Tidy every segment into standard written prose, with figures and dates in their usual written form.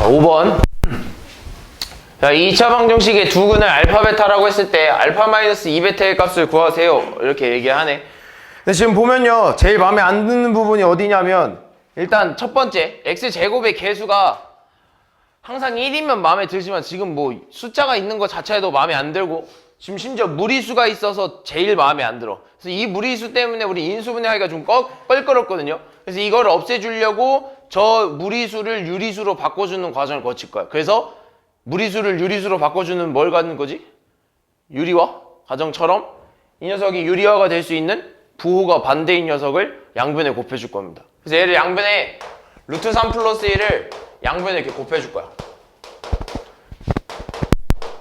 5번. 자, 2차 방정식의 두 근을 알파 베타라고 했을 때 알파 마이너스 2베타의 값을 구하세요. 이렇게 얘기하네. 근데 지금 보면요, 제일 마음에 안 드는 부분이 어디냐면, 일단 첫 번째 x제곱의 개수가 항상 1이면 마음에 들지만 지금 뭐 숫자가 있는 것 자체도 마음에 안 들고, 지금 심지어 무리수가 있어서 제일 마음에 안 들어. 그래서 이 무리수 때문에 우리 인수분해하기가 좀 껄끄럽거든요. 그래서 이걸 없애주려고 저 무리수를 유리수로 바꿔주는 과정을 거칠 거야. 그래서 무리수를 유리수로 바꿔주는 뭘 갖는 거지? 유리화 과정처럼 이 녀석이 유리화가 될 수 있는 부호가 반대인 녀석을 양변에 곱해줄 겁니다. 그래서 얘를 양변에 루트 3 플러스 1을 양변에 이렇게 곱해줄 거야.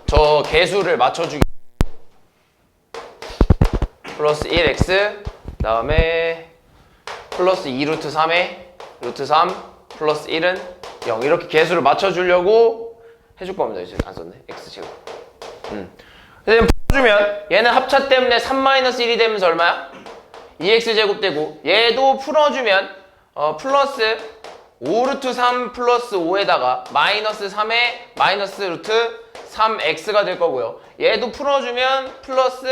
저 개수를 맞춰주기. 플러스 1x 다음에 플러스 2루트 3에 루트 3 플러스 1은 0 이렇게 개수를 맞춰주려고 해줄 겁니다. 이제 안 썼네. x제곱. 그래서 풀어주면 얘는 합차 때문에 3-1이 되면서 얼마야? 2x제곱 되고, 얘도 풀어주면 플러스 5루트 3 플러스 5에다가 마이너스 3에 마이너스 루트 3x가 될 거고요. 얘도 풀어주면 플러스,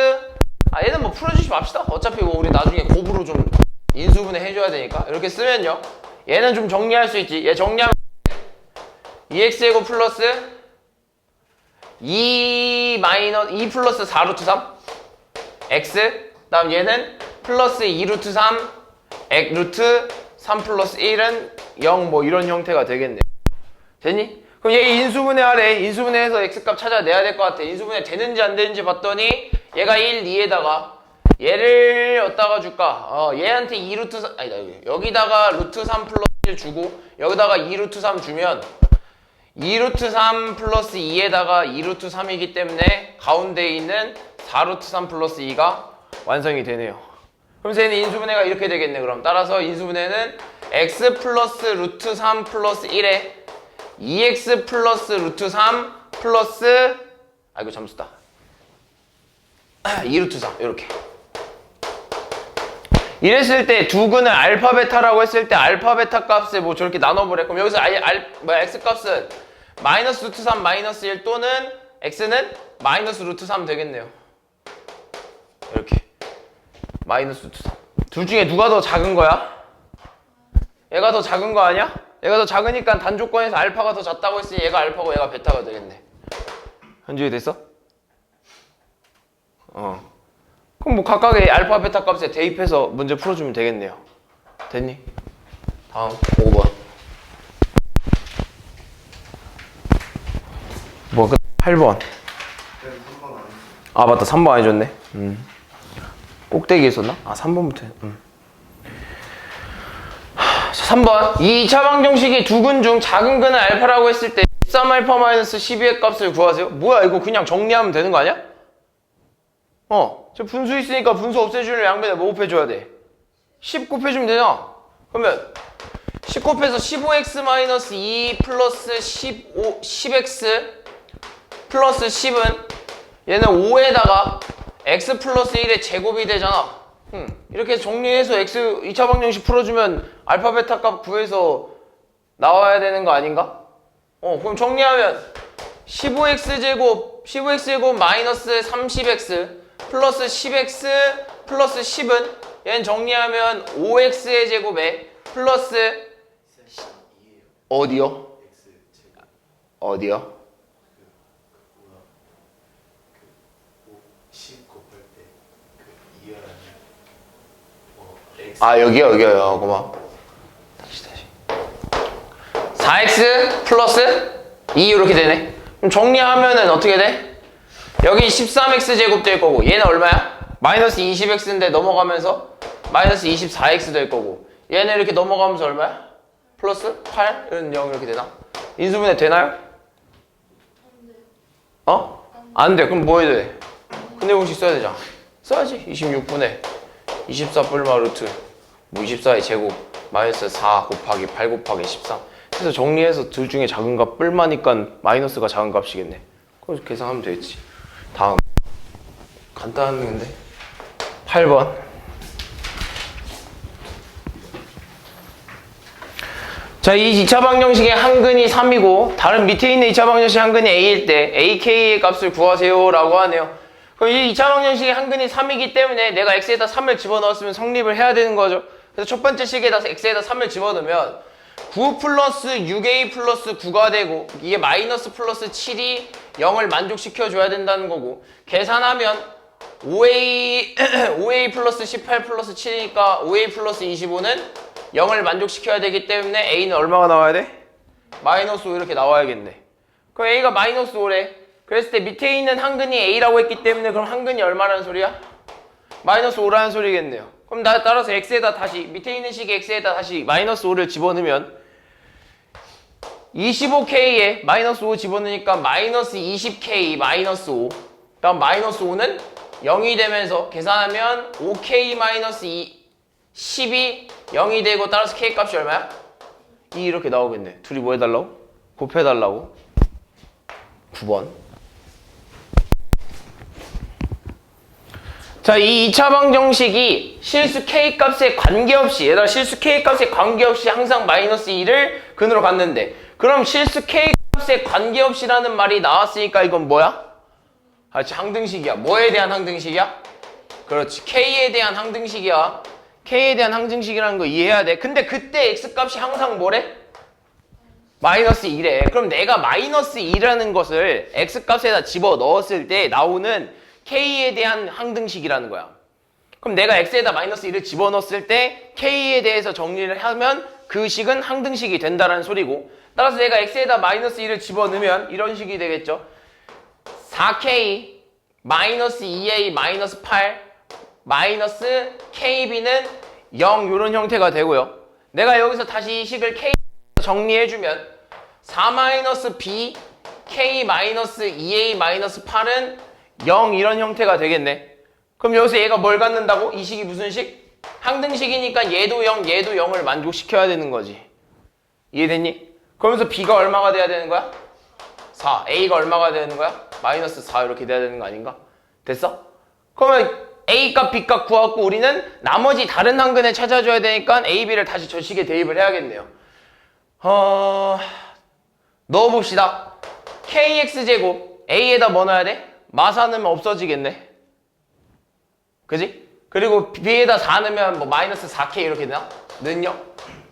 얘는 뭐 풀어주지 맙시다. 어차피 뭐 우리 나중에 곱으로 좀 인수분해 해줘야 되니까. 이렇게 쓰면요, 얘는 좀 정리할 수 있지. 얘 정리하면 2x제곱 플러스 2 플러스 4루트 3 x, 다음 얘는 플러스 2루트 3 루트 3 플러스 1은 0 뭐 이런 형태가 되겠네요. 됐니? 그럼 얘 인수분해 하래. 인수분해해서 x값 찾아내야 될 것 같아. 인수분해 되는지 안 되는지 봤더니 얘가 1, 2에다가 얘를 어디다가 줄까? 얘한테 2루트 3, 아니다, 여기다가 루트 3 플러스 1 주고 여기다가 2루트 3 주면 2루트 3 플러스 2에다가 2루트 3이기 때문에 가운데에 있는 4루트 3 플러스 2가 완성이 되네요. 그럼 얘는 인수분해가 이렇게 되겠네. 그럼 따라서 인수분해는 x 플러스 루트 3 플러스 1에 2x 플러스 루트 3 플러스, 이거 잠수다, 2루트 3 이렇게. 이랬을 때 두 근을 알파 베타라고 했을 때 알파 베타 값을 뭐 저렇게 나눠보래. 그럼 여기서 x 값은 마이너스 루트 3 마이너스 1 또는 x는 마이너스 루트 3 되겠네요. 이렇게 마이너스 루트 3. 둘 중에 누가 더 작은 거야? 얘가 더 작은 거 아니야? 얘가 더 작으니까 단조건에서 알파가 더 작다고 했으니 얘가 알파고 얘가 베타가 되겠네. 현주이 됐어? 그럼 뭐 각각의 알파 베타 값에 대입해서 문제 풀어주면 되겠네요. 됐니? 다음 5번. 뭐 8번. 맞다, 3번 안 해줬네. 꼭대기에 있었나? 3번부터. 3번. 2차 방정식의 두 근 중 작은 근을 알파라고 했을 때 13알파 마이너스 12의 값을 구하세요. 뭐야, 이거 그냥 정리하면 되는 거 아니야? 저 분수 있으니까 분수 없애주려 양변에 뭐 곱해줘야 돼? 10 곱해주면 되잖아. 그러면 10 곱해서 15x 마이너스 2 플러스 10x 플러스 10은 얘는 5에다가 x 플러스 1의 제곱이 되잖아. 이렇게 정리해서 x 2차 방정식 풀어주면 알파 베타 값 구해서 나와야 되는 거 아닌가? 그럼 정리하면 15x제곱 마이너스 30x 플러스 10x 플러스 10은 얘는 정리하면 5x의 제곱에 플러스 어디요? 어디요? 여기요. 고마워. 다시. 4x 플러스 2 이렇게 되네. 그럼 정리하면은 어떻게 돼? 여기 13x 제곱 될 거고 얘는 얼마야? 마이너스 20x인데 넘어가면서 마이너스 24x 될 거고 얘는 이렇게 넘어가면서 얼마야? 플러스 8? 이런 0 이렇게 되나? 인수분해 되나요? 안 돼. 그럼 뭐 해야 돼? 근해 공식 써야 되잖아. 써야지. 26분의 24 뿔마 루트 뭐 24의 제곱 마이너스 4 곱하기 8 곱하기 13 해서 정리해서 둘 중에 작은 값 뿔마니까 마이너스가 작은 값이겠네. 그래서 계산하면 되겠지. 다음 간단한 건데 8번. 자, 이 2차 방정식의 한근이 3이고 다른 밑에 있는 2차 방정식 한근이 a일 때 ak의 값을 구하세요 라고 하네요. 그럼 이 2차 방정식의 한근이 3이기 때문에 내가 x에다 3을 집어넣었으면 성립을 해야 되는 거죠. 그래서 첫 번째 식에다 x에다 3을 집어넣으면 9 플러스 6a 플러스 9가 되고 이게 마이너스 플러스 7이 0을 만족시켜 줘야 된다는 거고 계산하면 5a 플러스 18 플러스 7이니까 5a 플러스 25는 0을 만족시켜야 되기 때문에 a는 얼마가 나와야 돼? 마이너스 5 이렇게 나와야겠네. 그럼 a가 마이너스 5래. 그랬을 때 밑에 있는 한근이 a라고 했기 때문에 그럼 한근이 얼마라는 소리야? 마이너스 5라는 소리겠네요. 그럼 따라서 x에다 다시 밑에 있는 식의 x에다 다시 마이너스 5를 집어넣으면 25k에 마이너스 5 집어넣으니까 마이너스 20k 마이너스 5 다음 마이너스 5는 0이 되면서 계산하면 5k 마이너스 10이 0이 되고 따라서 k 값이 얼마야? 2 이렇게 나오겠네. 둘이 뭐 해달라고? 곱해달라고? 9번. 자, 이 2차 방정식이 실수 k 값에 관계없이 얘들아 실수 k 값에 관계없이 항상 마이너스 2를 근으로 갔는데 그럼 실수 k 값에 관계없이라는 말이 나왔으니까 이건 뭐야? 그렇지, 항등식이야. 뭐에 대한 항등식이야? 그렇지, k에 대한 항등식이야. k에 대한 항등식이라는 거 이해해야 돼. 근데 그때 x값이 항상 뭐래? 마이너스 2래. 그럼 내가 마이너스 2라는 것을 x값에다 집어넣었을 때 나오는 k에 대한 항등식이라는 거야. 그럼 내가 x에다 마이너스 2를 집어넣었을 때 k에 대해서 정리를 하면 그 식은 항등식이 된다는 소리고 따라서 내가 x에다 마이너스 2를 집어넣으면 이런 식이 되겠죠. 4k 마이너스 2a 마이너스 8 마이너스 kb는 0 이런 형태가 되고요. 내가 여기서 다시 이 식을 k 정리해주면 4 마이너스 b k 마이너스 2a 마이너스 8은 0 이런 형태가 되겠네. 그럼 여기서 얘가 뭘 갖는다고? 이 식이 무슨 식? 항등식이니까 얘도 0, 얘도 0을 만족시켜야 되는 거지. 이해됐니? 그러면서 b가 얼마가 돼야 되는 거야? 4. a가 얼마가 되는 거야? 마이너스 4 이렇게 돼야 되는 거 아닌가? 됐어? 그러면 a값, b값 구하고 우리는 나머지 다른 항근을 찾아줘야 되니까 a, b를 다시 저 식에 대입을 해야겠네요. 넣어봅시다. kx제곱 a에다 뭐 넣어야 돼? 마4 넣으면 없어지겠네. 그지? 그리고 b에다 4 넣으면 뭐 마이너스 4k 이렇게 되나? 는요?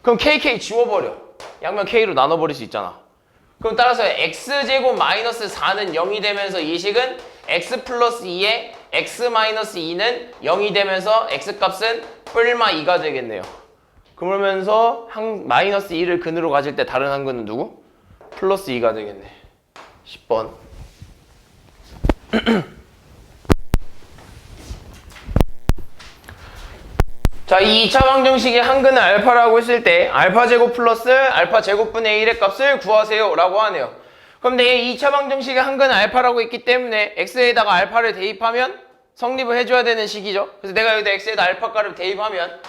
그럼 kk 지워버려. 양면 k로 나눠버릴 수 있잖아. 그럼 따라서 x제곱 마이너스 4는 0이 되면서 이 식은 x 플러스 2에 x 마이너스 2는 0이 되면서 x값은 뿔마 2가 되겠네요. 그러면서 마이너스 2를 근으로 가질 때 다른 항근은 누구? 플러스 2가 되겠네. 10번. 자, 이 2차 방정식의 항근을 알파라고 했을 때 알파 제곱 플러스 알파 제곱분의 1의 값을 구하세요 라고 하네요. 그럼 내 2차 방정식의 항근은 알파라고 했기 때문에 x에다가 알파를 대입하면 성립을 해줘야 되는 식이죠. 그래서 내가 여기다 x에다 알파값을 대입하면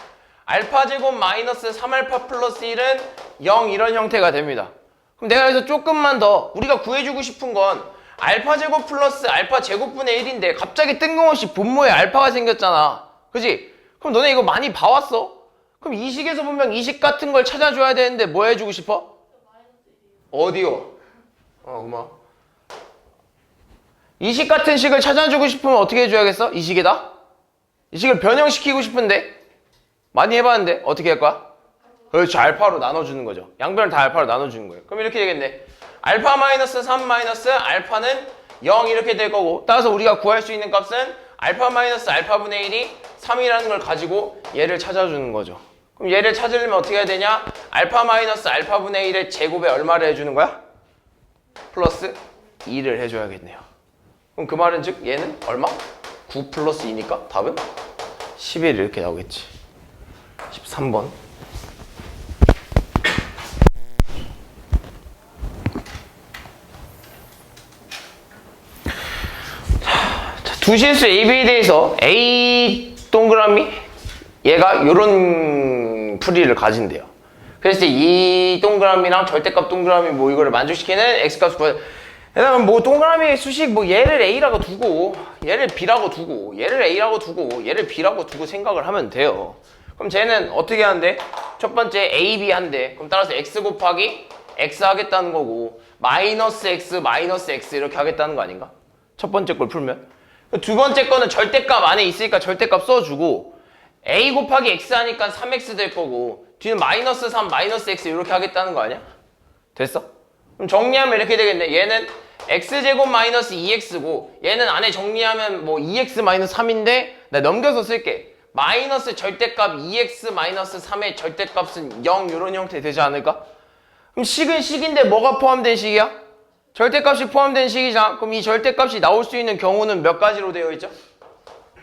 알파 제곱 마이너스 3알파 플러스 1은 0 이런 형태가 됩니다. 그럼 내가 여기서 조금만 더 우리가 구해주고 싶은 건 알파 제곱 플러스 알파 제곱분의 1인데 갑자기 뜬금없이 분모에 알파가 생겼잖아. 그지? 그럼 너네 이거 많이 봐왔어? 그럼 이 식에서 분명 이 식 같은 걸 찾아줘야 되는데 뭐 해주고 싶어? 어디요? 고마워. 이 식 같은 식을 찾아주고 싶으면 어떻게 해줘야겠어? 이 식에다? 이 식을 변형시키고 싶은데 많이 해봤는데 어떻게 할 거야? 그렇죠. 알파로 나눠주는 거죠. 양변을 다 알파로 나눠주는 거예요. 그럼 이렇게 되겠네. 알파 마이너스 3 마이너스 알파는 0 이렇게 될 거고 따라서 우리가 구할 수 있는 값은 알파 마이너스 알파분의 1이 3이라는 걸 가지고 얘를 찾아주는 거죠. 그럼 얘를 찾으려면 어떻게 해야 되냐? 알파 마이너스 알파분의 1의 제곱에 얼마를 해주는 거야? 플러스 2를 해줘야겠네요. 그럼 그 말은 즉 얘는 얼마? 9 플러스 2니까 답은 11 이렇게 나오겠지. 13번. 두 실수 AB에 대해서 A 동그라미 얘가 이런 풀이를 가진대요. 그래서 이 동그라미랑 절대값 동그라미 뭐 이거를 만족시키는 X값 구해. 그다음 뭐 동그라미 수식 뭐 얘를 A라고 두고 얘를 B라고 두고 얘를 A라고 두고 얘를 B라고 두고 생각을 하면 돼요. 그럼 쟤는 어떻게 하는데? 첫 번째 a, b 한대. 그럼 따라서 x 곱하기 x 하겠다는 거고 마이너스 x 이렇게 하겠다는 거 아닌가? 첫 번째 걸 풀면. 두 번째 거는 절대값 안에 있으니까 절대값 써주고 a 곱하기 x 하니까 3x 될 거고 뒤는 마이너스 3 마이너스 x 이렇게 하겠다는 거 아니야? 됐어? 그럼 정리하면 이렇게 되겠네. 얘는 x제곱 마이너스 2x고 얘는 안에 정리하면 뭐 2x 마이너스 3인데 나 넘겨서 쓸게. 마이너스 절대값 2x 마이너스 3의 절대값은 0 이런 형태 되지 않을까? 그럼 식은 식인데 뭐가 포함된 식이야? 절대값이 포함된 식이잖아. 그럼 이 절대값이 나올 수 있는 경우는 몇 가지로 되어 있죠?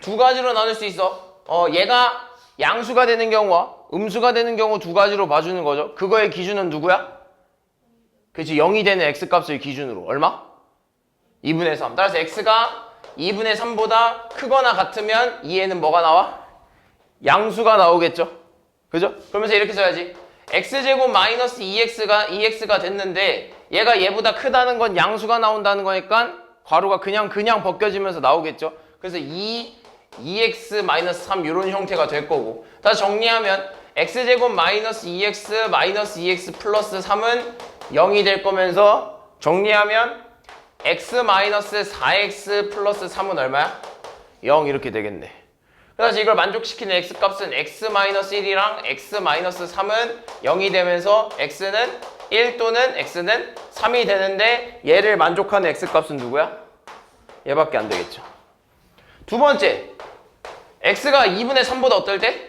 두 가지로 나눌 수 있어. 얘가 양수가 되는 경우와 음수가 되는 경우 두 가지로 봐주는 거죠. 그거의 기준은 누구야? 그치, 0이 되는 x값을 기준으로 얼마? 2분의 3. 따라서 x가 2분의 3보다 크거나 같으면 이에는 뭐가 나와? 양수가 나오겠죠? 그죠? 그러면서 이렇게 써야지. x제곱 마이너스 2x가 됐는데 얘가 얘보다 크다는 건 양수가 나온다는 거니까 괄호가 그냥 벗겨지면서 나오겠죠? 그래서 2x 마이너스 3 이런 형태가 될 거고 다시 정리하면 x제곱 마이너스 2x 플러스 3은 0이 될 거면서 정리하면 x 마이너스 4x 플러스 3은 얼마야? 0 이렇게 되겠네. 그래서 이걸 만족시키는 x값은 x 마이너스 1이랑 x 마이너스 3은 0이 되면서 x는 1 또는 x는 3이 되는데 얘를 만족하는 x값은 누구야? 얘밖에 안 되겠죠. 두 번째, x가 2분의 3보다 어떨 때?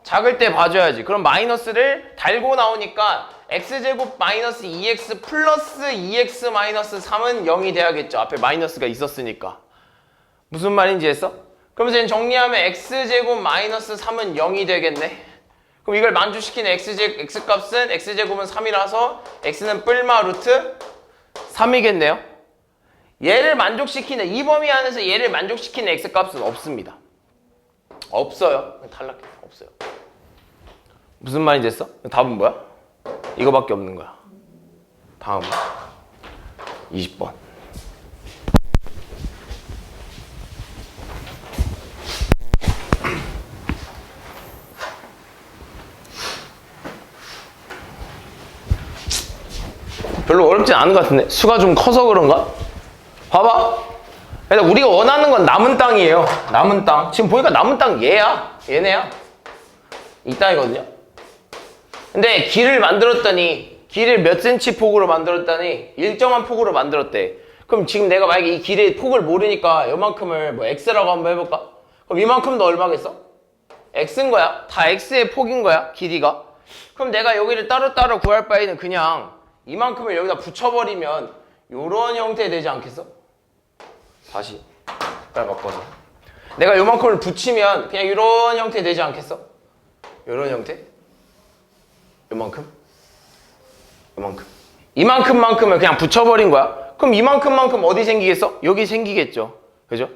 작을 때 봐줘야지. 그럼 마이너스를 달고 나오니까 x제곱 마이너스 2x 플러스 2x 마이너스 3은 0이 돼야겠죠. 앞에 마이너스가 있었으니까. 무슨 말인지 했어? 그러면서 얘는 정리하면 x제곱 마이너스 3은 0이 되겠네. 그럼 이걸 만족시키는 x값은 x제곱은 3이라서 x는 뿔마 루트 3이겠네요. 얘를 만족시키는 이 범위 안에서 얘를 만족시키는 x값은 없습니다. 없어요. 탈락해. 없어요. 무슨 말인지 했어? 답은 뭐야? 이거밖에 없는 거야. 다음 20번. 별로 어렵진 않은 것 같은데 수가 좀 커서 그런가? 봐봐. 일단 우리가 원하는 건 남은 땅이에요. 남은 땅. 지금 보니까 남은 땅 얘네야. 이 땅이거든요. 근데 길을 만들었더니 길을 몇 센치 폭으로 만들었더니 일정한 폭으로 만들었대. 그럼 지금 내가 만약에 이 길의 폭을 모르니까 이만큼을 뭐 x라고 한번 해볼까? 그럼 이만큼도 얼마겠어? x인 거야. 다 x의 폭인 거야. 길이가. 그럼 내가 여기를 따로따로 구할 바에는 그냥 이만큼을 여기다 붙여버리면 요런 형태 되지 않겠어? 다시 빨리 바꿔서 내가 요만큼을 붙이면 그냥 이런 형태 되지 않겠어? 요런 형태? 요만큼? 이만큼만큼을 그냥 붙여버린 거야. 그럼 이만큼만큼 어디 생기겠어? 여기 생기겠죠. 그죠?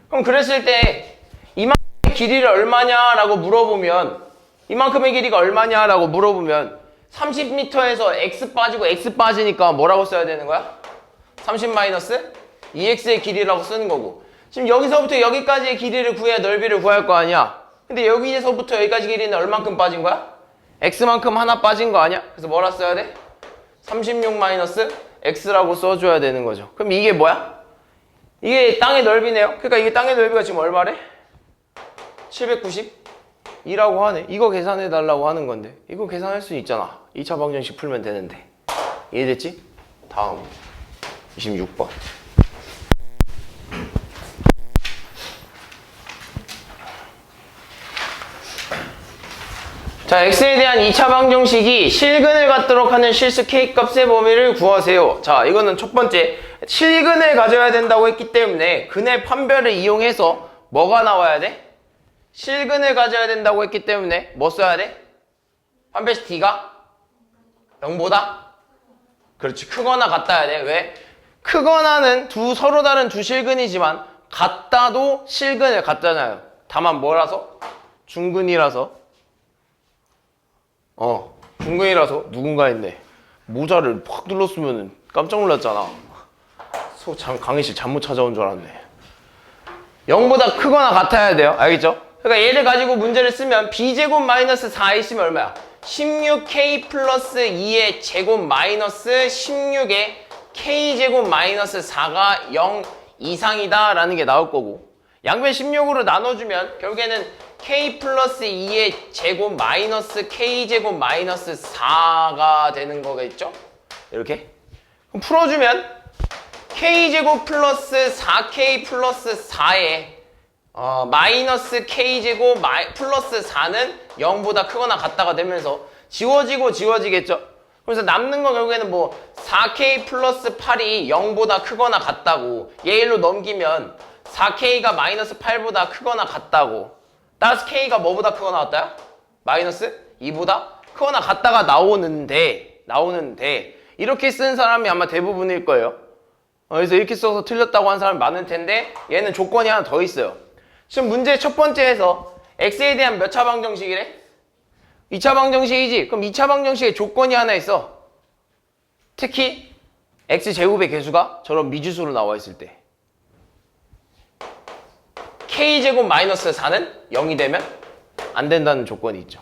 그럼 그랬을 때 이만큼의 길이를 얼마냐라고 물어보면 이만큼의 길이가 얼마냐라고 물어보면 30m에서 x 빠지고 x 빠지니까 뭐라고 써야 되는 거야? 30 마이너스 2x의 길이라고 쓰는 거고 지금 여기서부터 여기까지의 길이를 구해야 넓이를 구할 거 아니야. 근데 여기서부터 여기까지 길이는 얼만큼 빠진 거야? x만큼 하나 빠진 거 아니야? 그래서 뭐라 써야 돼? 36 마이너스 x라고 써줘야 되는 거죠. 그럼 이게 뭐야? 이게 땅의 넓이네요. 그러니까 이게 땅의 넓이가 지금 얼마래? 792라고 하네. 이거 계산해 달라고 하는 건데 이거 계산할 수 있잖아. 2차 방정식 풀면 되는데. 이해됐지? 다음 26번. 자, x에 대한 2차 방정식이 실근을 갖도록 하는 실수 k값의 범위를 구하세요. 자, 이거는 첫 번째 실근을 가져야 된다고 했기 때문에 근의 판별을 이용해서 뭐가 나와야 돼? 실근을 가져야 된다고 했기 때문에 뭐 써야 돼? 판별식 t가 0보다? 그렇지, 크거나 같다야 돼. 왜? 크거나는 서로 다른 두 실근이지만 같다도 실근을 같잖아요. 다만 뭐라서? 중근이라서. 중근이라서 누군가 했네. 모자를 확 눌렀으면 깜짝 놀랐잖아. 강의실 잘못 찾아온 줄 알았네. 0보다 크거나 같아야 돼요. 알겠죠? 그러니까 얘를 가지고 문제를 쓰면 b제곱 마이너스 4ac면 얼마야? 16k 플러스 2의 제곱 마이너스 16의 k제곱 마이너스 4가 0 이상이다 라는 게 나올 거고, 양변 16으로 나눠주면 결국에는 k 플러스 2의 제곱 마이너스 k제곱 마이너스 4가 되는 거겠죠? 이렇게. 그럼 풀어주면 k제곱 플러스 4k 플러스 4에 마이너스 k제곱 플러스 4는 0보다 크거나 같다가 되면서 지워지고 지워지겠죠? 그래서 남는 거 결국에는 뭐 4k 플러스 8이 0보다 크거나 같다고, 얘 일로 넘기면 4k가 마이너스 8보다 크거나 같다고, 따라서 k가 뭐보다 크거나 같다요? 마이너스 2보다 크거나 같다가 나오는데 이렇게 쓴 사람이 아마 대부분일 거예요. 그래서 이렇게 써서 틀렸다고 한 사람이 많을 텐데, 얘는 조건이 하나 더 있어요. 지금 문제 첫 번째에서 x에 대한 몇 차 방정식이래? 2차 방정식이지? 그럼 2차 방정식에 조건이 하나 있어. 특히 x제곱의 개수가 저런 미지수로 나와 있을 때 k제곱 마이너스 4는 0이 되면 안 된다는 조건이 있죠.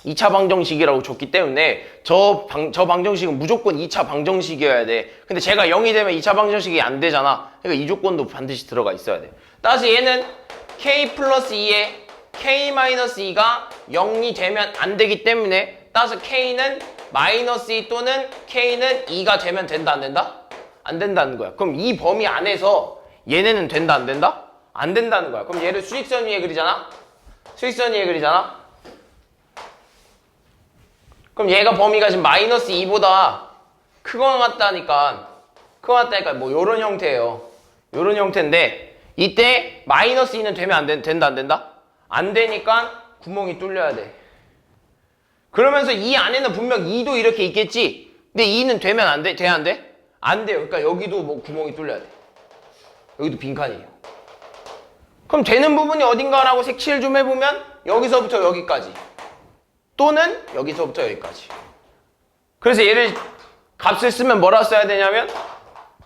2차 방정식이라고 줬기 때문에 저 방정식은 무조건 2차 방정식이어야 돼. 근데 제가 0이 되면 2차 방정식이 안 되잖아. 그러니까 이 조건도 반드시 들어가 있어야 돼. 따라서 얘는 k 플러스 2에 k 마이너스 2가 0이 되면 안 되기 때문에, 따라서 k는 마이너스 2 또는 k는 2가 되면 된다 안 된다? 안 된다는 거야. 그럼 이 범위 안에서 얘네는 된다 안 된다? 안 된다는 거야. 그럼 얘를 수직선 위에 그리잖아? 수직선 위에 그리잖아? 그럼 얘가 범위가 지금 마이너스 2보다 크거나 같다니까 뭐 요런 형태예요. 요런 형태인데, 이때 마이너스 2는 되면 된다 안 된다? 안 되니까 구멍이 뚫려야 돼. 그러면서 이 안에는 분명 2도 이렇게 있겠지? 근데 2는 되면 안 돼? 돼야 안 돼? 안 돼요. 그러니까 여기도 뭐 구멍이 뚫려야 돼. 여기도 빈칸이에요. 그럼 되는 부분이 어딘가라고 색칠 좀 해보면 여기서부터 여기까지, 또는 여기서부터 여기까지. 그래서 얘를 값을 쓰면 뭐라 써야 되냐면,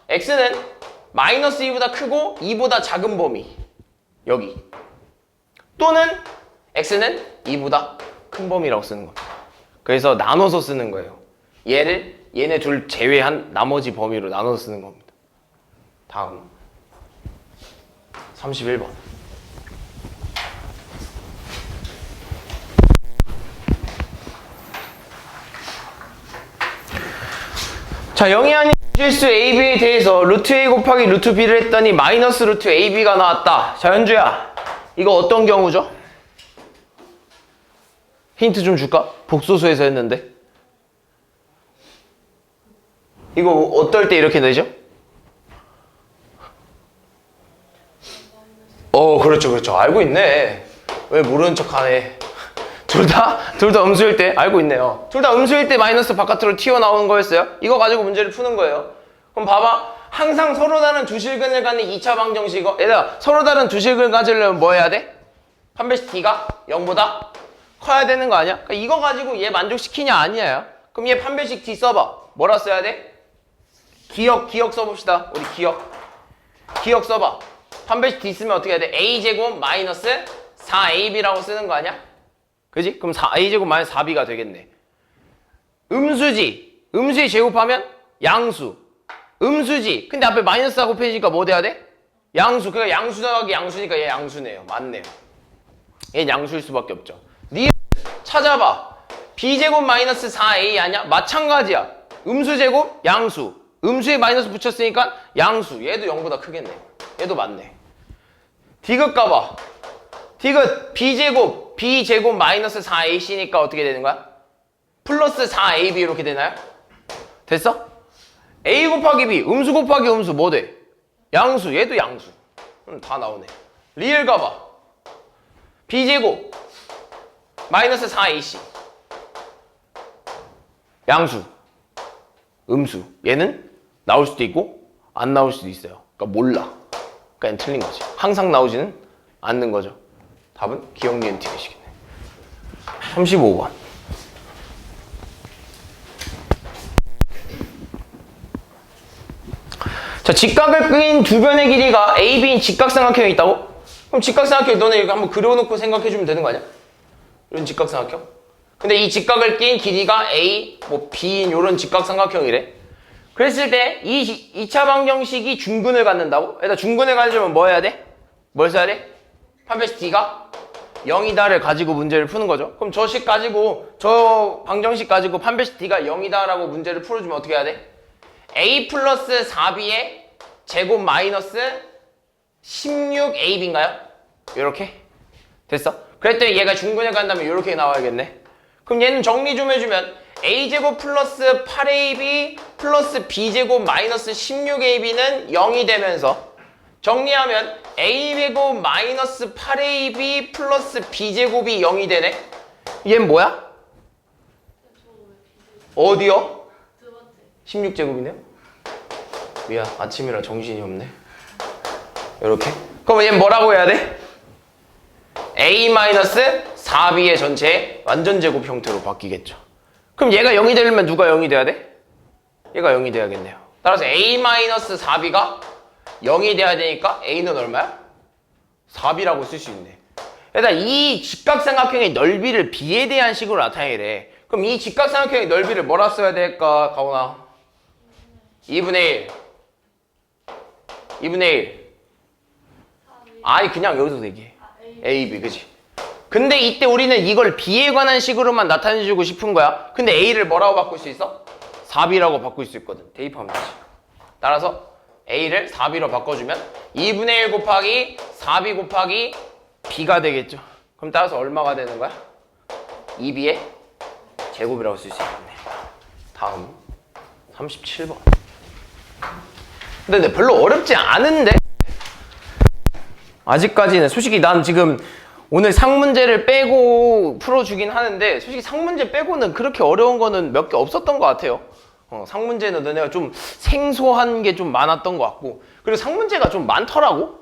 x는 마이너스 2보다 크고 2보다 작은 범위 여기, 또는 x는 2보다 큰 범위라고 쓰는 겁니다. 그래서 나눠서 쓰는 거예요. 얘네 둘 제외한 나머지 범위로 나눠서 쓰는 겁니다. 다음 31번. 자, 0이 아닌 실수 AB에 대해서 루트 A 곱하기 루트 B를 했더니 마이너스 루트 AB가 나왔다. 자, 현주야, 이거 어떤 경우죠? 힌트 좀 줄까? 복소수에서 했는데. 이거 어떨 때 이렇게 되죠? 그렇죠. 알고 있네. 왜 모르는 척 하네. 둘 다 음수일 때 알고 있네요. 둘 다 음수일 때 마이너스 바깥으로 튀어나오는 거였어요. 이거 가지고 문제를 푸는 거예요. 그럼 봐봐. 항상 서로 다른 두 실근을 갖는 2차 방정식이고, 얘들아, 서로 다른 두 실근을 가지려면 뭐 해야 돼? 판별식 D가 0보다 커야 되는 거 아니야? 그러니까 이거 가지고 얘 만족시키냐 아니야. 그럼 얘 판별식 D 써봐. 뭐라 써야 돼? 기억 써봅시다. 우리 기억 써봐. 판별식 D 쓰면 어떻게 해야 돼? A제곱 마이너스 4AB라고 쓰는 거 아니야? 그지? 그럼 A제곱 마이너스 4B가 되겠네. 음수지. 음수에 제곱하면 양수. 음수지. 근데 앞에 마이너스 4 곱해지니까 뭐 돼야 돼? 양수. 그러니까 양수 더하기 양수니까 얘 양수네요. 맞네요. 얘 양수일 수밖에 없죠. 니 찾아봐. B제곱 마이너스 4A 아니야? 마찬가지야. 음수제곱 양수. 음수에 마이너스 붙였으니까 양수. 얘도 0보다 크겠네. 얘도 맞네. 디귿 가봐. 디귿 B제곱 마이너스 4AC니까 어떻게 되는 거야? 플러스 4AB 이렇게 되나요? 됐어? A 곱하기 B, 음수 곱하기 음수 뭐 돼? 양수. 얘도 양수. 다 나오네. 리을 가봐. B제곱 마이너스 4AC 양수, 음수. 얘는 나올 수도 있고 안 나올 수도 있어요. 그러니까 몰라. 그러니까 틀린 거지. 항상 나오지는 않는 거죠. 답은 기억 니은 티귿이겠네. 35번. 자, 직각을 끄인 두 변의 길이가 AB인 직각삼각형이 있다고? 그럼 직각삼각형 너네 이거 한번 그려놓고 생각해주면 되는 거 아니야? 이런 직각삼각형. 근데 이 직각을 낀 길이가 A, 뭐 B인 이런 직각삼각형이래. 그랬을 때 이 2차 방정식이 중근을 갖는다고? 일단 중근을 가지려면 뭐 해야 돼? 뭘 써야 돼? 판별식 D가 0이다를 가지고 문제를 푸는 거죠. 그럼 저 식 가지고 저 방정식 가지고 판별식 D가 0이다라고 문제를 풀어주면 어떻게 해야 돼? A 플러스 4B의 제곱 마이너스 16AB인가요? 이렇게 됐어? 그랬더니 얘가 중근을 간다면 이렇게 나와야겠네. 그럼 얘는 정리 좀 해주면 A제곱 플러스 8AB 플러스 B제곱 마이너스 16AB는 0이 되면서 정리하면 A제곱 마이너스 8AB 플러스 B제곱이 0이 되네? 얘는 뭐야? 어디요? 16제곱이네요? 미안, 아침이라 정신이 없네. 이렇게. 그럼 얘는 뭐라고 해야 돼? A-4B의 전체 완전 제곱 형태로 바뀌겠죠. 그럼 얘가 0이 되려면 누가 0이 돼야 돼? 얘가 0이 돼야겠네요. 따라서 A-4B가 0이 돼야 되니까 A는 얼마야? 4B라고 쓸 수 있네. 일단 이 직각삼각형의 넓이를 B에 대한 식으로 나타내래. 그럼 이 직각삼각형의 넓이를 뭐라 써야 될까, 가온아? 2분의 1. 2분의 1. 아니, 그냥 여기서 얘기해. A, B, 그치? 근데 이때 우리는 이걸 B에 관한 식으로만 나타내주고 싶은 거야. 근데 A를 뭐라고 바꿀 수 있어? 4B라고 바꿀 수 있거든. 대입하면 되지. 따라서 A를 4B로 바꿔주면 2분의 1 곱하기 4B 곱하기 B가 되겠죠. 그럼 따라서 얼마가 되는 거야? 2B의 제곱이라고 쓸 수 있겠네. 다음 37번. 근데 별로 어렵지 않은데? 아직까지는 솔직히 난 지금 오늘 상문제를 빼고 풀어주긴 하는데 솔직히 상문제 빼고는 그렇게 어려운 거는 몇 개 없었던 것 같아요. 상문제는 너네가 좀 생소한 게 좀 많았던 것 같고 그리고 상문제가 좀 많더라고.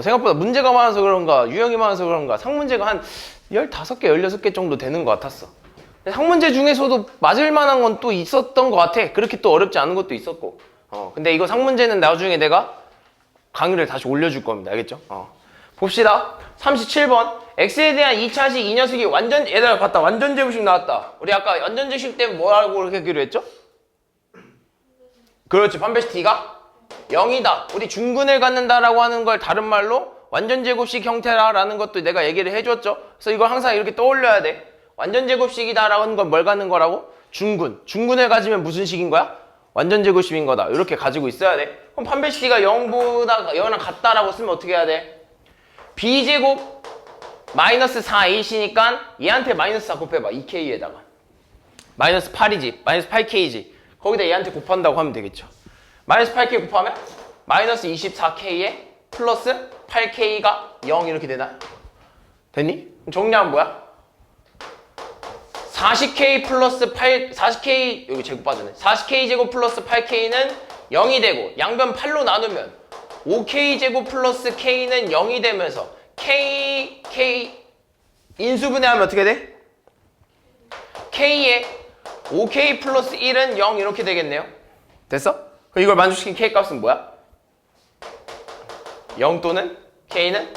생각보다 문제가 많아서 그런가 유형이 많아서 그런가 상문제가 한 15개, 16개 정도 되는 것 같았어. 상문제 중에서도 맞을 만한 건 또 있었던 것 같아. 그렇게 또 어렵지 않은 것도 있었고 근데 이거 상문제는 나중에 내가 강의를 다시 올려줄 겁니다. 알겠죠? 봅시다. 37번. X에 대한 2차식 이 녀석이 완전, 얘들아 봤다. 완전 제곱식 나왔다. 우리 아까 완전 제곱식 때문에 뭐라고 그렇게 하기로 했죠? 그렇지. 판별식 D가 0이다. 우리 중근을 갖는다라고 하는 걸 다른 말로 완전 제곱식 형태라는 것도 내가 얘기를 해줬죠. 그래서 이걸 항상 이렇게 떠올려야 돼. 완전 제곱식이다라는 건 뭘 갖는 거라고? 중근. 중근을 가지면 무슨 식인 거야? 완전 제곱식인 거다. 이렇게 가지고 있어야 돼. 그럼 판별식 D가 0이랑 같다라고 쓰면 어떻게 해야 돼? B제곱 마이너스 4A시니까 얘한테 마이너스 4 곱해봐. 2K에다가 마이너스 8이지. 마이너스 8K지. 거기다 얘한테 곱한다고 하면 되겠죠. 마이너스 8K 곱하면 마이너스 24K에 플러스 8K가 0 이렇게 되나? 됐니? 그럼 정리하면 뭐야? 40K 플러스 40K 여기 제곱 빠지네. 40K 제곱 플러스 8K는 0이 되고 양변 8로 나누면 5K 제곱 플러스 K는 0이 되면서 K 인수분해하면 어떻게 돼? K에 5K 플러스 1은 0 이렇게 되겠네요. 됐어? 그럼 이걸 만족시킨 K 값은 뭐야? 0 또는 K는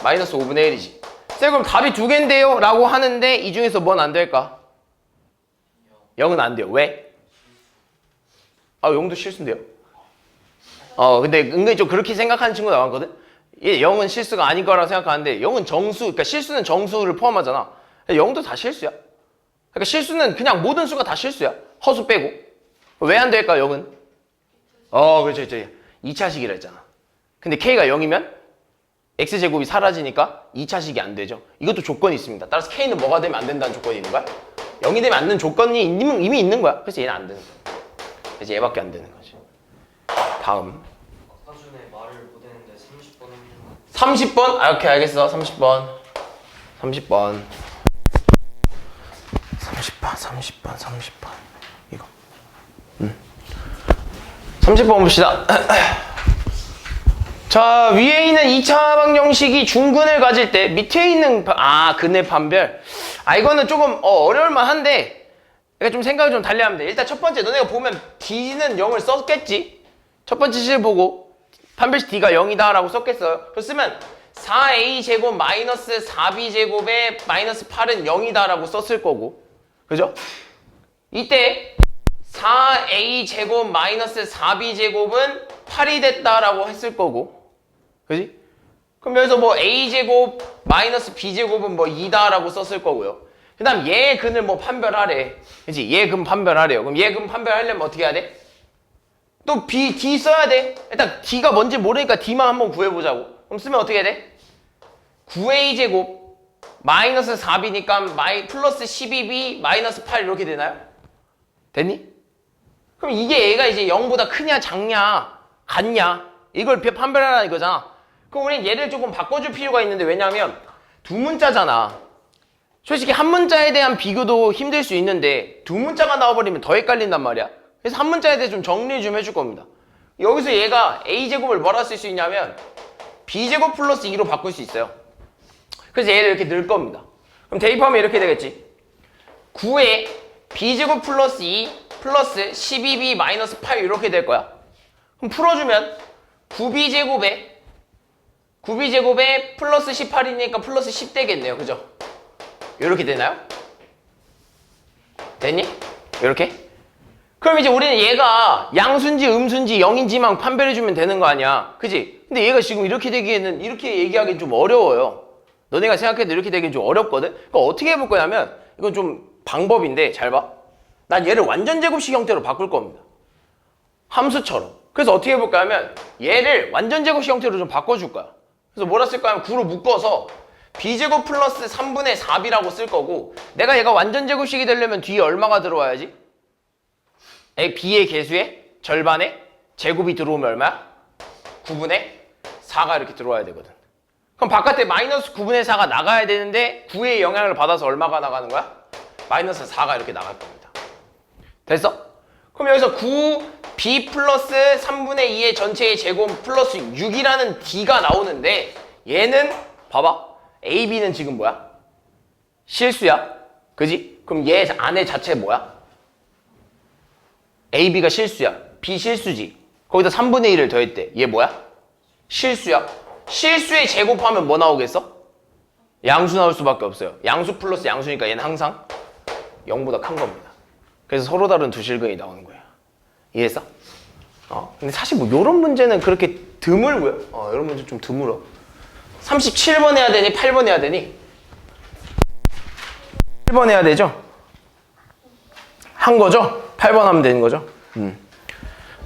마이너스 5분의 1이지. 쌤 그럼 답이 두 개인데요? 라고 하는데 이 중에서 뭔 안 될까? 0은 안 돼요. 왜? 0도 실수인데요? 근데 은근히 좀 그렇게 생각하는 친구가 많거든? 0은 실수가 아닐 거라고 생각하는데 0은 정수, 그러니까 실수는 정수를 포함하잖아. 0도 다 실수야. 그러니까 실수는 그냥 모든 수가 다 실수야. 허수 빼고. 왜 안 될까, 0은? 그렇지. 2차식이라 했잖아. 근데 K가 0이면 X제곱이 사라지니까 2차식이 안 되죠. 이것도 조건이 있습니다. 따라서 K는 뭐가 되면 안 된다는 조건이 있는 거야? 0이 되면 안 되는 조건이 이미 있는 거야. 그래서 얘는 안 되는 거야. 그래서 얘밖에 안 되는 거지. 다음. 아까 전에 말을 못했는데 30번 해주면 30번? 오케이, 알겠어. 30번. 30번. 이거. 30번 봅시다. 자, 위에 있는 2차 방정식이 중근을 가질 때 밑에 있는 근의 판별. 이거는 조금 어려울만 한데 그러니까 좀 생각을 좀 달리 하면 돼. 일단 첫 번째 너네가 보면 D는 0을 썼겠지? 첫 번째 실 보고 판별식 D가 0이다 라고 썼겠어요. 그랬으면 4a 제곱 마이너스 4b 제곱에 마이너스 8은 0이다라고 썼을 거고, 그죠? 이때 4a 제곱 마이너스 4b 제곱은 8이 됐다라고 했을 거고, 그지? 그럼 여기서 뭐 a 제곱 마이너스 b 제곱은 뭐 2다라고 썼을 거고요. 그 다음 얘 근을 뭐 판별하래. 그치? 얘 근 판별하래요. 그럼 얘 근 판별하려면 어떻게 해야 돼? 또 b, d 써야 돼. 일단 d가 뭔지 모르니까 d만 한번 구해보자고. 그럼 쓰면 어떻게 돼? 9a 제곱 마이너스 4b니까 플러스 12b 마이너스 8 이렇게 되나요? 됐니? 그럼 이게 얘가 이제 0보다 크냐 작냐 같냐 이걸 판별하라 이거잖아. 그럼 우린 얘를 조금 바꿔줄 필요가 있는데, 왜냐하면 두 문자잖아. 솔직히 한 문자에 대한 비교도 힘들 수 있는데 두 문자가 나와버리면 더 헷갈린단 말이야. 그래서 한 문자에 대해 좀 정리 좀 해줄 겁니다. 여기서 얘가 a제곱을 뭐라 쓸 수 있냐면 b제곱 플러스 2로 바꿀 수 있어요. 그래서 얘를 이렇게 넣을 겁니다. 그럼 대입하면 이렇게 되겠지. 9에 b제곱 플러스 2 플러스 12b 마이너스 8 이렇게 될 거야. 그럼 풀어주면 9b제곱에 플러스 18이니까 플러스 10 되겠네요. 그죠? 이렇게 되나요? 됐니? 이렇게? 그럼 이제 우리는 얘가 양수인지 음수인지 0인지만 판별해주면 되는 거 아니야. 그지? 근데 얘가 지금 이렇게 되기에는, 이렇게 얘기하기는 좀 어려워요. 너네가 생각해도 이렇게 되기는 좀 어렵거든? 그러니까 어떻게 해볼 거냐면, 이건 좀 방법인데 잘 봐. 난 얘를 완전 제곱식 형태로 바꿀 겁니다. 함수처럼. 그래서 어떻게 해볼까 하면 얘를 완전 제곱식 형태로 좀 바꿔줄 거야. 그래서 뭐라 쓸까 하면 9로 묶어서 b제곱 플러스 3분의 4b라고 쓸 거고, 내가 얘가 완전 제곱식이 되려면 뒤에 얼마가 들어와야지? b의 개수의 절반에 제곱이 들어오면 얼마야? 9분의 4가 이렇게 들어와야 되거든. 그럼 바깥에 마이너스 9분의 4가 나가야 되는데 9의 영향을 받아서 얼마가 나가는 거야? 마이너스 4가 이렇게 나갈 겁니다. 됐어? 그럼 여기서 9b 플러스 3분의 2의 전체의 제곱 플러스 6이라는 d가 나오는데, 얘는 봐봐. ab는 지금 뭐야? 실수야. 그지? 그럼 얘 안에 자체 뭐야? ab가 실수야. b 실수지. 거기다 3분의 1을 더했대. 얘 뭐야? 실수야. 실수의 제곱하면 뭐 나오겠어? 양수 나올 수밖에 없어요. 양수 플러스 양수니까 얘는 항상 0보다 큰 겁니다. 그래서 서로 다른 두 실근이 나오는 거야. 이해했어? 근데 사실 뭐 요런 문제는 그렇게 드물고요. 이런 문제 좀 드물어. 37번 해야 되니 8번 해야 되니? 8번 해야 되죠? 한 거죠? 8번 하면 되는 거죠?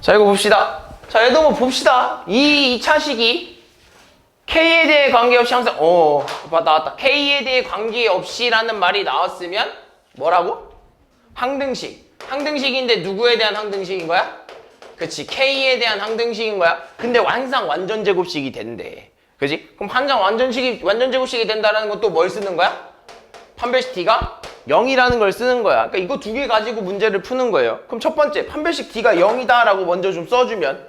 자, 이거 봅시다. 자, 얘도 뭐 봅시다. 이 차식이 K에 대해 관계없이 항상 나왔다. K에 대해 관계없이라는 말이 나왔으면 뭐라고? 항등식. 항등식인데 누구에 대한 항등식인 거야? 그치, K에 대한 항등식인 거야. 근데 항상 완전 제곱식이 된대. 그지? 그럼 항상 완전 제곱식이 된다는 건 또 뭘 쓰는 거야? 판별식 D가 0이라는 걸 쓰는 거야. 그러니까 이거 두 개 가지고 문제를 푸는 거예요. 그럼 첫 번째, 판별식 D가 0이다 라고 먼저 좀 써주면,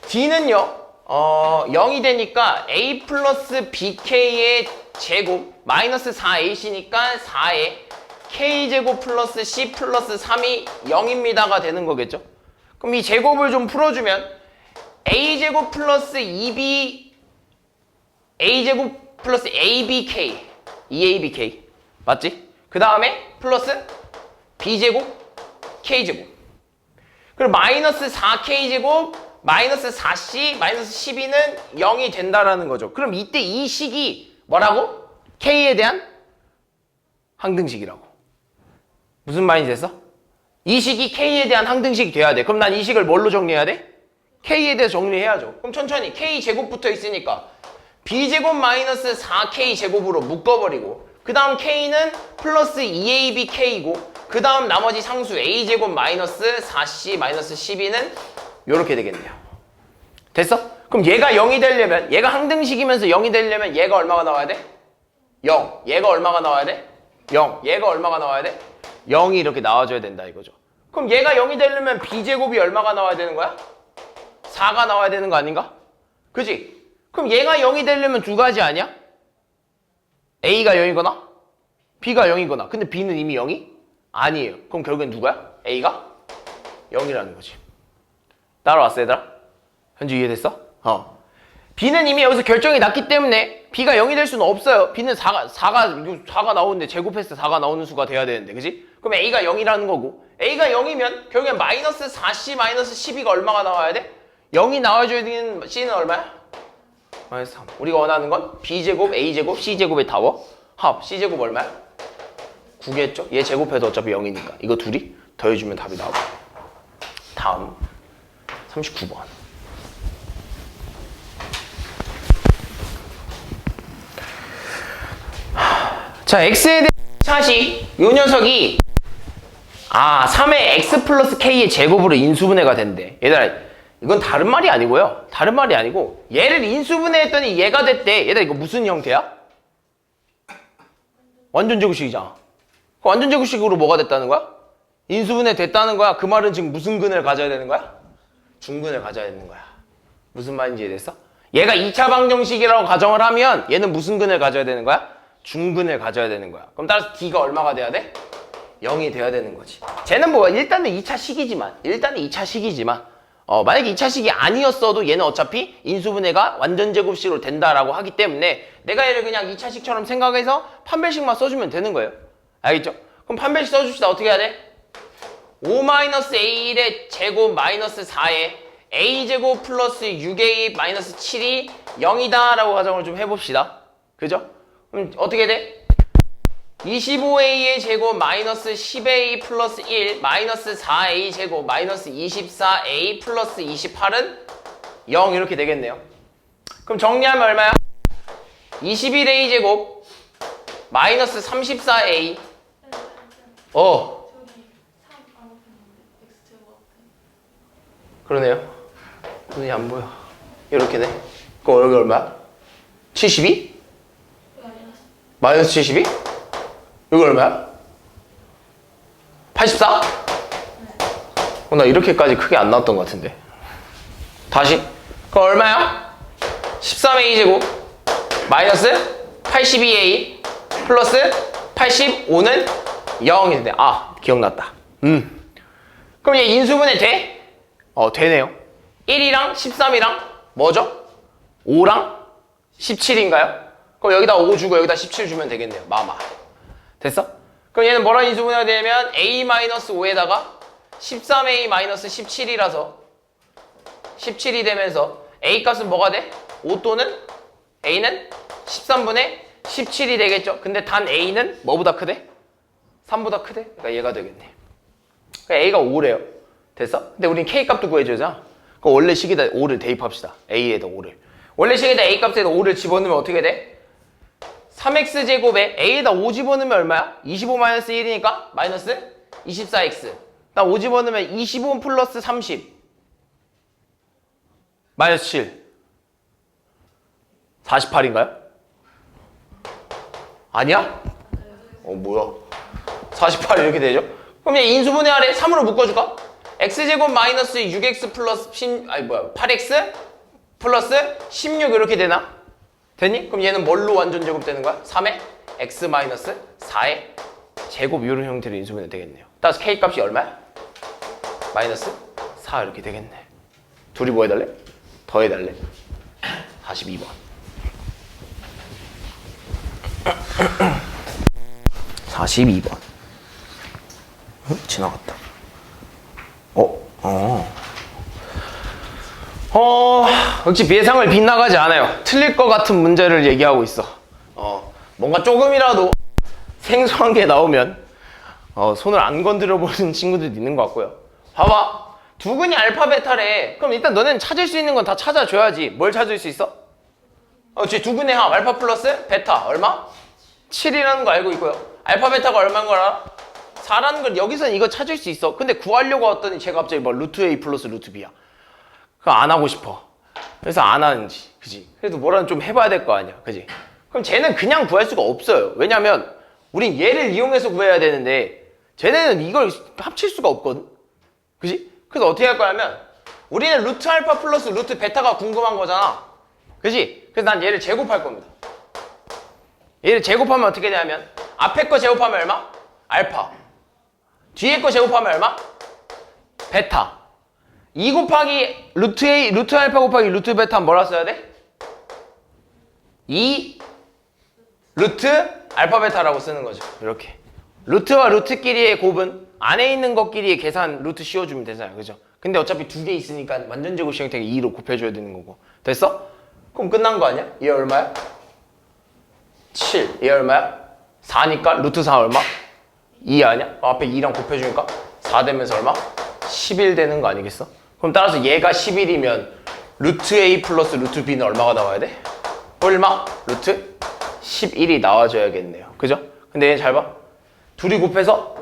D는요 0이 되니까 A 플러스 BK의 제곱 마이너스 4AC니까 4에 K제곱 플러스 C 플러스 3이 0입니다가 되는 거겠죠? 그럼 이 제곱을 좀 풀어주면 A제곱 플러스 2B A제곱 플러스 ABK 2ABK 맞지? 그 다음에 플러스 B제곱 K제곱, 그리고 마이너스 4K제곱 마이너스 4C 마이너스 12는 0이 된다라는 거죠. 그럼 이때 이 식이 뭐라고? K에 대한 항등식이라고. 무슨 말인지 됐어? 이 식이 K에 대한 항등식이 돼야 돼. 그럼 난 이 식을 뭘로 정리해야 돼? K에 대해서 정리해야죠. 그럼 천천히 K제곱 붙어 있으니까 B제곱 마이너스 4K제곱으로 묶어버리고, 그 다음 K는 플러스 2ABK이고, 그 다음 나머지 상수 A제곱 마이너스 4C 마이너스 12는 요렇게 되겠네요. 됐어? 그럼 얘가 0이 되려면, 얘가 항등식이면서 0이 되려면 얘가 얼마가 나와야 돼? 0. 얘가 얼마가 나와야 돼? 0. 얘가 얼마가 나와야 돼? 0이 이렇게 나와줘야 된다 이거죠. 그럼 얘가 0이 되려면 B제곱이 얼마가 나와야 되는 거야? 4가 나와야 되는 거 아닌가? 그지? 그럼 얘가 0이 되려면 두 가지 아니야? A가 0이거나 B가 0이거나. 근데 B는 이미 0이 아니에요. 그럼 결국엔 누구야? A가 0이라는 거지. 따라왔어 얘들아? 현주 이해됐어? b는 이미 여기서 결정이 났기 때문에 b가 0이 될 수는 없어요. b는 4가 나오는데 제곱했을 때 4가 나오는 수가 돼야 되는데, 그지? 그럼 a가 0이라는 거고, a가 0이면 결국엔 마이너스 4c 마이너스 12가 얼마가 나와야 돼? 0이 나와줘야 되는 c는 얼마야? 마이너스 3. 우리가 원하는 건 b제곱, a제곱, c제곱의 타워 합. c제곱 얼마야? 9겠죠? 얘 제곱해도 어차피 0이니까 이거 둘이 더해주면 답이 나오고. 다음 39번. 자, x에 대한 차식 요 녀석이 3의 x 플러스 k의 제곱으로 인수분해가 된대. 얘들아, 이건 다른 말이 아니고요. 다른 말이 아니고 얘를 인수분해했더니 얘가 됐대. 얘들아, 이거 무슨 형태야? 완전 제곱식이잖아. 완전 제곱식으로 뭐가 됐다는 거야? 인수분해 됐다는 거야. 그 말은 지금 무슨 근을 가져야 되는 거야? 중근을 가져야 되는 거야. 무슨 말인지 이해됐어? 얘가 2차 방정식이라고 가정을 하면 얘는 무슨 근을 가져야 되는 거야? 중근을 가져야 되는 거야. 그럼 따라서 d가 얼마가 돼야 돼? 0이 돼야 되는 거지. 쟤는 뭐 일단은 2차 식이지만 만약에 2차 식이 아니었어도 얘는 어차피 인수분해가 완전 제곱식으로 된다라고 하기 때문에 내가 얘를 그냥 2차 식처럼 생각해서 판별식만 써주면 되는 거예요. 알겠죠? 그럼 판별식 써줍시다. 어떻게 해야 돼? 5-a1의 제곱 마이너스 4에 a제곱 플러스 6a 마이너스 7이 0이다 라고 가정을 좀 해봅시다. 그죠? 그럼 어떻게 돼? 25a의 제곱 마이너스 10a 플러스 1 마이너스 4a 제곱 마이너스 24a 플러스 28은 0 이렇게 되겠네요. 그럼 정리하면 얼마야? 21a 제곱 마이너스 34a 그러네요. 눈이 안 보여. 이렇게 돼. 그럼 여기 얼마야? 72? 마이너스 72? 이거 얼마야? 84? 나 이렇게까지 크게 안 나왔던 것 같은데. 다시. 그럼 얼마야? 13a 제곱 마이너스 82a 플러스 85는 0이 된대. 기억났다. 그럼 얘 인수분해 돼? 되네요. 1이랑 13이랑 뭐죠? 5랑 17인가요? 그럼 여기다 5 주고 여기다 17 주면 되겠네요. 됐어? 그럼 얘는 뭐랑 인수분해가 되냐면 a-5에다가 13a-17이라서 17이 되면서 a 값은 뭐가 돼? 5 또는 a는 13분의 17이 되겠죠? 근데 단 a는 뭐보다 크대? 3보다 크대? 그러니까 얘가 되겠네. 그러니까 a가 5래요. 됐어? 근데 우린 k 값도 구해주자. 그럼 원래 식에다 5를 대입합시다. a에다 5를. 원래 식에다 a 값에다 5를 집어넣으면 어떻게 돼? 3x제곱에 a에다 5 집어넣으면 얼마야? 25-1이니까 마이너스 24x. 나 5 집어넣으면 25 플러스 30 마이너스 7 48인가요? 아니야? 뭐야? 48 이렇게 되죠? 그럼 얘 인수분해하래. 3으로 묶어줄까? x제곱 마이너스 6x 플러스 8x 플러스 16 이렇게 되나? 되니? 그럼 얘는 뭘로 완전 제곱되는 거야? 3의 x 마이너스 4의 제곱 이런 형태로 인수분해 되겠네요. 따라서 k 값이 얼마야? 마이너스 4 이렇게 되겠네. 둘이 뭐 해달래? 더 해달래. 42번. 42번. 지나갔다. 역시 예상을 빗나가지 않아요. 틀릴 것 같은 문제를 얘기하고 있어. 뭔가 조금이라도 생소한 게 나오면 손을 안 건드려 보는 친구들도 있는 것 같고요. 봐봐. 두근이 알파 베타래. 그럼 일단 너네는 찾을 수 있는 건 다 찾아줘야지. 뭘 찾을 수 있어? 두근의 합 알파 플러스 베타 얼마? 7이라는 거 알고 있고요. 알파 베타가 얼마인 걸 알아? 4라는 걸 여기서는 이거 찾을 수 있어. 근데 구하려고 했더니 제가 갑자기 루트 A 플러스 루트 B야. 그거 안 하고 싶어. 그래서 안 하는지. 그지? 그래도 뭐라는 좀 해봐야 될 거 아니야. 그지? 그럼 쟤는 그냥 구할 수가 없어요. 왜냐면 우린 얘를 이용해서 구해야 되는데 쟤네는 이걸 합칠 수가 없거든. 그지? 그래서 어떻게 할 거냐면 우리는 루트 알파 플러스 루트 베타가 궁금한 거잖아. 그지? 그래서 난 얘를 제곱할 겁니다. 얘를 제곱하면 어떻게 되냐면 앞에 거 제곱하면 얼마? 알파. 뒤에 거 제곱하면 얼마? 베타. 2 곱하기 루트 A, 루트 알파 곱하기 루트 베타 뭐라 써야 돼? 2 루트 알파 베타라고 쓰는 거죠. 이렇게 루트와 루트끼리의 곱은 안에 있는 것끼리의 계산 루트 씌워주면 되잖아요. 그죠? 근데 어차피 두 개 있으니까 완전 제곱식 형태가 2로 곱해줘야 되는 거고. 됐어? 그럼 끝난 거 아니야? 얘 얼마야? 7. 얘 얼마야? 4니까 루트 4 얼마? 2 아니야? 앞에 2랑 곱해주니까 4 되면서 얼마? 11 되는 거 아니겠어? 그럼 따라서 얘가 11이면 루트 A 플러스 루트 B는 얼마가 나와야 돼? 얼마? 루트 11이 나와줘야겠네요. 그죠? 근데 얘 잘 봐. 둘이 곱해서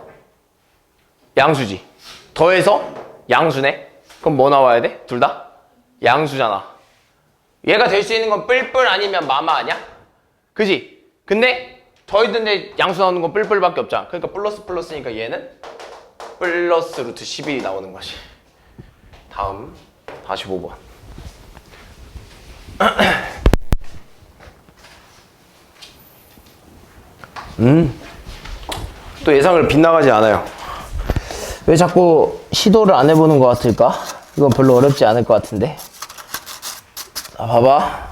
양수지. 더해서 양수네. 그럼 뭐 나와야 돼? 둘 다? 양수잖아. 얘가 될 수 있는 건 뿔뿔 아니면 마마 아니야? 그지? 근데 더했는데 양수 나오는 건 뿔뿔밖에 없잖아. 그러니까 플러스 플러스니까 얘는 플러스 루트 11이 나오는 것이. 다음 45번. 또 예상을 빗나가지 않아요. 왜 자꾸 시도를 안 해보는 것 같을까? 이건 별로 어렵지 않을 것 같은데. 자, 봐봐.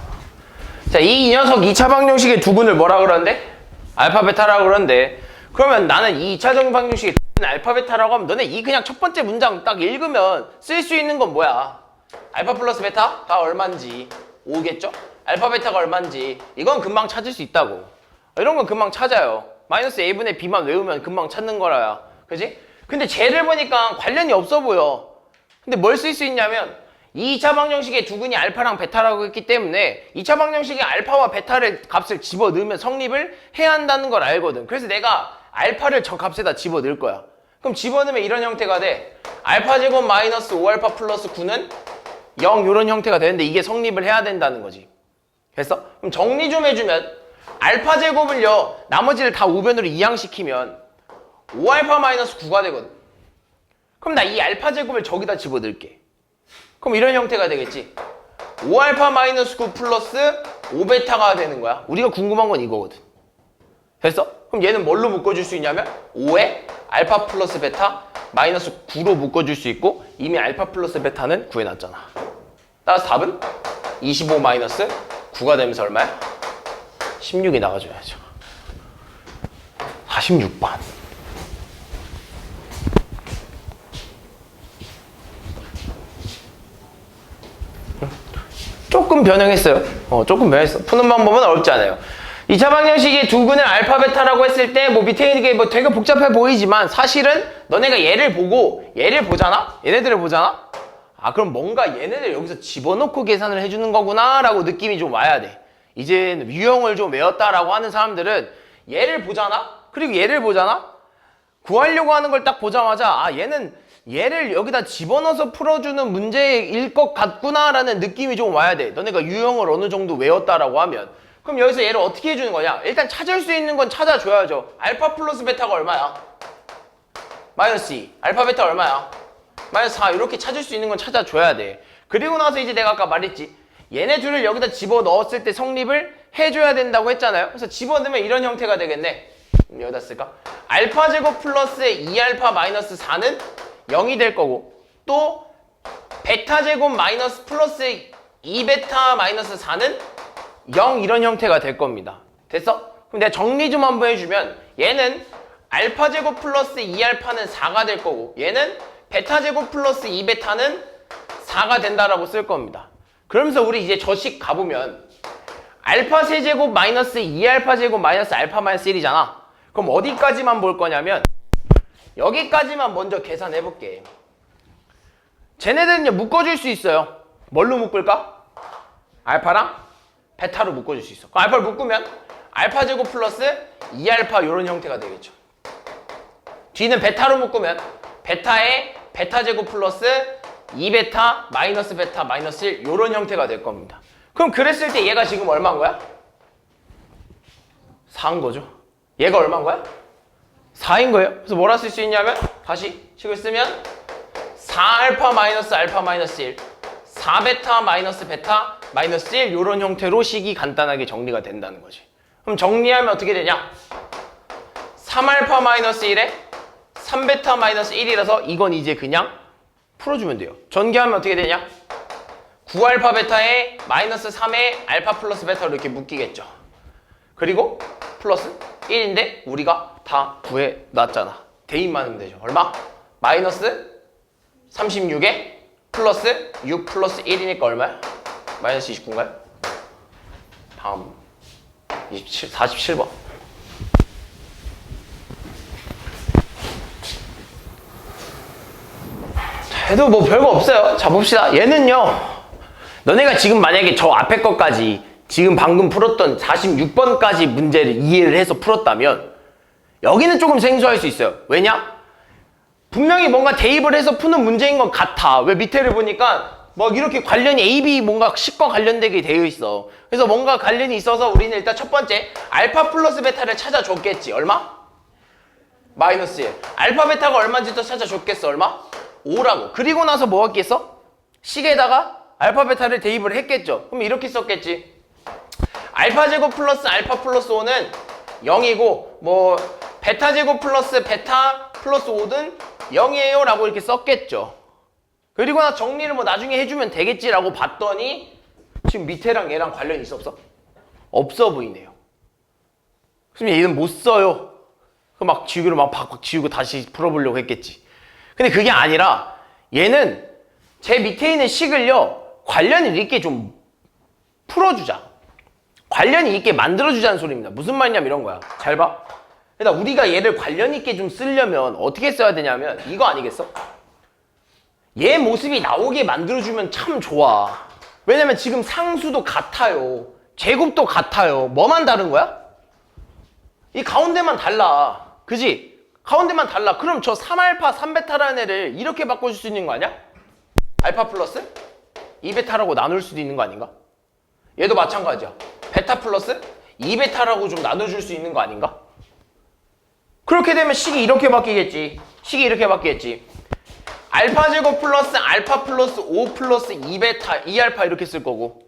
자, 이 녀석 2차 방정식의 두근을 뭐라 그러는데? 알파 베타라고 그러는데, 그러면 나는 이 2차 방정식의 두근을 알파 베타라고 하면 너네 이 그냥 첫 번째 문장 딱 읽으면 쓸 수 있는 건 뭐야? 알파 플러스 베타가 얼만지 5겠죠? 알파 베타가 얼만지 이건 금방 찾을 수 있다고. 이런 건 금방 찾아요. 마이너스 a분의 b만 외우면 금방 찾는 거라야. 그지? 근데 쟤를 보니까 관련이 없어 보여. 근데 뭘 쓸 수 있냐면 2차 방정식의 두근이 알파랑 베타라고 했기 때문에 2차 방정식의 알파와 베타를 값을 집어넣으면 성립을 해야 한다는 걸 알거든. 그래서 내가 알파를 저 값에다 집어넣을 거야. 그럼 집어넣으면 이런 형태가 돼. 알파 제곱 마이너스 5알파 플러스 9는 0 이런 형태가 되는데 이게 성립을 해야 된다는 거지. 됐어? 그럼 정리 좀 해주면 알파 제곱을요 나머지를 다 우변으로 이항시키면 5알파 마이너스 9가 되거든. 그럼 나 이 알파 제곱을 저기다 집어넣을게. 그럼 이런 형태가 되겠지. 5알파 마이너스 9 플러스 5베타가 되는 거야. 우리가 궁금한 건 이거거든. 됐어? 그럼 얘는 뭘로 묶어줄 수 있냐면 5에 알파 플러스 베타 마이너스 9로 묶어줄 수 있고 이미 알파 플러스 베타는 구해놨잖아. 따라서 답은 25 마이너스 9가 되면서 얼마야? 16이 나가줘야죠. 46번. 조금 변형했어요. 조금 변했어. 푸는 방법은 어렵지 않아요. 2차 방정식의 두근을 알파 베타라고 했을 때 뭐 밑에 있는 게 뭐 되게 복잡해 보이지만 사실은 너네가 얘를 보고 얘를 보잖아? 얘네들을 보잖아? 아 그럼 뭔가 얘네들 여기서 집어넣고 계산을 해주는 거구나 라고 느낌이 좀 와야 돼. 이제 유형을 좀 외웠다라고 하는 사람들은 얘를 보잖아? 그리고 얘를 보잖아? 구하려고 하는 걸 딱 보자마자 아 얘는 얘를 여기다 집어넣어서 풀어주는 문제일 것 같구나 라는 느낌이 좀 와야 돼. 너네가 유형을 어느 정도 외웠다라고 하면. 그럼 여기서 얘를 어떻게 해주는 거냐? 일단 찾을 수 있는 건 찾아줘야죠. 알파 플러스 베타가 얼마야? 마이너스 2. 알파 베타 얼마야? 마이너스 4. 이렇게 찾을 수 있는 건 찾아줘야 돼. 그리고 나서 이제 내가 아까 말했지. 얘네 둘을 여기다 집어넣었을 때 성립을 해줘야 된다고 했잖아요. 그래서 집어넣으면 이런 형태가 되겠네. 여기다 쓸까? 알파 제곱 플러스 2알파 마이너스 4는 0이 될 거고 또 베타 제곱 마이너스 플러스 2베타 마이너스 4는 0 이런 형태가 될 겁니다. 됐어? 그럼 내가 정리 좀 한번 해주면 얘는 알파 제곱 플러스 2알파는 4가 될 거고 얘는 베타 제곱 플러스 2베타는 4가 된다라고 쓸 겁니다. 그러면서 우리 이제 저식 가보면 알파 세제곱 마이너스 2알파 제곱 마이너스 알파 마이너스 1이잖아. 그럼 어디까지만 볼 거냐면 여기까지만 먼저 계산해 볼게. 쟤네들은 묶어줄 수 있어요. 뭘로 묶을까? 알파랑 베타로 묶어줄 수 있어. 그럼 알파를 묶으면 알파 제곱 플러스 2알파 이런 형태가 되겠죠. 뒤는 베타로 묶으면 베타에 베타 제곱 플러스 2베타 마이너스 베타 마이너스 1 이런 형태가 될 겁니다. 그럼 그랬을 때 얘가 지금 얼마인 거야? 4인 거죠. 얘가 얼마인 거야? 4인 거예요. 그래서 뭐라 쓸 수 있냐면 다시 식을 쓰면 4알파 마이너스 알파 마이너스 1 4베타 마이너스 베타 마이너스 1 이런 형태로 식이 간단하게 정리가 된다는 거지. 그럼 정리하면 어떻게 되냐? 3알파 마이너스 1에 3베타 마이너스 1이라서 이건 이제 그냥 풀어주면 돼요. 전개하면 어떻게 되냐? 9알파 베타에 마이너스 3에 알파 플러스 베타로 이렇게 묶이겠죠. 그리고 플러스 1인데 우리가 다 구해놨잖아. 대입만 하면 되죠. 얼마? 마이너스 36에 플러스 6 플러스 1이니까 얼마야? 마이너스 29인가요? 다음 47번. 해도 뭐 별거 없어요. 자 봅시다. 얘는요, 너네가 지금 만약에 저 앞에 것까지 지금 방금 풀었던 46번까지 문제를 이해를 해서 풀었다면 여기는 조금 생소할 수 있어요. 왜냐? 분명히 뭔가 대입을 해서 푸는 문제인 건 같아. 왜 밑에를 보니까 막 이렇게 관련이 A, B 뭔가 식과 관련되게 되어 있어. 그래서 뭔가 관련이 있어서 우리는 일단 첫 번째 알파 플러스 베타를 찾아줬겠지. 얼마? 마이너스 1. 알파 베타가 얼마인지 또 찾아줬겠어. 얼마? 5라고. 그리고 나서 뭐 했겠어? 식에다가 알파 베타를 대입을 했겠죠. 그럼 이렇게 썼겠지. 알파 제곱 플러스 알파 플러스 5는 0이고 뭐 베타 제곱 플러스 베타 플러스 5는 0이에요 라고 이렇게 썼겠죠. 그리고 나 정리를 뭐 나중에 해주면 되겠지라고 봤더니 지금 밑에랑 얘랑 관련이 있어 없어? 없어 보이네요. 그럼 얘는 못 써요. 막 지우기로 막 박박 지우고 다시 풀어보려고 했겠지. 근데 그게 아니라 얘는 제 밑에 있는 식을요 관련이 있게 좀 풀어주자. 관련이 있게 만들어주자는 소리입니다. 무슨 말이냐면 이런 거야. 잘 봐. 그러니까 우리가 얘를 관련 있게 좀 쓰려면 어떻게 써야 되냐면 이거 아니겠어? 얘 모습이 나오게 만들어주면 참 좋아. 왜냐면 지금 상수도 같아요. 제곱도 같아요. 뭐만 다른 거야? 이 가운데만 달라. 그지? 가운데만 달라. 그럼 저 3알파 3베타라는 애를 이렇게 바꿔줄 수 있는 거 아니야? 알파 플러스 2베타라고 나눌 수도 있는 거 아닌가? 얘도 마찬가지야. 베타 플러스 2베타라고 좀 나눠줄 수 있는 거 아닌가? 그렇게 되면 식이 이렇게 바뀌겠지. 식이 이렇게 바뀌겠지. 알파 제곱 플러스 알파 플러스 5 플러스 2베타 2알파 이렇게 쓸 거고,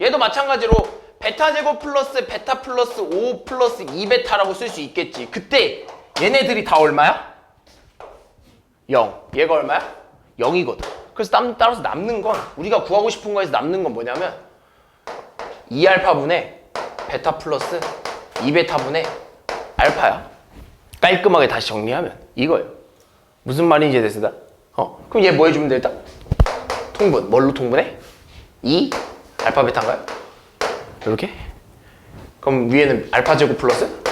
얘도 마찬가지로 베타 제곱 플러스 베타 플러스 5 플러스 2베타라고 쓸 수 있겠지. 그때 얘네들이 다 얼마야? 0. 얘가 얼마야? 0이거든. 그래서 따라서 남는 건, 우리가 구하고 싶은 거에서 남는 건 뭐냐면 2알파분의 베타 플러스 2베타분의 알파야. 깔끔하게 다시 정리하면 이거예요. 무슨 말인지 됐습니다. 그럼 얘 뭐 해주면 돼 일단? 통분. 뭘로 통분해? 2 알파 베타인가요? 이렇게? 그럼 위에는 알파 제곱 플러스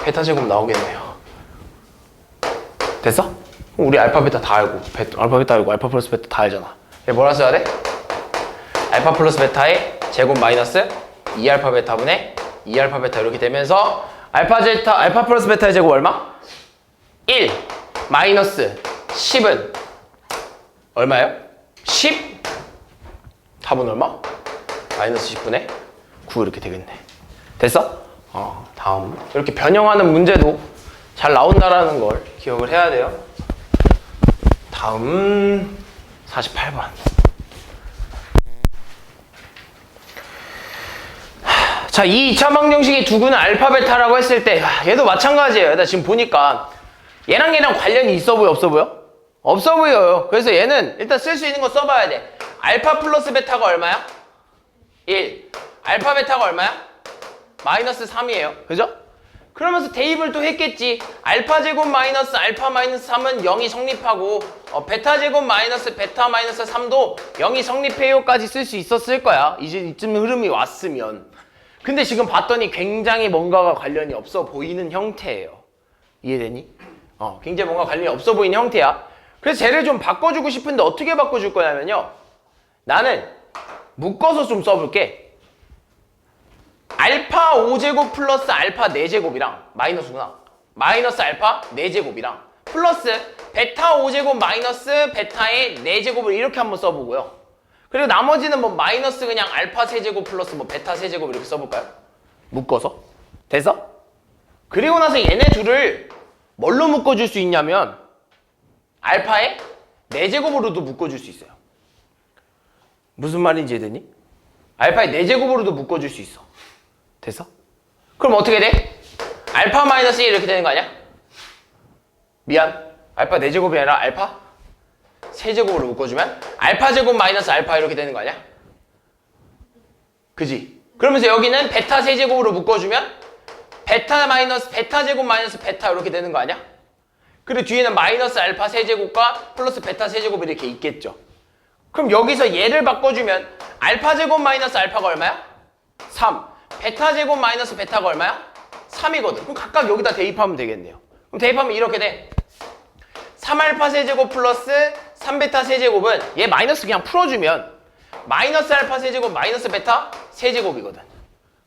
베타 제곱 나오겠네요. 됐어? 그럼 우리 알파 베타 다 알고, 알파 베타 알고 알파 플러스 베타 다 알잖아. 얘 뭐라 써야 돼? 알파 플러스 베타의 제곱 마이너스 2알파 베타분의 2알파 베타 이렇게 되면서 알파 플러스 베타의 제곱 얼마? 1 마이너스 10은 얼마예요? 10? 답은 얼마? 마이너스 10분의 9 이렇게 되겠네. 됐어? 다음 이렇게 변형하는 문제도 잘 나온다라는 걸 기억을 해야 돼요. 다음 48번. 자, 이 2차 방정식의 두구는 알파 베타라고 했을 때 얘도 마찬가지예요. 나 지금 보니까 얘랑 관련이 있어 보여 없어 보여? 없어 보여요. 그래서 얘는 일단 쓸 수 있는 거 써봐야 돼. 알파 플러스 베타가 얼마야? 1. 알파 베타가 얼마야? 마이너스 3이에요. 그죠? 그러면서 대입을 또 했겠지. 알파 제곱 마이너스 알파 마이너스 3은 0이 성립하고 베타 제곱 마이너스 베타 마이너스 3도 0이 성립해요까지 쓸 수 있었을 거야. 이제 이쯤 흐름이 왔으면. 근데 지금 봤더니 굉장히 뭔가가 관련이 없어 보이는 형태예요. 이해되니? 굉장히 뭔가 관련이 없어 보이는 형태야. 그래서 쟤를 좀 바꿔주고 싶은데 어떻게 바꿔줄 거냐면요. 나는 묶어서 좀 써볼게. 알파 5제곱 플러스 알파 4제곱이랑 마이너스구나. 마이너스 알파 4제곱이랑 플러스 베타 5제곱 마이너스 베타의 4제곱을 이렇게 한번 써보고요. 그리고 나머지는 뭐 마이너스 그냥 알파 세제곱 플러스 뭐 베타 세제곱 이렇게 써볼까요? 묶어서. 됐어? 그리고 나서 얘네 둘을 뭘로 묶어줄 수 있냐면 알파의 4제곱으로도 묶어줄 수 있어요. 무슨 말인지 이해되니? 알파의 4제곱으로도 묶어줄 수 있어. 됐어? 그럼 어떻게 돼? 알파 마이너스 1 이렇게 되는 거 아니야? 미안. 알파 4제곱이 아니라 알파 세제곱으로 묶어주면 알파 제곱 마이너스 알파 이렇게 되는 거 아니야? 그지? 그러면서 여기는 베타 세제곱으로 묶어주면 베타 제곱 마이너스 베타 이렇게 되는 거 아니야? 그리고 뒤에는 마이너스 알파 세제곱과 플러스 베타 세제곱이 이렇게 있겠죠. 그럼 여기서 얘를 바꿔주면 알파 제곱 마이너스 알파가 얼마야? 3. 베타 제곱 마이너스 베타가 얼마야? 3이거든. 그럼 각각 여기다 대입하면 되겠네요. 그럼 대입하면 이렇게 돼. 3알파 세제곱 플러스 3베타 세제곱은 얘 마이너스 그냥 풀어주면 마이너스 알파 세제곱 마이너스 베타 세제곱이거든.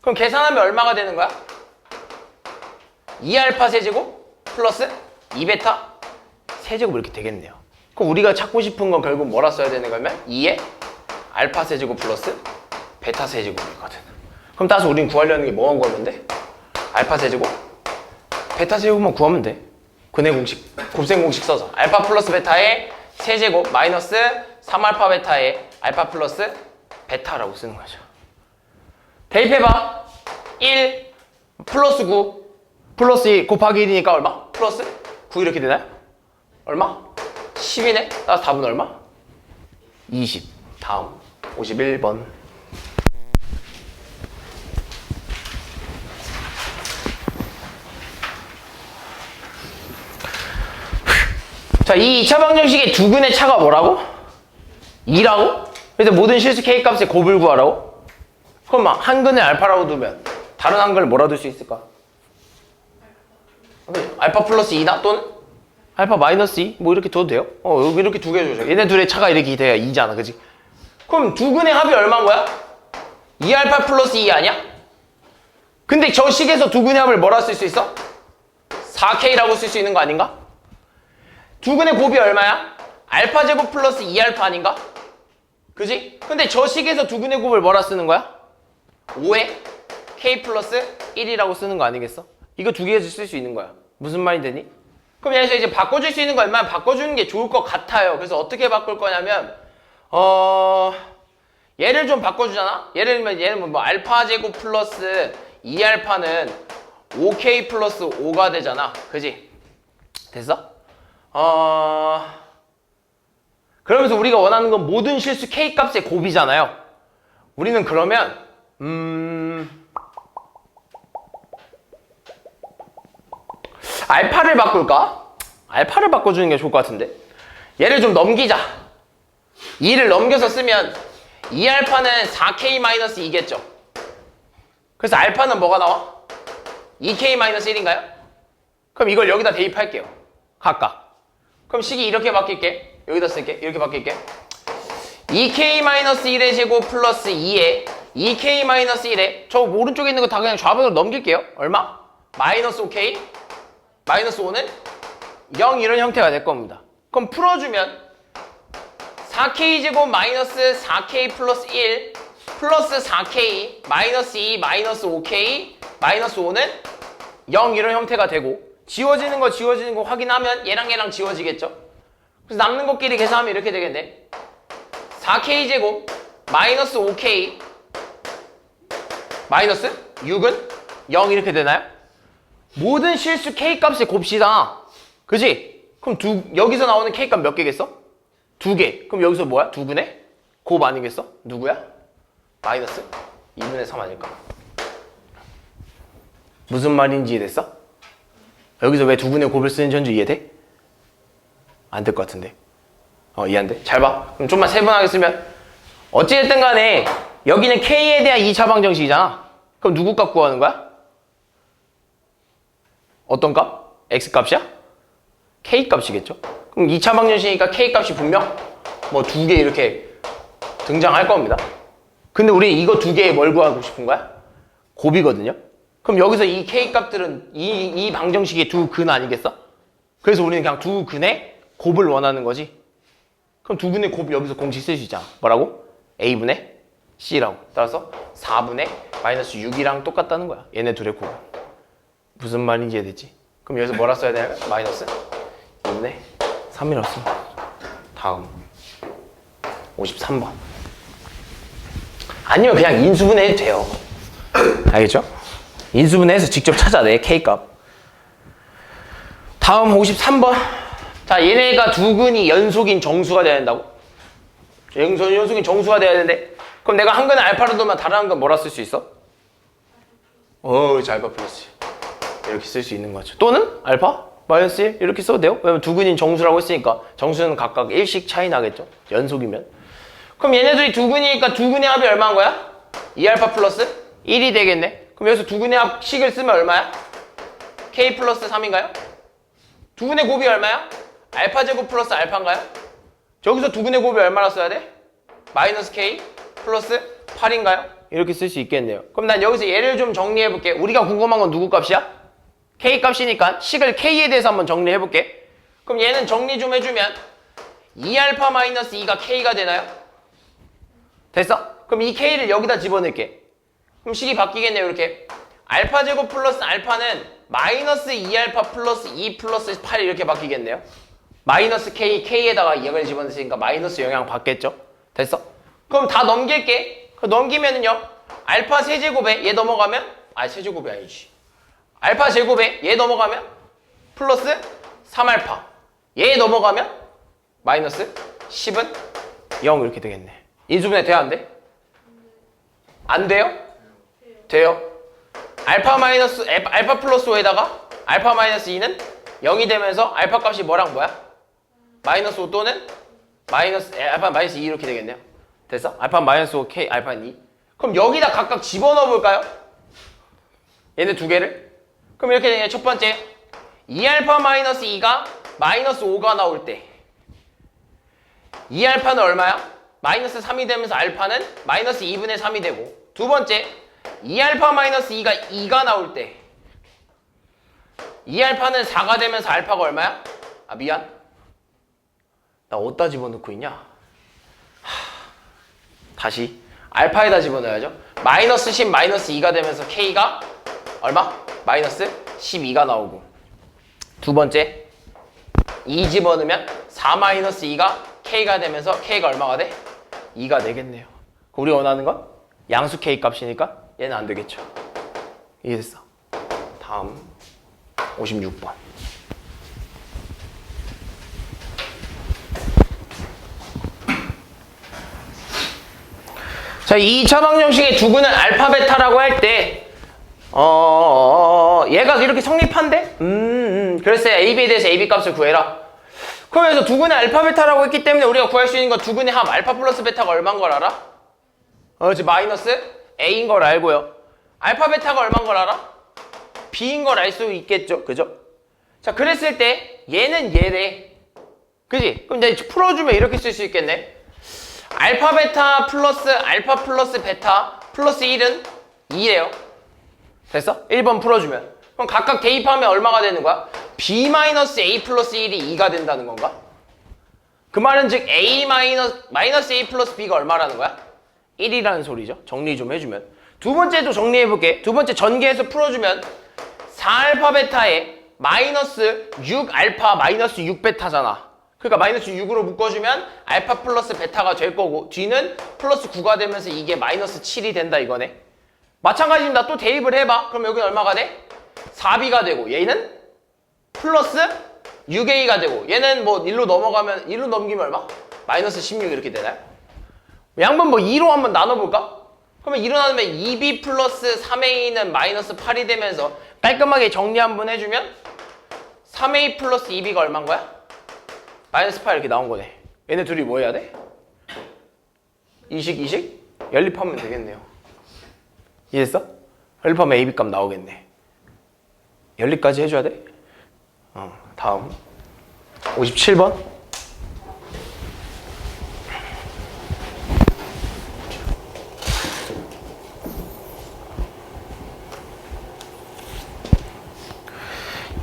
그럼 계산하면 얼마가 되는 거야? 2알파 세제곱 플러스 2베타 세제곱 이렇게 되겠네요. 그럼 우리가 찾고 싶은 건 결국 뭐라 써야 되는 거면 2의 알파 세제곱 플러스 베타 세제곱이거든. 그럼 따라서 우리는 구하려는 게 뭐한 거면 돼? 알파 세제곱 베타 세제곱만 구하면 돼. 근해 공식, 곱셈 공식 써서 알파 플러스 베타의 세제곱 마이너스 3알파 베타의 알파 플러스 베타라고 쓰는 거죠. 대입해봐. 1 플러스 9 플러스 2 곱하기 1이니까 얼마? 플러스 9 이렇게 되나요? 얼마? 10이네? 따라서 답은 얼마? 20. 다음 51번. 자, 이 2차 방정식의 두 근의 차가 뭐라고? 2라고? 그래서 모든 실수 K값의 곱을 구하라고? 그럼 한 근을 알파라고 두면 다른 한 근을 뭐라 둘 수 있을까? 알파 플러스 2나 또는 알파 마이너스 2? 뭐 이렇게 둬도 돼요? 여기 이렇게 두 개 줘줘. 얘네 둘의 차가 이렇게 돼야 2잖아, 그지? 그럼 두 근의 합이 얼마인 거야? 2알파 플러스 2 아니야? 근데 저 식에서 두 근의 합을 뭐라 쓸 수 있어? 4K라고 쓸 수 있는 거 아닌가? 두 근의 곱이 얼마야? 알파 제곱 플러스 2알파 아닌가? 그지? 근데 저 식에서 두 근의 곱을 뭐라 쓰는 거야? 5에 K 플러스 1이라고 쓰는 거 아니겠어? 이거 두 개에서 쓸 수 있는 거야. 무슨 말이 되니? 그럼 여기서 이제 바꿔줄 수 있는 거 얼마나 바꿔주는 게 좋을 것 같아요. 그래서 어떻게 바꿀 거냐면 얘를 좀 바꿔주잖아? 예를 들면 얘는 뭐 알파 제곱 플러스 2알파는 5K 플러스 5가 되잖아. 그지? 됐어? 그러면서 우리가 원하는 건 모든 실수 K 값의 곱이잖아요. 우리는 그러면 알파를 바꿀까? 알파를 바꿔주는 게 좋을 것 같은데. 얘를 좀 넘기자. 2를 넘겨서 쓰면 2알파는 4K-2겠죠. 그래서 알파는 뭐가 나와? 2K-1인가요? 그럼 이걸 여기다 대입할게요. 각각. 그럼 식이 이렇게 바뀔게. 여기다 쓸게. 이렇게 바뀔게. 2K-1의 제곱 플러스 2에 2K-1에 저 오른쪽에 있는 거 다 그냥 좌변으로 넘길게요. 얼마? 마이너스 5K 마이너스 5는 0 이런 형태가 될 겁니다. 그럼 풀어주면 4K 제곱 마이너스 4K 플러스 1 플러스 4K 마이너스 2 마이너스 5K 마이너스 5는 0 이런 형태가 되고 지워지는 거 확인하면 얘랑 지워지겠죠. 그래서 남는 것끼리 계산하면 이렇게 되겠네. 4K 제곱 마이너스 5K 마이너스 6은 0 이렇게 되나요? 모든 실수 K 값의 곱시다. 그지? 그럼 여기서 나오는 K 값 몇 개겠어? 2개. 그럼 여기서 뭐야? 2분의 곱 아니겠어? 누구야? 마이너스 2분의 3 아닐까? 무슨 말인지 이해됐어? 여기서 왜 2분의 곱을 쓰는지 현재 이해돼? 안 될 것 같은데. 이해 안 돼? 잘 봐. 그럼 좀만 세분하게 쓰면 어찌됐든 간에 여기는 K에 대한 2차 방정식이잖아. 그럼 누구 값 구하는 거야? 어떤 값? X 값이야? K 값이겠죠? 그럼 2차 방정식이니까 K 값이 분명 뭐 2개 이렇게 등장할 겁니다. 근데 우리 이거 2개에 뭘 구하고 싶은 거야? 곱이거든요? 그럼 여기서 이 K 값들은 이 방정식의 두 근 아니겠어? 그래서 우리는 그냥 두 근의 곱을 원하는 거지. 그럼 두 근의 곱 여기서 공식 쓸 수 있잖아. 뭐라고? A분의 C라고. 따라서 4분의 마이너스 6이랑 똑같다는 거야. 얘네 둘의 곱. 무슨 말인지 이해됐지? 그럼 여기서 뭐라 써야 되냐면 마이너스 2분의 3이라고 씁니다. 다음 53번. 아니면 그냥 인수분해 해도 돼요. 알겠죠? 인수분해해서 직접 찾아내 K값. 다음 53번. 자, 얘네가 두 근이 연속인 정수가 돼야 된다고? 연속이 정수가 돼야 되는데. 그럼 내가 한 근을 알파로 두면 다른 한 근 뭐라 쓸 수 있어? 알파 플러스 이렇게 쓸 수 있는 거죠. 또는 알파 마이너스 1 이렇게 써도 돼요. 왜냐면 두 근인 정수라고 했으니까 정수는 각각 1씩 차이 나겠죠. 연속이면. 그럼 얘네들이 두 근이니까 두 근의 합이 얼마인 거야? 2알파 플러스 1이 되겠네. 그럼 여기서 두 근의 합식을 쓰면 얼마야? k 플러스 3인가요? 두 근의 곱이 얼마야? 알파 제곱 플러스 알파인가요? 저기서 두 근의 곱이 얼마나 써야 돼? 마이너스 k 플러스 8인가요? 이렇게 쓸 수 있겠네요. 그럼 난 여기서 얘를 좀 정리해 볼게. 우리가 궁금한 건 누구 값이야? k 값이니까 식을 k에 대해서 한번 정리해 볼게. 그럼 얘는 정리 좀 해주면 2알파 마이너스 2가 k가 되나요? 됐어? 그럼 이 k를 여기다 집어넣을게. 그럼 식이 바뀌겠네요. 이렇게 알파 제곱 플러스 알파는 마이너스 2알파 플러스 2 플러스 8 이렇게 바뀌겠네요. 마이너스 k, k에다가 2을 집어넣으니까 마이너스 영향 받겠죠? 됐어? 그럼 다 넘길게. 넘기면은요 알파 세제곱에 얘 넘어가면 세제곱이 아니지. 알파 제곱에 얘 넘어가면 플러스 3알파 얘 넘어가면 마이너스 10은 0 이렇게 되겠네. 인수분해 돼야 안 돼? 안 돼요? 돼요. 알파 플러스 5에다가 알파 마이너스 2는 0이 되면서 알파 값이 뭐랑 뭐야? 마이너스 5 또는 알파 마이너스 2 이렇게 되겠네요. 됐어? 알파 마이너스 5 k 알파는 2. 그럼 여기다 각각 집어넣어 볼까요? 얘네 두 개를. 그럼 이렇게 되네. 첫 번째 2알파 마이너스 2가 마이너스 5가 나올 때 2알파는 얼마야? 마이너스 3이 되면서 알파는 마이너스 2분의 3이 되고, 두 번째 2알파 마이너스 2가 2가 나올 때 2알파는 4가 되면서 알파가 얼마야? 미안, 나 어디다 집어넣고 있냐? 다시 알파에다 집어넣어야죠. 마이너스 10 마이너스 2가 되면서 k가 얼마? 마이너스 12가 나오고, 두 번째 2 집어넣으면 4 마이너스 2가 k가 되면서 k가 얼마가 돼? 2가 되겠네요. 우리가 원하는 건 양수 k 값이니까 얘는 안 되겠죠. 이해됐어? 다음 56번. 자, 이 2차 방정식의 두 근은 알파 베타라고 할 때 얘가 이렇게 성립한대? 그래서 AB에 대해서 AB 값을 구해라. 그러면서 두 근의 알파 베타라고 했기 때문에 우리가 구할 수 있는 건 두 근의 합 알파 플러스 베타가 얼마인 걸 알아? 그렇지, 마이너스 A인 걸 알고요. 알파 베타가 얼마인 걸 알아? B인 걸 알 수 있겠죠, 그죠? 자, 그랬을 때 얘는 얘래, 그지? 그럼 이제 풀어주면 이렇게 쓸 수 있겠네. 알파 베타 플러스 알파 플러스 베타 플러스 1은 2예요. 됐어? 1번 풀어주면. 그럼 각각 대입하면 얼마가 되는 거야? B 마이너스 A 플러스 1이 2가 된다는 건가? 그 말은 즉 A 마이너스 A 플러스 B가 얼마라는 거야? 1이라는 소리죠. 정리 좀 해주면. 두 번째도 정리해볼게. 두 번째 전개해서 풀어주면 4알파 베타에 마이너스 6알파 마이너스 6베타잖아. 그러니까 마이너스 6으로 묶어주면 알파 플러스 베타가 될 거고, 뒤는 플러스 9가 되면서 이게 마이너스 7이 된다 이거네. 마찬가지입니다. 또 대입을 해봐. 그럼 여기 얼마가 돼? 4B가 되고, 얘는 플러스 6A가 되고, 얘는 뭐 1로 넘어가면 1로 넘기면 얼마? 마이너스 16 이렇게 되나요? 양분 뭐 2로 한번 나눠볼까? 그러면 2로 나누면 2B 플러스 3A는 마이너스 8이 되면서 깔끔하게 정리 한번 해주면 3A 플러스 2B가 얼마인 거야? 마이너스 8 이렇게 나온 거네. 얘네 둘이 뭐 해야 돼? 이식? 연립하면 되겠네요. 이해했어? 연립하면 AB 값 나오겠네. 연립까지 해줘야 돼? 다음 57번.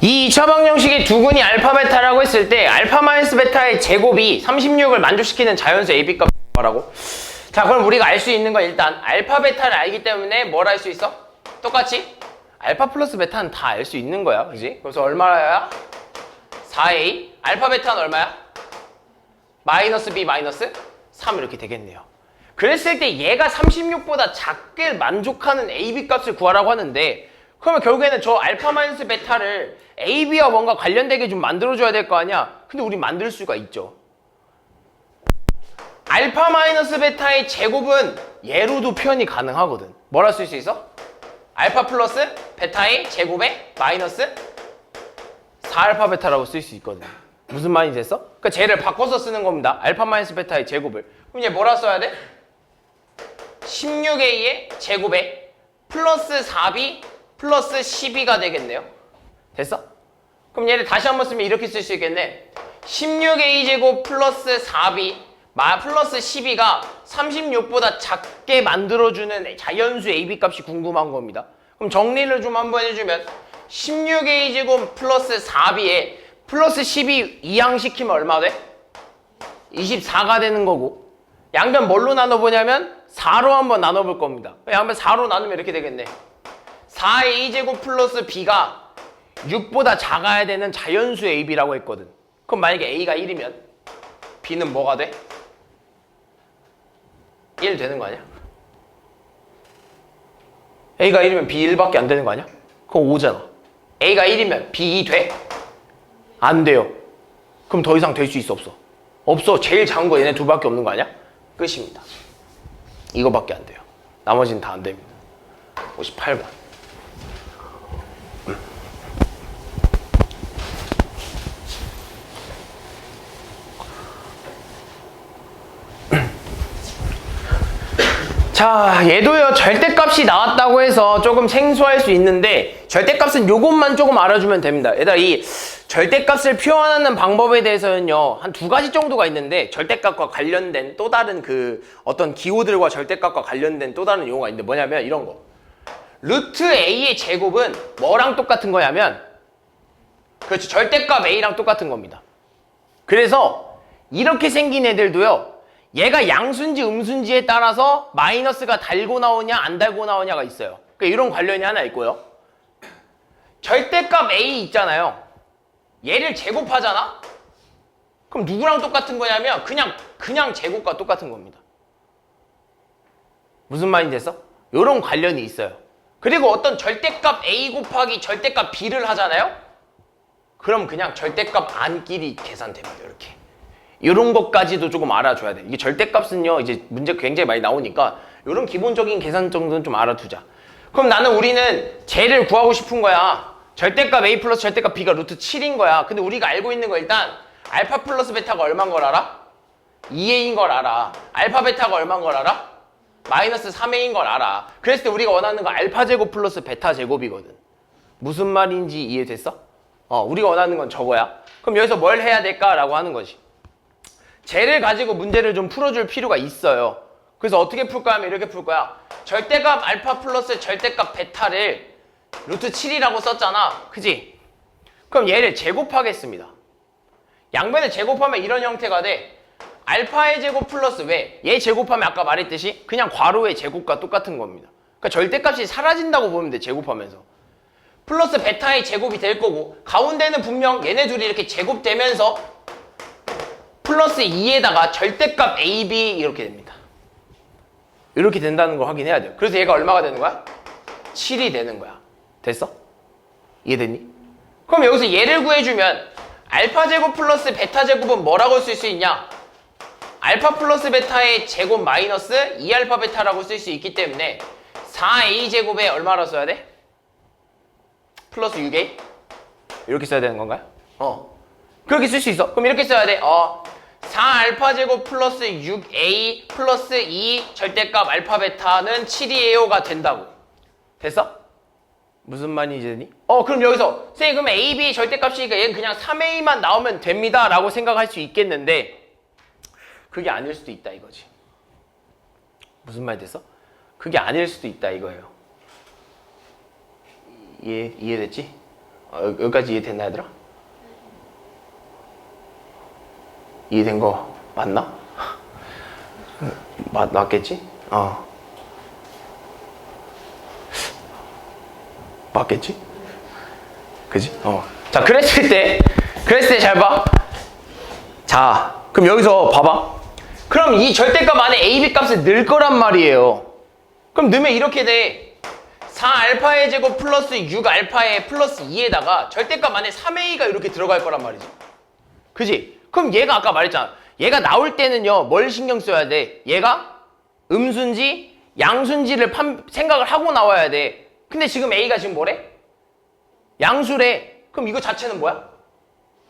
이 2차 방정식의 두 근이 알파 베타라고 했을 때 알파 마이너스 베타의 제곱이 36을 만족시키는 자연수 AB 값을 구하라고. 자, 그럼 우리가 알 수 있는 건 일단 알파 베타를 알기 때문에 뭘 알 수 있어? 똑같이 알파 플러스 베타는 다 알 수 있는 거야, 그지? 그래서 얼마야? 4A. 알파 베타는 얼마야? 마이너스 B 마이너스 3 이렇게 되겠네요. 그랬을 때 얘가 36보다 작게 만족하는 AB 값을 구하라고 하는데, 그러면 결국에는 저 알파 마이너스 베타를 AB와 뭔가 관련되게 좀 만들어줘야 될 거 아니야? 근데 우리 만들 수가 있죠. 알파 마이너스 베타의 제곱은 얘로도 표현이 가능하거든. 뭐라 쓸 수 있어? 알파 플러스 베타의 제곱에 마이너스 4알파 베타라고 쓸 수 있거든. 무슨 말이 됐어? 그러니까 쟤를 바꿔서 쓰는 겁니다. 알파 마이너스 베타의 제곱을. 그럼 얘 뭐라 써야 돼? 16a의 제곱에 플러스 4b 플러스 12가 되겠네요. 됐어? 그럼 얘를 다시 한번 쓰면 이렇게 쓸 수 있겠네. 16a 제곱 플러스 4b 플러스 12가 36보다 작게 만들어주는 자연수 ab 값이 궁금한 겁니다. 그럼 정리를 좀 한번 해주면 16a 제곱 플러스 4b에 플러스 12 이항시키면 얼마 돼? 24가 되는 거고, 양변 뭘로 나눠보냐면 4로 한번 나눠볼 겁니다. 양변 4로 나누면 이렇게 되겠네. 4a 제곱 플러스 b가 6보다 작아야 되는 자연수 ab라고 했거든. 그럼 만약에 a가 1이면 b는 뭐가 돼? 1 되는 거 아니야? a가 1이면 b 1밖에 안 되는 거 아니야? 그럼 5잖아. a가 1이면 b 2 돼? 안 돼요. 그럼 더 이상 될 수 있어 없어? 없어. 제일 작은 거 얘네 두 밖에 없는 거 아니야? 끝입니다. 이거밖에 안 돼요. 나머지는 다 안 됩니다. 58번. 자, 얘도요 절대값이 나왔다고 해서 조금 생소할 수 있는데, 절대값은 요것만 조금 알아주면 됩니다. 얘들아, 이 절대값을 표현하는 방법에 대해서는요 한 두 가지 정도가 있는데, 절대값과 관련된 또 다른 그 어떤 기호들과 절대값과 관련된 또 다른 용어가 있는데, 뭐냐면 이런 거. 루트 a의 제곱은 뭐랑 똑같은 거냐면, 그렇죠, 절대값 a랑 똑같은 겁니다. 그래서 이렇게 생긴 애들도요, 얘가 양수인지 음수인지에 따라서 마이너스가 달고 나오냐 안 달고 나오냐가 있어요. 그러니까 이런 관련이 하나 있고요. 절대값 a 있잖아요. 얘를 제곱하잖아? 그럼 누구랑 똑같은 거냐면 그냥 제곱과 똑같은 겁니다. 무슨 말인지 됐어? 이런 관련이 있어요. 그리고 어떤 절대값 a 곱하기 절대값 b를 하잖아요? 그럼 그냥 절대값 안끼리 계산됩니다. 이렇게. 이런 것까지도 조금 알아줘야 돼. 이게 절대값은요 이제 문제 굉장히 많이 나오니까 이런 기본적인 계산 정도는 좀 알아두자. 그럼 우리는 쟤를 구하고 싶은 거야. 절대값 a 플러스 절대값 b가 루트 7인 거야. 근데 우리가 알고 있는 거 일단 알파 플러스 베타가 얼마인 걸 알아? 2a인 걸 알아. 알파 베타가 얼마인 걸 알아? 마이너스 3a인 걸 알아. 그랬을 때 우리가 원하는 거 알파 제곱 플러스 베타 제곱이거든. 무슨 말인지 이해됐어? 우리가 원하는 건 저거야. 그럼 여기서 뭘 해야 될까라고 하는 거지. 쟤를 가지고 문제를 좀 풀어줄 필요가 있어요. 그래서 어떻게 풀 거야 하면 이렇게 풀 거야. 절대값 알파 플러스 절대값 베타를 루트 7이라고 썼잖아. 그지? 그럼 얘를 제곱하겠습니다. 양변을 제곱하면 이런 형태가 돼. 알파의 제곱 플러스 왜? 얘 제곱하면 아까 말했듯이 그냥 괄호의 제곱과 똑같은 겁니다. 그러니까 절대값이 사라진다고 보면 돼. 제곱하면서. 플러스 베타의 제곱이 될 거고, 가운데는 분명 얘네 둘이 이렇게 제곱되면서 플러스 2에다가 절대값 AB 이렇게 됩니다. 이렇게 된다는 걸 확인해야 돼요. 그래서 얘가 얼마가 되는 거야? 7이 되는 거야. 됐어? 이해됐니? 그럼 여기서 얘를 구해주면 알파 제곱 플러스 베타 제곱은 뭐라고 쓸 수 있냐? 알파 플러스 베타의 제곱 마이너스 2알파 베타라고 쓸 수 있기 때문에 4a 제곱에 얼마라 써야 돼? 플러스 6a? 이렇게 써야 되는 건가요? 그렇게 쓸 수 있어. 그럼 이렇게 써야 돼. 4알파 제곱 플러스 6a 플러스 2 절대값 알파 베타는 7이에요가 된다고. 됐어? 무슨 말인지 되니? 그럼 여기서 선생님 그럼 a, b 절대값이니까 얘는 그냥 3a만 나오면 됩니다 라고 생각할 수 있겠는데, 그게 아닐 수도 있다 이거지. 무슨 말 됐어? 그게 아닐 수도 있다 이거예요. 이해됐지? 여기까지 이해됐나 얘들아? 이해된 거 맞나? 맞겠지? 맞겠지? 그지? 자, 그랬을 때 잘 봐. 자, 그럼 여기서 봐봐. 그럼 이 절대값 안에 a, b 값을 넣을 거란 말이에요. 그럼 넣으면 이렇게 돼. 4알파의 제곱 플러스 6알파의 플러스 2에다가 절대값 안에 3a가 이렇게 들어갈 거란 말이지. 그지? 그럼 얘가 아까 말했잖아. 얘가 나올 때는요, 뭘 신경 써야 돼? 얘가 음수인지 양수인지를 생각을 하고 나와야 돼. 근데 지금 A가 지금 뭐래? 양수래. 그럼 이거 자체는 뭐야?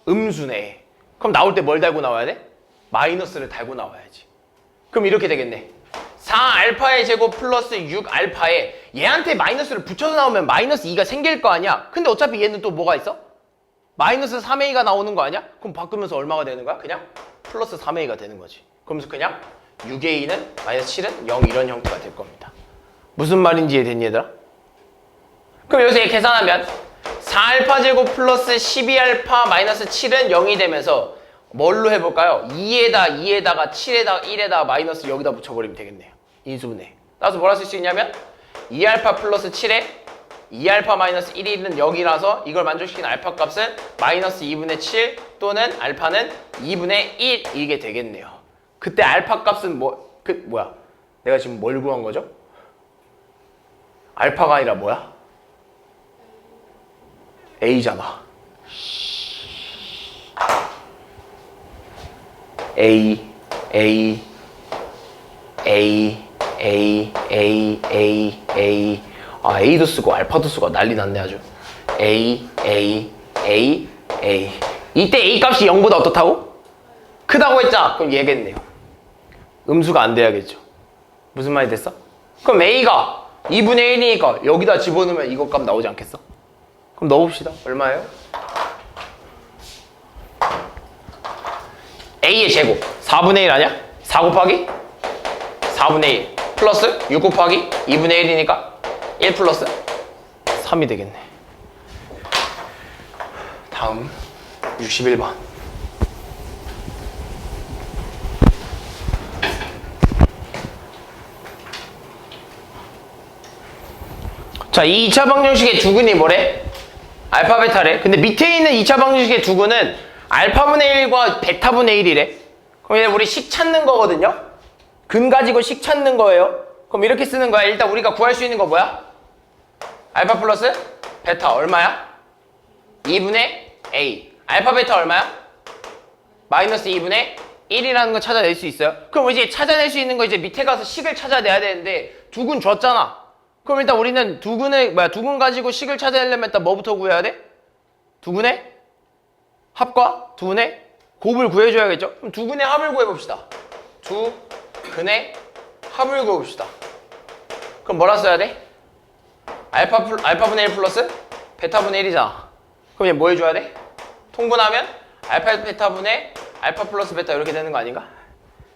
음수네. 그럼 나올 때 뭘 달고 나와야 돼? 마이너스를 달고 나와야지. 그럼 이렇게 되겠네. 4알파의 제곱 플러스 6알파에 얘한테 마이너스를 붙여서 나오면 마이너스 2가 생길 거 아니야? 근데 어차피 얘는 또 뭐가 있어? 마이너스 3a가 나오는 거 아니야? 그럼 바꾸면서 얼마가 되는 거야? 그냥 플러스 3a가 되는 거지. 그러면서 그냥 6a는 마이너스 7은 0 이런 형태가 될 겁니다. 무슨 말인지 이해됐니 얘들아? 그럼 여기서 얘 계산하면 4알파 제곱 플러스 12알파 마이너스 7은 0이 되면서 뭘로 해볼까요? 2에다가 7에다가 1에다가 마이너스 여기다 붙여버리면 되겠네요. 인수분해. 따라서 뭐라 쓸 수 있냐면 2알파 플러스 7에 2알파 마이너스 1은 0이라서 이걸 만족시키는 알파 값은 마이너스 2분의 7 또는 알파는 2분의 1 이게 되겠네요. 그때 알파 값은 뭐야? 내가 지금 뭘 구한 거죠? 알파가 아니라 뭐야? A잖아. A 아 A도 쓰고 알파도 쓰고 난리 났네 아주. A 이때 A 값이 0보다 어떻다고? 크다고 했잖아. 그럼 얘겠네요. 음수가 안 돼야겠죠. 무슨 말이 됐어? 그럼 A가 2분의 1이니까 여기다 집어넣으면 이거 값 나오지 않겠어? 그럼 넣어봅시다. 얼마예요? A의 제곱 4분의 1 아니야? 4 곱하기 4분의 1 플러스 6 곱하기 2분의 1이니까 1 플러스 3이 되겠네. 다음 61번. 자, 이 2차 방정식의 두근이 뭐래? 알파 베타래. 근데 밑에 있는 2차 방정식의 두근은 알파분의 1과 베타분의 1이래. 그럼 이제 우리 식 찾는 거거든요. 근 가지고 식 찾는 거예요. 그럼 이렇게 쓰는 거야. 일단 우리가 구할 수 있는 거 뭐야? 알파 플러스 베타 얼마야? 2분의 A. 알파 베타 얼마야? 마이너스 2분의 1이라는 거 찾아낼 수 있어요. 그럼 이제 찾아낼 수 있는 거 이제 밑에 가서 식을 찾아내야 되는데 두근 줬잖아. 그럼 일단 우리는 두근 가지고 식을 찾아내려면 일단 뭐부터 구해야 돼? 두근의 합과 두근의 곱을 구해줘야겠죠? 그럼 두근의 합을 구해봅시다. 두근의 합을 구해봅시다. 그럼 뭐라 써야 돼? 알파분의 1 플러스 베타분의 1이잖아. 그럼 얘 뭐 해줘야 돼? 통분하면 알파 베타분의 알파 플러스 베타 이렇게 되는 거 아닌가?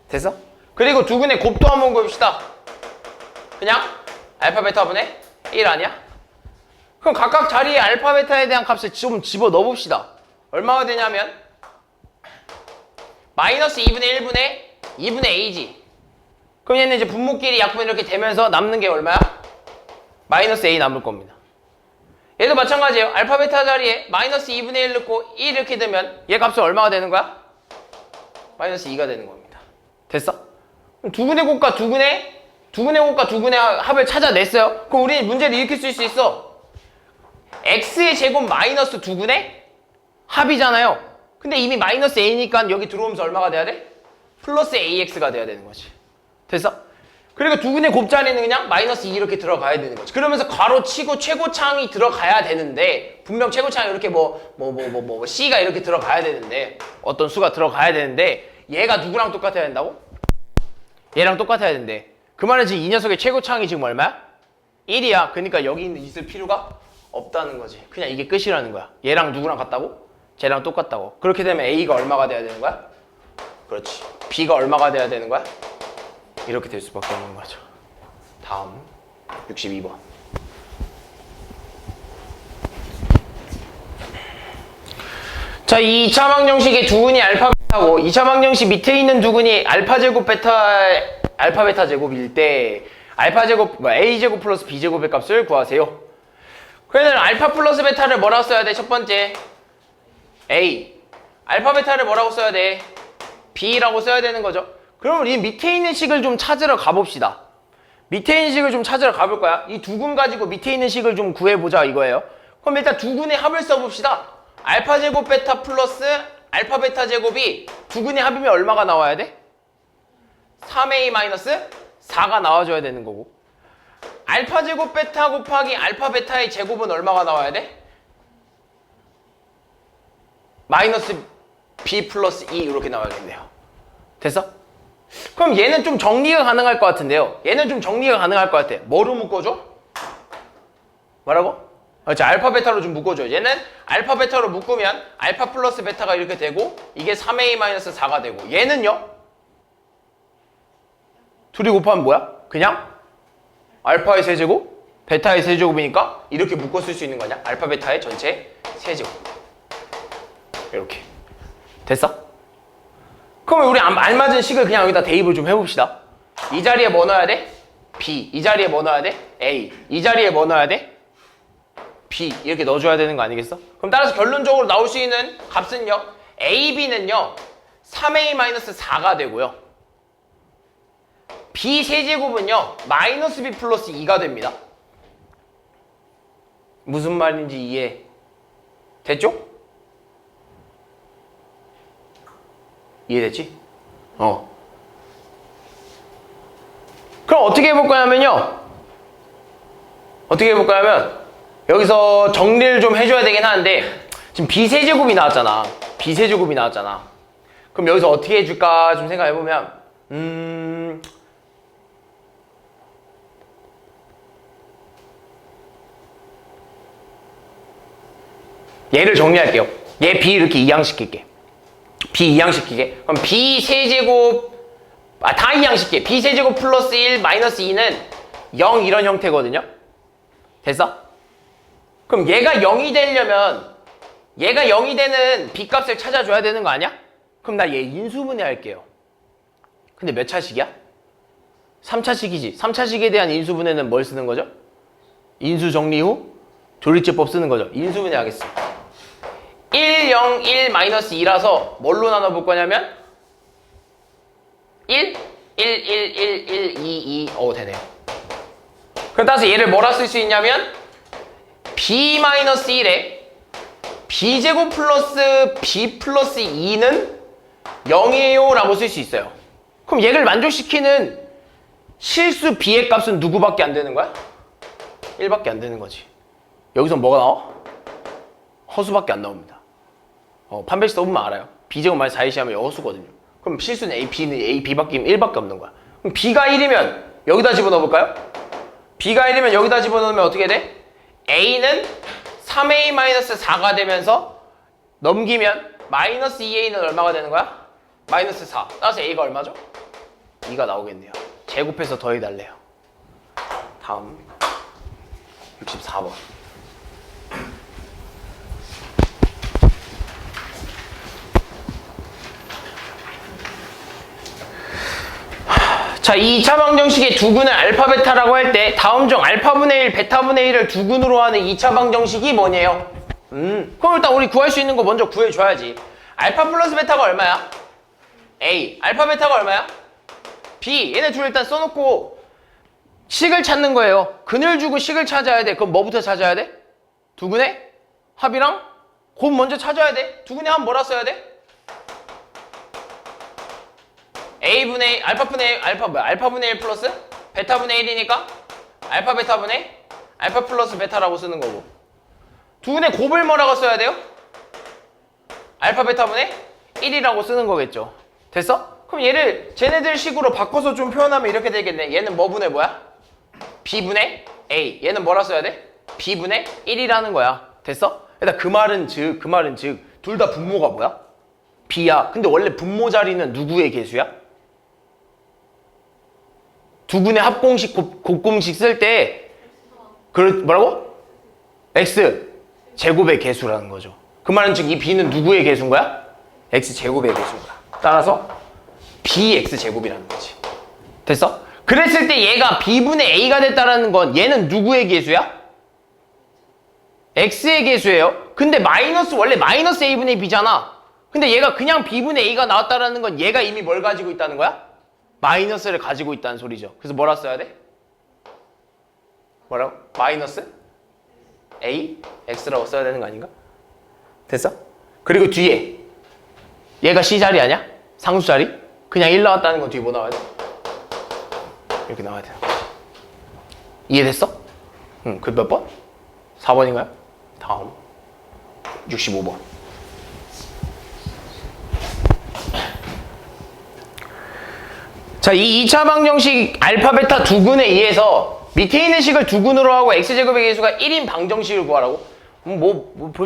됐어? 그리고 두근의 곱도 한번 구해봅시다. 그냥 알파 베타분의 1 아니야? 그럼 각각 자리에 알파 베타에 대한 값을 좀 집어 넣어봅시다. 얼마가 되냐면 마이너스 2분의 2분의 A지. 그럼 얘는 이제 분모끼리 약분 이렇게 되면서 남는 게 얼마야? 마이너스 A 남을 겁니다. 얘도 마찬가지예요. 알파 베타 자리에 마이너스 2분의 1 넣고 1 이렇게 되면 얘 값은 얼마가 되는 거야? 마이너스 2가 되는 겁니다. 됐어? 그럼 두근의 곱과 두근의 합을 찾아냈어요. 그럼 우리 문제를 이렇게 쓸 수 있어. x의 제곱 마이너스 두근의 합이잖아요. 근데 이미 마이너스 a니까 여기 들어오면서 얼마가 돼야 돼? 플러스 ax가 돼야 되는 거지. 됐어? 그리고 두근의 곱자리는 그냥 마이너스 2 이렇게 들어가야 되는 거지. 그러면서 괄호 치고 최고창이 들어가야 되는데 분명 최고창이 이렇게 c가 이렇게 들어가야 되는데 어떤 수가 들어가야 되는데 얘가 누구랑 똑같아야 된다고? 얘랑 똑같아야 된대. 그 말은 지금 이 녀석의 최고창이 지금 얼마야? 1이야. 그러니까 여기 있을 필요가 없다는 거지. 그냥 이게 끝이라는 거야. 얘랑 누구랑 같다고? 쟤랑 똑같다고. 그렇게 되면 A가 얼마가 돼야 되는 거야? 그렇지. B가 얼마가 돼야 되는 거야? 이렇게 될 수밖에 없는 거죠. 다음 62번. 자, 이 2차 방정식의 두근이 알파 베타고 2차 방정식 밑에 있는 두근이 알파 제곱 베타 제곱일 때 알파 제곱 A 제곱 플러스 B 제곱의 값을 구하세요. 그러면 알파 플러스 베타를 뭐라고 써야 돼? 첫 번째 A. 알파 베타를 뭐라고 써야 돼? B라고 써야 되는 거죠. 그럼 우리 밑에 있는 식을 좀 찾으러 가봅시다. 밑에 있는 식을 좀 찾으러 가볼 거야. 이 두근 가지고 밑에 있는 식을 좀 구해보자 이거예요. 그럼 일단 두근의 합을 써봅시다. 알파 제곱 베타 플러스 알파 베타 제곱이 두근의 합이면 얼마가 나와야 돼? 3a-4가 나와줘야 되는 거고, 알파 제곱 베타 곱하기 알파 베타의 제곱은 얼마가 나와야 돼? 마이너스 b 플러스 2 이렇게 나와야겠네요. 됐어? 그럼 얘는 좀 정리가 가능할 것 같은데요. 얘는 좀 정리가 가능할 것 같아. 뭐로 묶어줘? 뭐라고? 그렇지, 알파 베타로 좀 묶어줘. 얘는 알파 베타로 묶으면 알파 플러스 베타가 이렇게 되고 이게 3a-4가 되고, 얘는요? 둘이 곱하면 뭐야? 그냥 알파의 세제곱 베타의 세제곱이니까 이렇게 묶어 쓸 수 있는 거냐? 알파 베타의 전체 세제곱. 이렇게 됐어? 그러면 우리 알맞은 식을 그냥 여기다 대입을 좀 해봅시다. 이 자리에 뭐 넣어야 돼? B. 이 자리에 뭐 넣어야 돼? A. 이 자리에 뭐 넣어야 돼? B. 이렇게 넣어줘야 되는 거 아니겠어? 그럼 따라서 결론적으로 나올 수 있는 값은요, A, B는요 3a-4가 되고요, B 세제곱은요 마이너스 B 플러스 2가 됩니다. 무슨 말인지 이해 됐죠? 이해됐지? 그럼 어떻게 해볼 거냐면요, 어떻게 해볼 거냐면 여기서 정리를 좀 해줘야 되긴 하는데, 지금 B세제곱이 나왔잖아. B세제곱이 나왔잖아. 그럼 여기서 어떻게 해줄까 좀 생각해보면, 얘를 정리할게요. 얘 B 이렇게 이항시킬게. B 이항시키게. 그럼 B 세제곱, 다 이항시킬게. B 세제곱 플러스 1 마이너스 2는 0 이런 형태거든요. 됐어? 그럼 얘가 0이 되려면 얘가 0이 되는 B 값을 찾아줘야 되는 거 아니야? 그럼 나 얘 인수분해 할게요. 근데 몇 차식이야? 3차식이지. 3차식에 대한 인수분해는 뭘 쓰는 거죠? 인수 정리 후 조리제법 쓰는 거죠. 인수분해 하겠습니다. 1, 0, 1, 마이너스 2라서 뭘로 나눠볼 거냐면 1, 1, 1, 1, 1, 2, 2. 되네요. 그럼 따라서 얘를 뭐라 쓸 수 있냐면 B-1에 B제곱 플러스 B 플러스 2는 0이에요 라고 쓸 수 있어요. 그럼 얘를 만족시키는 실수 B의 값은 누구밖에 안 되는 거야? 1밖에 안 되는 거지. 여기서 뭐가 나와? 허수밖에 안 나옵니다. 판별식 써보면 알아요. B제곱 마이너스 4ac 하면 허수거든요. 그럼 실수는 A, B는 A, B밖에 1밖에 없는 거야. 그럼 B가 1이면 여기다 집어넣어볼까요? B가 1이면 여기다 집어넣으면 어떻게 돼? A는 3a-4가 되면서 넘기면 마이너스 2a는 얼마가 되는 거야? 마이너스 4. 따라서 a가 얼마죠? 2가 나오겠네요. 제곱해서 더해달래요. 다음 64번. 자, 이 2차 방정식의 두근을 알파 베타라고 할 때 다음 중 알파분의 1, 베타분의 1을 두근으로 하는 2차 방정식이 뭐냐요? 그럼 일단 우리 구할 수 있는 거 먼저 구해줘야지. 알파 플러스 베타가 얼마야? A. 알파 베타가 얼마야? B. 얘네 둘 일단 써놓고 식을 찾는 거예요. 근을 주고 식을 찾아야 돼. 그럼 뭐부터 찾아야 돼? 두근의 합이랑 곱 먼저 찾아야 돼. 두근의 합 뭐라 써야 돼? A분의 알파분의 1 플러스 베타분의 1이니까 알파 베타분의 알파 플러스 베타라고 쓰는 거고, 두근의 곱을 뭐라고 써야 돼요? 알파 베타분의 1이라고 쓰는 거겠죠. 됐어? 그럼 얘를 쟤네들 식으로 바꿔서 좀 표현하면 이렇게 되겠네. 얘는 뭐분의 뭐야? B분의 A. 얘는 뭐라 써야 돼? B분의 1이라는 거야. 됐어? 일단 그 말은 즉 둘 다 분모가 뭐야? B야. 근데 원래 분모 자리는 누구의 개수야? 두근의 합공식, 곱공식 쓸 때 뭐라고? X 제곱의 개수라는 거죠. 그 말은 즉 이 B는 누구의 개수인 거야? X 제곱의 개수인 거야. 따라서 BX 제곱이라는 거지. 됐어? 그랬을 때 얘가 B분의 A가 됐다라는 건 얘는 누구의 개수야? X의 개수예요. 근데 원래 마이너스 A분의 B잖아. 근데 얘가 그냥 B분의 A가 나왔다라는 건 얘가 이미 뭘 가지고 있다는 거야? 마이너스를 가지고 있다는 소리죠. 그래서 뭐라 써야 돼? 뭐라고? 마이너스 A, X라고 써야 되는 거 아닌가? 됐어? 그리고 뒤에 얘가 C자리 아니야? 상수자리? 그냥 1 나왔다는 건 뒤에 뭐 나와야 돼? 이렇게 나와야 돼. 이해됐어? 응, 그 몇 번? 4번인가요? 다음 65번. 자, 이 2차 방정식 알파 베타 두근에 의해서 밑에 있는 식을 두근으로 하고 x제곱의 개수가 1인 방정식을 구하라고?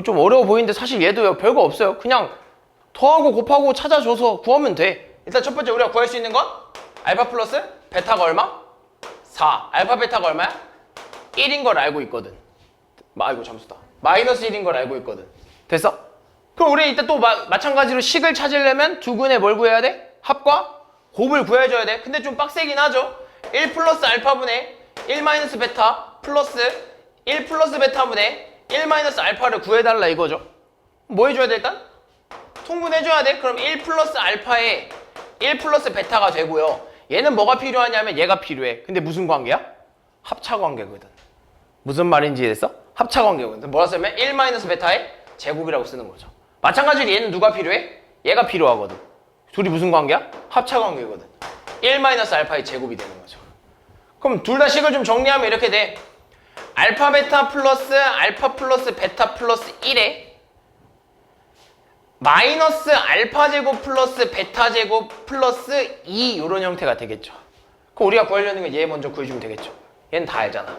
좀 어려워 보이는데 사실 얘도 별거 없어요. 그냥 더하고 곱하고 찾아줘서 구하면 돼. 일단 첫 번째 우리가 구할 수 있는 건 알파 플러스 베타가 얼마? 4. 알파 베타가 얼마야? 1인 걸 알고 있거든. 아이고 잠수다. 마이너스 1인 걸 알고 있거든. 됐어? 그럼 우리 이때 또 마찬가지로 식을 찾으려면 두근에 뭘 구해야 돼? 합과 곱을 구해줘야 돼. 근데 좀 빡세긴 하죠. 1 플러스 알파분의 1 마이너스 베타 플러스 1 플러스 베타분의 1 마이너스 알파를 구해달라 이거죠. 뭐 해줘야 돼 일단? 통분해줘야 돼. 그럼 1 플러스 알파에 1 플러스 베타가 되고요. 얘는 뭐가 필요하냐면 얘가 필요해. 근데 무슨 관계야? 합차 관계거든. 무슨 말인지 이해했어? 합차 관계거든. 뭐라 쓰면 1 마이너스 베타의 제곱이라고 쓰는 거죠. 마찬가지로 얘는 누가 필요해? 얘가 필요하거든. 둘이 무슨 관계야? 합차 관계거든. 1 마이너스 알파의 제곱이 되는 거죠. 그럼 둘 다 식을 좀 정리하면 이렇게 돼. 알파 베타 플러스 알파 플러스 베타 플러스 1에 마이너스 알파 제곱 플러스 베타 제곱 플러스 2 이런 형태가 되겠죠. 그럼 우리가 구하려는 건 얘 먼저 구해주면 되겠죠. 얘는 다 알잖아.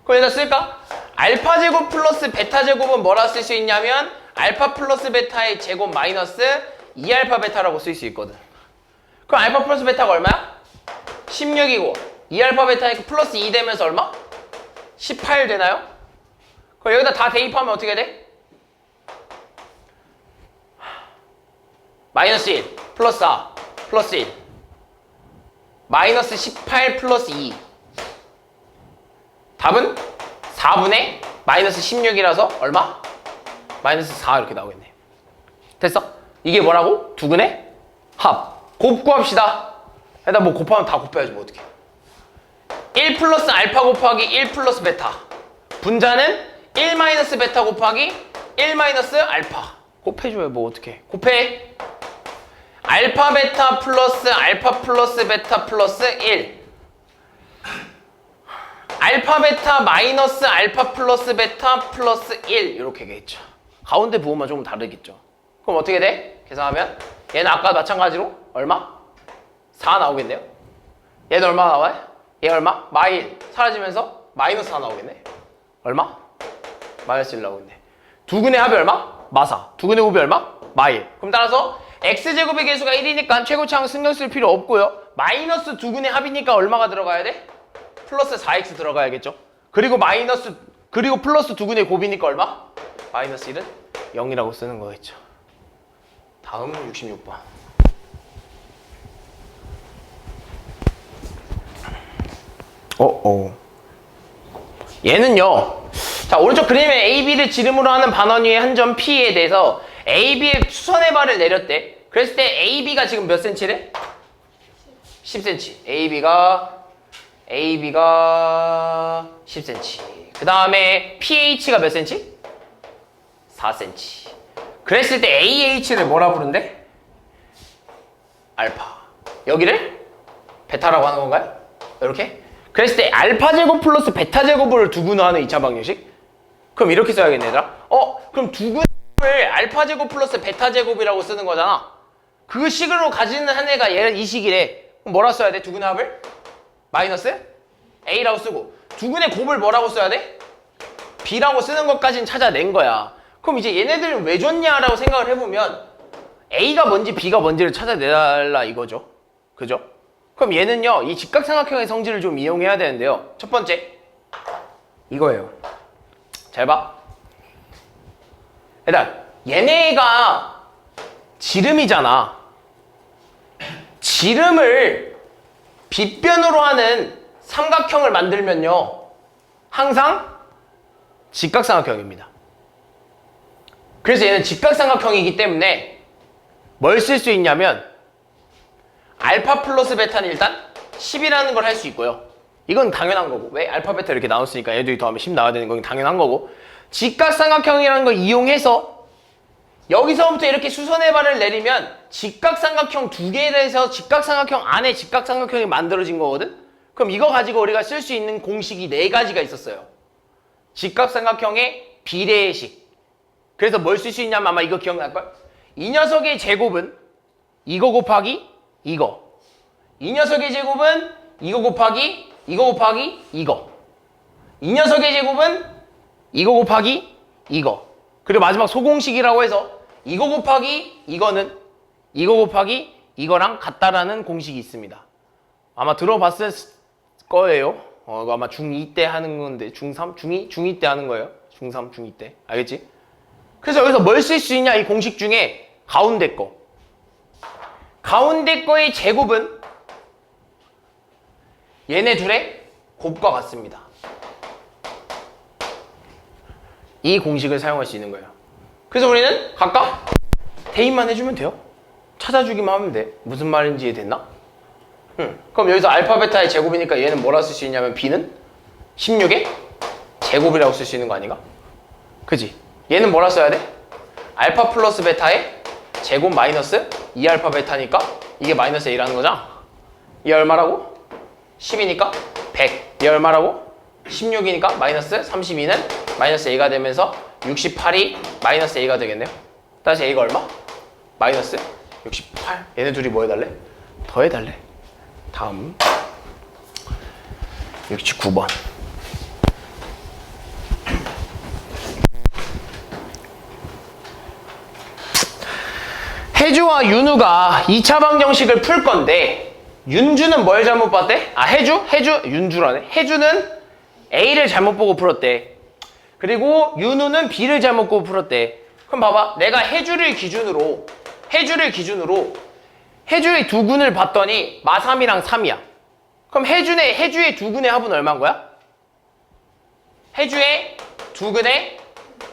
그럼 여기다 쓸까? 알파 제곱 플러스 베타 제곱은 뭐라 쓸 수 있냐면 알파 플러스 베타의 제곱 마이너스 2알파 베타라고 쓸 수 있거든. 그럼 알파 플러스 베타가 얼마야? 16이고 2알파 베타니까 플러스 2 되면서 얼마? 18 되나요? 그럼 여기다 다 대입하면 어떻게 돼? 마이너스 1 플러스 4 플러스 1 마이너스 18 플러스 2 답은 4분의 마이너스 16이라서 얼마? 마이너스 4 이렇게 나오겠네. 됐어? 이게 뭐라고? 두근의 합. 곱 구합시다. 일단 뭐 곱하면 다 곱해야지 뭐 어떡해. 1 플러스 알파 곱하기 1 플러스 베타. 분자는 1 마이너스 베타 곱하기 1 마이너스 알파. 곱해줘요 뭐 어떡해. 곱해. 알파 베타 플러스 알파 플러스 베타 플러스 1. 알파 베타 마이너스 알파 플러스 베타 플러스 1 이렇게 되겠죠. 가운데 부호만 조금 다르겠죠. 그럼 어떻게 돼? 계산하면 얘는 아까 마찬가지로 얼마? 4 나오겠네요. 얘는 얼마 나와요? 얘 얼마? 마일 사라지면서 마이너스 4 나오겠네. 얼마? 마이너스 1 나오겠네. 두근의 합이 얼마? 마사. 두근의 곱이 얼마? 마일. 그럼 따라서 x제곱의 개수가 1이니까 최고차항 신경 쓸 필요 없고요. 마이너스 두근의 합이니까 얼마가 들어가야 돼? 플러스 4x 들어가야겠죠. 그리고 플러스 두근의 곱이니까 얼마? 마이너스 1은 0이라고 쓰는 거겠죠. 다음 66번. 얘는요. 자, 오른쪽 그림에 AB를 지름으로 하는 반원 위의 한 점 P에 대해서 AB의 수선의 발을 내렸대. 그랬을 때 AB가 지금 몇 cm래? 10cm. AB가 10cm. 그 다음에 PH가 몇 cm? 4cm. 그랬을 때 AH를 뭐라 부른대? 알파. 여기를 베타라고 하는 건가요? 이렇게? 그랬을 때 알파 제곱 플러스 베타 제곱을 두근을 하는 2차 방정식? 그럼 이렇게 써야겠네 얘들아. 그럼 두근을 알파 제곱 플러스 베타 제곱이라고 쓰는 거잖아. 그 식으로 가지는 한 애가 얘는 이 식이래. 그럼 뭐라 써야 돼? 두근의 합을? 마이너스 A라고 쓰고 두근의 곱을 뭐라고 써야 돼? B라고 쓰는 것까지는 찾아낸 거야. 그럼 이제 얘네들은 왜 줬냐라고 생각을 해보면 A가 뭔지 B가 뭔지를 찾아내달라 이거죠. 그죠? 그럼 얘는요 이 직각삼각형의 성질을 좀 이용해야 되는데요. 첫 번째 이거예요. 잘 봐. 일단 얘네가 지름이잖아. 지름을 빗변으로 하는 삼각형을 만들면요 항상 직각삼각형입니다. 그래서 얘는 직각삼각형이기 때문에 뭘 쓸 수 있냐면 알파 플러스 베타는 일단 10이라는 걸 할 수 있고요. 이건 당연한 거고. 왜? 알파 베타 이렇게 나눴으니까 얘들이 더하면 10 나와야 되는 건 당연한 거고. 직각삼각형이라는 걸 이용해서 여기서부터 이렇게 수선의 발을 내리면 직각삼각형 두 개를 해서 직각삼각형 안에 직각삼각형이 만들어진 거거든? 그럼 이거 가지고 우리가 쓸 수 있는 공식이 네 가지가 있었어요. 직각삼각형의 비례식. 그래서 뭘 쓸 수 있냐면 아마 이거 기억날걸? 이 녀석의 제곱은 이거 곱하기 이거. 이 녀석의 제곱은 이거 곱하기 이거 곱하기 이거. 이 녀석의 제곱은 이거 곱하기 이거. 그리고 마지막 소공식이라고 해서 이거 곱하기 이거는 이거 곱하기 이거랑 같다라는 공식이 있습니다. 아마 들어봤을 거예요. 이거 아마 중2 때 하는 건데 중3? 중2 때 하는 거예요. 중3, 중2 때. 알겠지? 그래서 여기서 뭘 쓸 수 있냐? 이 공식 중에 가운데 거. 가운데 거의 제곱은 얘네 둘의 곱과 같습니다. 이 공식을 사용할 수 있는 거예요. 그래서 우리는 각각 대입만 해주면 돼요. 찾아주기만 하면 돼. 무슨 말인지 이해됐나? 그럼 여기서 알파 베타의 제곱이니까 얘는 뭐라 쓸 수 있냐면 b는 16의 제곱이라고 쓸 수 있는 거 아닌가? 그지? 얘는 뭐라 써야 돼? 알파 플러스 베타의 제곱 마이너스 2알파 베타니까 이게 마이너스 A라는 거잖아. 얘 얼마라고? 10이니까 100. 얘 얼마라고? 16이니까 마이너스 32는 마이너스 A가 되면서 68이 마이너스 A가 되겠네요. 다시 A가 얼마? 마이너스 68. 얘네 둘이 뭐 해달래? 더 해달래. 다음 69번. 혜주와 윤우가 2차 방정식을 풀 건데 윤주는 뭘 잘못 봤대? 혜주? 윤주라네. 혜주는 A를 잘못 보고 풀었대. 그리고 윤우는 B를 잘못 보고 풀었대. 그럼 봐봐. 내가 혜주를 기준으로 혜주의 두 군을 봤더니 마3이랑 3이야. 그럼 혜주의 두 군의 합은 얼마인 거야? 혜주의 두 군의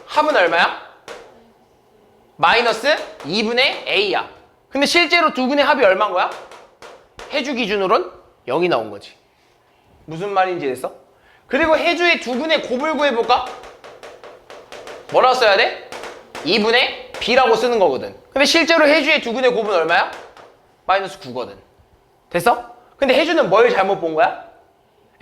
합은 얼마야? 마이너스 2분의 A야. 근데 실제로 두 군의 합이 얼마인 거야? 혜주 기준으로는 0이 나온 거지. 무슨 말인지 됐어? 그리고 혜주의 두 군의 곱을 구해볼까? 뭐라고 써야 돼? 2분의 B라고 쓰는 거거든. 근데 실제로 혜주의 두 군의 곱은 얼마야? 마이너스 9거든. 됐어? 근데 혜주는 뭘 잘못 본 거야?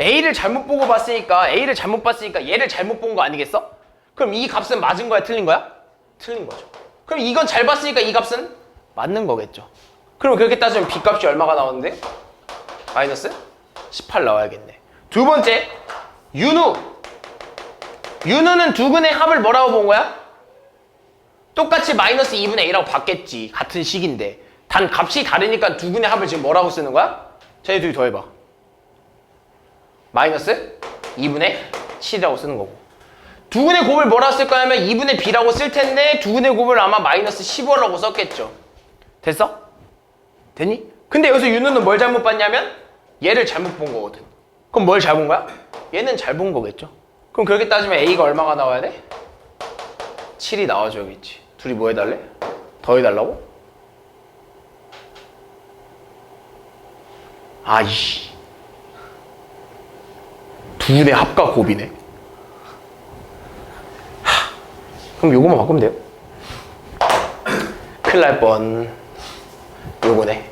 A를 잘못 보고 봤으니까 얘를 잘못 본 거 아니겠어? 그럼 이 값은 맞은 거야? 틀린 거야? 틀린 거죠. 그럼 이건 잘 봤으니까 이 값은 맞는 거겠죠. 그럼 그렇게 따지면 B 값이 얼마가 나오는데? 마이너스 18 나와야겠네. 두 번째, 윤우는 두 근의 합을 뭐라고 본 거야? 똑같이 마이너스 2분의 A라고 봤겠지. 같은 식인데. 단 값이 다르니까 두 근의 합을 지금 뭐라고 쓰는 거야? 자, 이 둘이 더해봐. 마이너스 2분의 7이라고 쓰는 거고. 두 근의 곱을 뭐라 쓸 거냐면 2분의 B라고 쓸 텐데 두 근의 곱을 아마 마이너스 15라고 썼겠죠. 됐어? 됐니? 근데 여기서 윤우는 뭘 잘못 봤냐면 얘를 잘못 본 거거든. 그럼 뭘 잘 본 거야? 얘는 잘 본 거겠죠. 그럼 그렇게 따지면 A가 얼마가 나와야 돼? 7이 나와줘야겠지. 둘이 뭐 해달래? 더 해달라고? 아이씨. 두 군의 합과 곱이네. 그럼 요거만 바꾸면 돼요. 큰일 날 뻔. 요거네.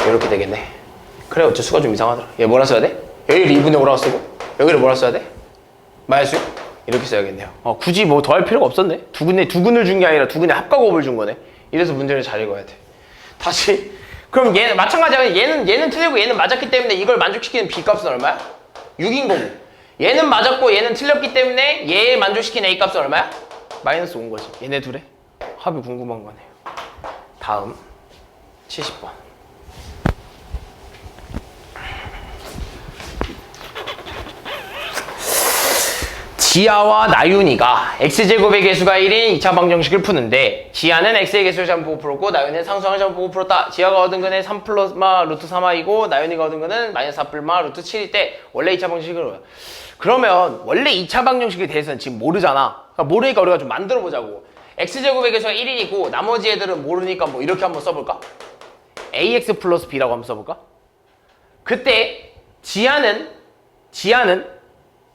이렇게 되겠네. 그래, 어째 수가 좀 이상하더라. 얘 뭐라 써야 돼? 여기를 2분의 5라고 쓰고 여기를 뭐라 써야 돼? 마이너스 6? 이렇게 써야겠네요. 굳이 뭐 더 할 필요가 없었네. 두 근을 준 게 아니라 두 근의 합과 곱을 준 거네. 이래서 문제를 잘 읽어야 돼. 다시. 그럼 얘는 마찬가지야. 얘는 틀리고 얘는 맞았기 때문에 이걸 만족시키는 B 값은 얼마야? 6인 거고. 얘는 맞았고 얘는 틀렸기 때문에 얘 만족시키는 A 값은 얼마야? 마이너스 5인 거지. 얘네 둘의 합이 궁금한 거네요. 다음 70번. 지아와 나윤이가 x제곱의 개수가 1인 2차 방정식을 푸는데 지아는 x의 개수를 잘못 보고 풀었고 나윤은 상수항을 잘못 보고 풀었다. 지아가 얻은 거는 3 플러스 마 루트 3i고 나윤이가 얻은 거는 마이너스 4 플러스 마 루트 7일 때 원래 2차 방정식을 그러면 원래 2차 방정식에 대해서는 지금 모르잖아. 그러니까 모르니까 우리가 좀 만들어 보자고. x제곱의 개수가 1이고 나머지 애들은 모르니까 뭐 이렇게 한번 써볼까? ax 플러스 b라고 한번 써볼까? 그때 지아는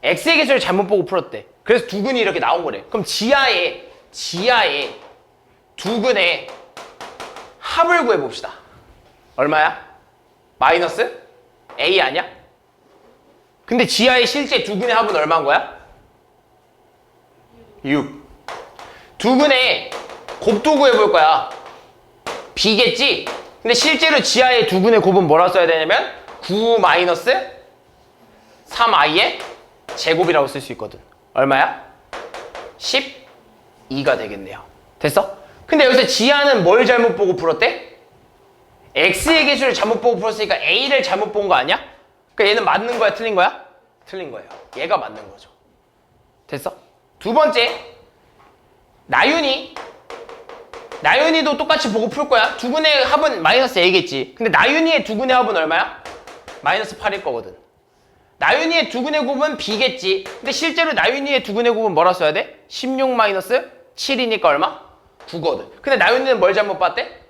x의 개수를 잘못 보고 풀었대. 그래서 두 근이 이렇게 나온 거래. 그럼 지하에 두근의 합을 구해봅시다. 얼마야? 마이너스 A 아니야? 근데 지하의 실제 두근의 합은 얼마인 거야? 6. 두근의 곱도 구해볼 거야. B겠지? 근데 실제로 지하의 두근의 곱은 뭐라 써야 되냐면 9 마이너스 3i의 제곱이라고 쓸 수 있거든. 얼마야? 12가 되겠네요. 됐어? 근데 여기서 지하는 뭘 잘못 보고 풀었대? x의 개수를 잘못 보고 풀었으니까 a를 잘못 본 거 아니야? 그러니까 얘는 맞는 거야, 틀린 거야? 틀린 거예요. 얘가 맞는 거죠. 됐어? 두 번째, 나윤이도 똑같이 보고 풀 거야. 두근의 합은 마이너스 a겠지. 근데 나윤이의 두근의 합은 얼마야? 마이너스 8일 거거든. 나윤이의 두근의 곱은 b겠지. 근데 실제로 나윤이의 두근의 곱은 뭐라 써야 돼? 16 마이너스 7이니까 얼마? 9거든. 근데 나윤이는 뭘 잘못 봤대?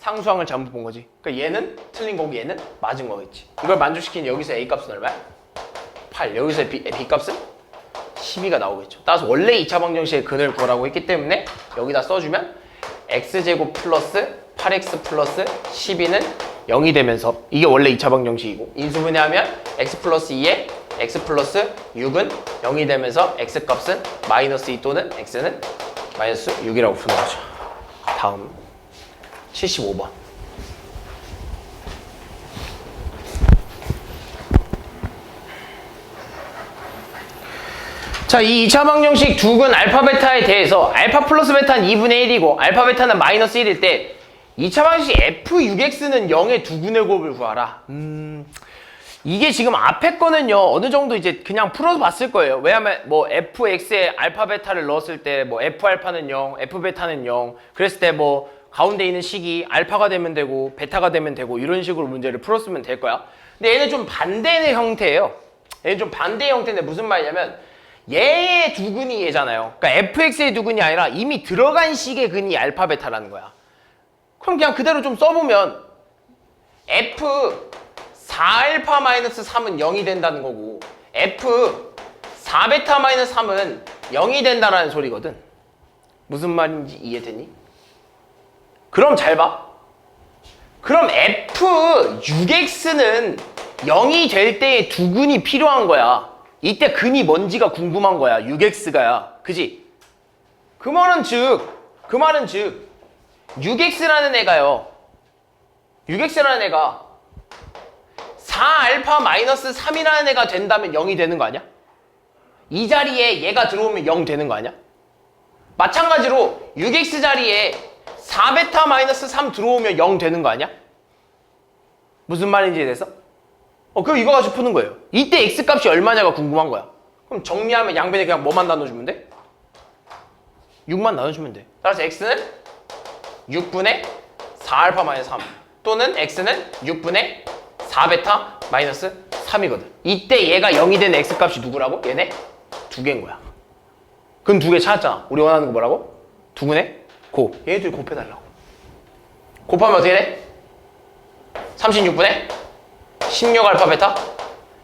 상수항을 잘못 본 거지. 그러니까 얘는 틀린 거고 얘는 맞은 거겠지. 이걸 만족시키는 여기서 a 값은 얼마야? 8. 여기서 b 값은 12가 나오겠죠. 따라서 원래 2차 방정식의 근을 구하라고 했기 때문에 여기다 써주면 x제곱 플러스 8x 플러스 12는 0이 되면서 이게 원래 2차 방정식이고 인수분해하면 x 플러스 2에 x 플러스 6은 0이 되면서 x 값은 마이너스 2 또는 x는 마이너스 6이라고 푸는 거죠. 다음 75번. 자, 이 2차 방정식 두근 알파 베타에 대해서 알파 플러스 베타는 2분의 1이고 알파 베타는 마이너스 1일 때 2차 방정식 f6x는 0의 두근의 곱을 구하라. 이게 지금 앞에 거는요 어느 정도 이제 그냥 풀어서 봤을 거예요. 왜냐면 뭐 fx에 알파 베타를 넣었을 때 뭐 f 알파는 0, f 베타는 0 그랬을 때 뭐 가운데 있는 식이 알파가 되면 되고 베타가 되면 되고 이런 식으로 문제를 풀었으면 될 거야. 근데 얘는 좀 반대의 형태예요. 얘는 좀 반대의 형태인데 무슨 말이냐면 얘의 두근이 얘잖아요. 그러니까 fx의 두근이 아니라 이미 들어간 식의 근이 알파 베타라는 거야. 그럼 그냥 그대로 좀 써보면 f 4알파 마이너스 3은 0이 된다는 거고 f 4베타 마이너스 3은 0이 된다는 소리거든. 무슨 말인지 이해되니? 그럼 잘 봐. 그럼 f6x는 0이 될 때의 두근이 필요한 거야. 이때 근이 뭔지가 궁금한 거야. 6x가야. 그지? 그 말은 즉 6x라는 애가요. 6x라는 애가 4알파 마이너스 3이라는 애가 된다면 0이 되는 거 아니야? 이 자리에 얘가 들어오면 0 되는 거 아니야? 마찬가지로 6x 자리에 4베타 마이너스 3 들어오면 0 되는 거 아니야? 무슨 말인지 이해됐어? 그럼 이거 가지고 푸는 거예요. 이때 x 값이 얼마냐가 궁금한 거야. 그럼 정리하면 양변에 그냥 뭐만 나눠주면 돼? 6만 나눠주면 돼. 따라서 x는 6분의 4알파 마이너스 3 또는 x는 6분의 4베타 마이너스 3이거든. 이때 얘가 0이 된 x 값이 누구라고? 얘네 두 개인 거야. 그럼 두 개 찾았잖아. 우리 원하는 거 뭐라고? 두근의 곱. 얘네들 곱해달라고. 곱하면 어떻게 돼? 36분의 16 알파 베타.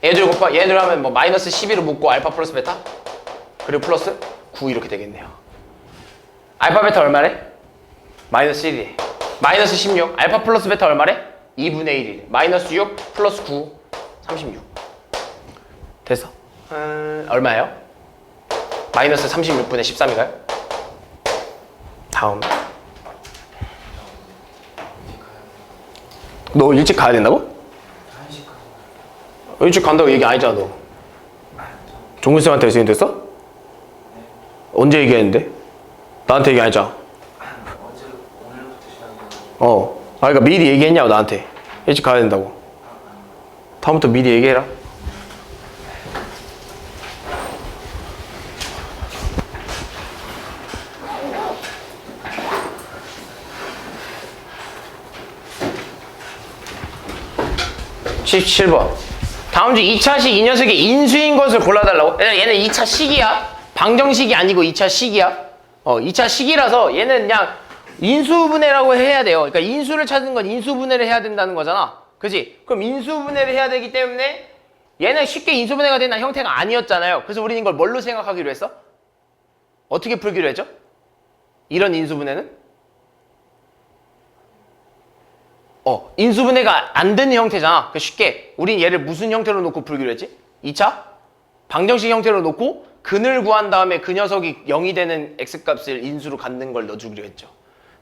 얘네들 하면 뭐 마이너스 12로 묶고 알파 플러스 베타 그리고 플러스 9 이렇게 되겠네요. 알파 베타 얼마래? 마이너스 1이래. 마이너스 16 알파 플러스 베타 얼마래? 2분의 1이래. 마이너스 6 플러스 9 36 됐어. 얼마예요? 마이너스 36분의 13인가요? 다음. 너 일찍 가야 된다고? 일찍 간다고 얘기 안 했잖아 너. 종근쌤한테 얘기됐어? 언제 얘기했는데? 나한테 얘기 안 했잖아. 그러니까 미리 얘기했냐고 나한테. 일찍 가야 된다고. 다음부터 미리 얘기해라. (17번) 다음 주 2차식 이 녀석의 인수인 것을 골라달라고? 얘는 2차 식이야. 방정식이 아니고 2차 식이야. 2차 식이라서 얘는 그냥 인수분해라고 해야 돼요. 그러니까 인수를 찾는 건 인수분해를 해야 된다는 거잖아. 그지? 그럼 인수분해를 해야 되기 때문에 얘는 쉽게 인수분해가 되는 형태가 아니었잖아요. 그래서 우리는 이걸 뭘로 생각하기로 했어? 어떻게 풀기로 했죠? 이런 인수분해는? 인수분해가 안 되는 형태잖아. 그 쉽게 우린 얘를 무슨 형태로 놓고 풀기로 했지? 2차 방정식 형태로 놓고 근을 구한 다음에 그 녀석이 0이 되는 x값을 인수로 갖는 걸 넣어주기로 했죠.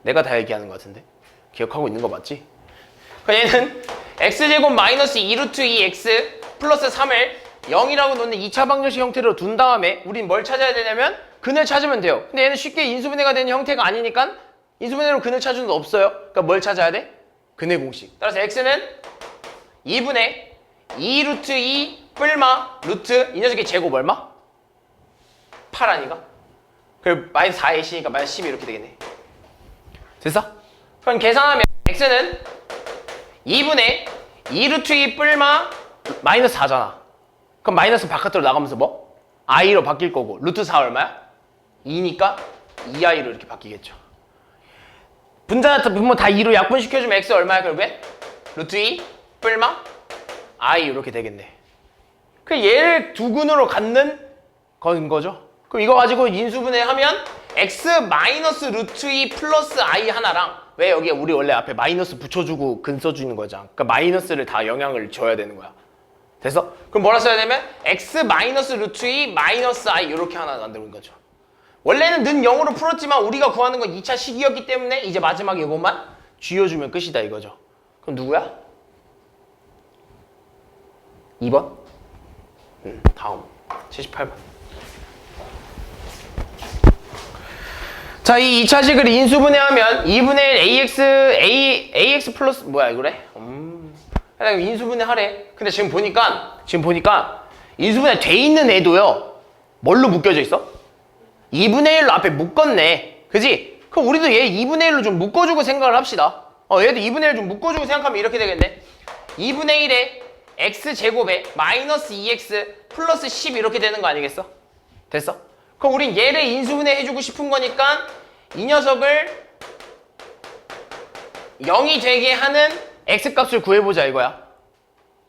내가 다 얘기하는 것 같은데? 기억하고 있는 거 맞지? 그러니까 얘는 x제곱 마이너스 2루트 2x 플러스 3을 0이라고 놓는 2차 방정식 형태로 둔 다음에 우린 뭘 찾아야 되냐면 근을 찾으면 돼요. 근데 얘는 쉽게 인수분해가 되는 형태가 아니니까 인수분해로 근을 찾을 수 없어요. 그러니까 뭘 찾아야 돼? 근의 공식. 따라서 x는 2분의 2루트 2 뿔마 루트 이 녀석의 제곱 얼마? 8 아니가? 그리고 마이너스 4ac니까 마이너스 12 이렇게 되겠네. 됐어? 그럼 계산하면 x는 2분의 2루트 2 뿔마 마이너스 4잖아. 그럼 마이너스 바깥으로 나가면서 뭐? i로 바뀔 거고 루트 4 얼마야? 2니까 2i로 이렇게 바뀌겠죠. 분자 분모 다 2로 약분시켜주면 x 얼마야 결국엔? 루트 2 뿔마 i 이렇게 되겠네. 그 얘를 두 근으로 갖는 건 거죠. 그럼 이거 가지고 인수분해하면 x 마이너스 루트 2 플러스 i 하나랑 왜 여기에 우리 원래 앞에 마이너스 붙여주고 근 써주는 거잖아. 그러니까 마이너스를 다 영향을 줘야 되는 거야. 됐어? 그럼 뭐라 써야 되면 x 마이너스 루트 2 마이너스 i 이렇게 하나 만드는 거죠. 원래는 는 0으로 풀었지만 우리가 구하는 건 2차 식이었기 때문에 이제 마지막에 이것만 쥐어주면 끝이다 이거죠. 그럼 누구야? 2번? 다음 78번. 자, 이 2차식을 인수분해하면 2분의 1 ax 플러스 뭐야 이거래? 인수분해 하래. 근데 지금 보니까 인수분해 돼 있는 애도요 뭘로 묶여져 있어? 2분의 1로 앞에 묶었네. 그지? 그럼 우리도 얘 2분의 1로 좀 묶어주고 생각을 합시다. 얘도 2분의 1 좀 묶어주고 생각하면 이렇게 되겠네. 2분의 1에 x제곱에 마이너스 2x 플러스 10 이렇게 되는 거 아니겠어? 됐어? 그럼 우린 얘를 인수분해 해주고 싶은 거니까 이 녀석을 0이 되게 하는 x값을 구해보자 이거야.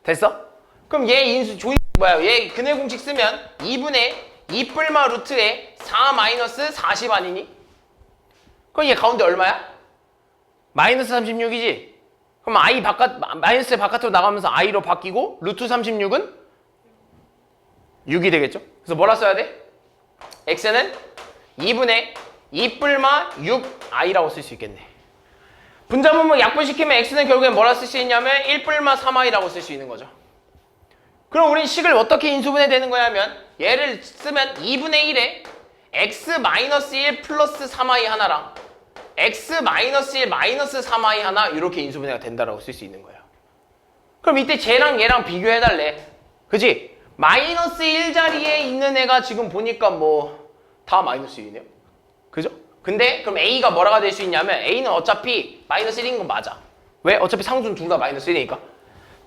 됐어? 그럼 얘 얘 근의 공식 쓰면 2분의 2 뿔마 루트에 4 마이너스 40 아니니? 그럼 얘 가운데 얼마야? 마이너스 36이지? 그럼 마이너스 바깥으로 나가면서 i로 바뀌고 루트 36은 6이 되겠죠? 그래서 뭐라 써야 돼? x는 2분의 2 뿔마 6i라고 쓸 수 있겠네. 분자분모 약분시키면 x는 결국엔 뭐라 쓸 수 있냐면 1 뿔마 3i라고 쓸 수 있는 거죠. 그럼 우린 식을 어떻게 인수분해 되는 거냐면 얘를 쓰면 2분의 1에 x 마이너스 1 플러스 3i 하나랑 x 마이너스 1 마이너스 3i 하나 이렇게 인수분해가 된다라고 쓸 수 있는 거예요. 그럼 이때 쟤랑 얘랑 비교해달래. 그지? 마이너스 1 자리에 있는 애가 지금 보니까 뭐 다 마이너스 1이네요. 그죠? 근데 그럼 a가 뭐라가 될 수 있냐면 a는 어차피 마이너스 1인 건 맞아. 왜? 어차피 상수는 둘 다 마이너스 1이니까.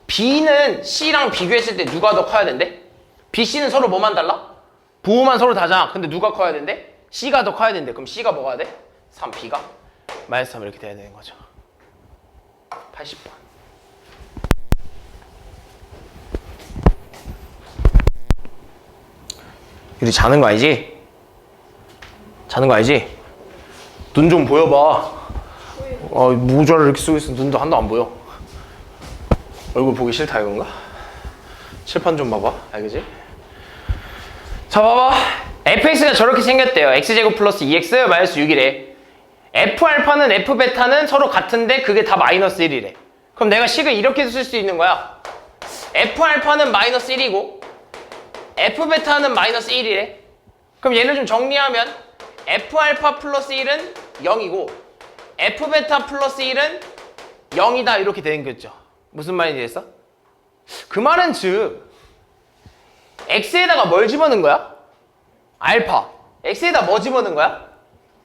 b는 c랑 비교했을 때 누가 더 커야 된대? b, c는 서로 뭐만 달라? 부호만 서로 다잖아. 근데 누가 커야 된대? c가 더 커야 된대. 그럼 c가 뭐가 돼? 3, b가 마이너스 3 이렇게 돼야 되는 거죠. 80번. 유리 자는 거 아니지? 자는 거 아니지? 눈 좀 보여봐. 모자를 이렇게 쓰고 있어. 눈도 하나도 안 보여. 얼굴 보기 싫다 이건가? 칠판 좀 봐봐. 알겠지? 자 봐봐. fx가 저렇게 생겼대요. x제곱 플러스 2x 마이너스 6이래. f알파는 f베타는 서로 같은데 그게 다 마이너스 1이래. 그럼 내가 식을 이렇게 쓸 수 있는 거야. f알파는 마이너스 1이고 f베타는 마이너스 1이래. 그럼 얘를 좀 정리하면 f알파 플러스 1은 0이고 f베타 플러스 1은 0이다 이렇게 되는 거죠. 무슨 말인지 됐어? 그 말은 즉 x에다가 뭘 집어넣은 거야? 알파. x에다 뭐 집어넣은 거야?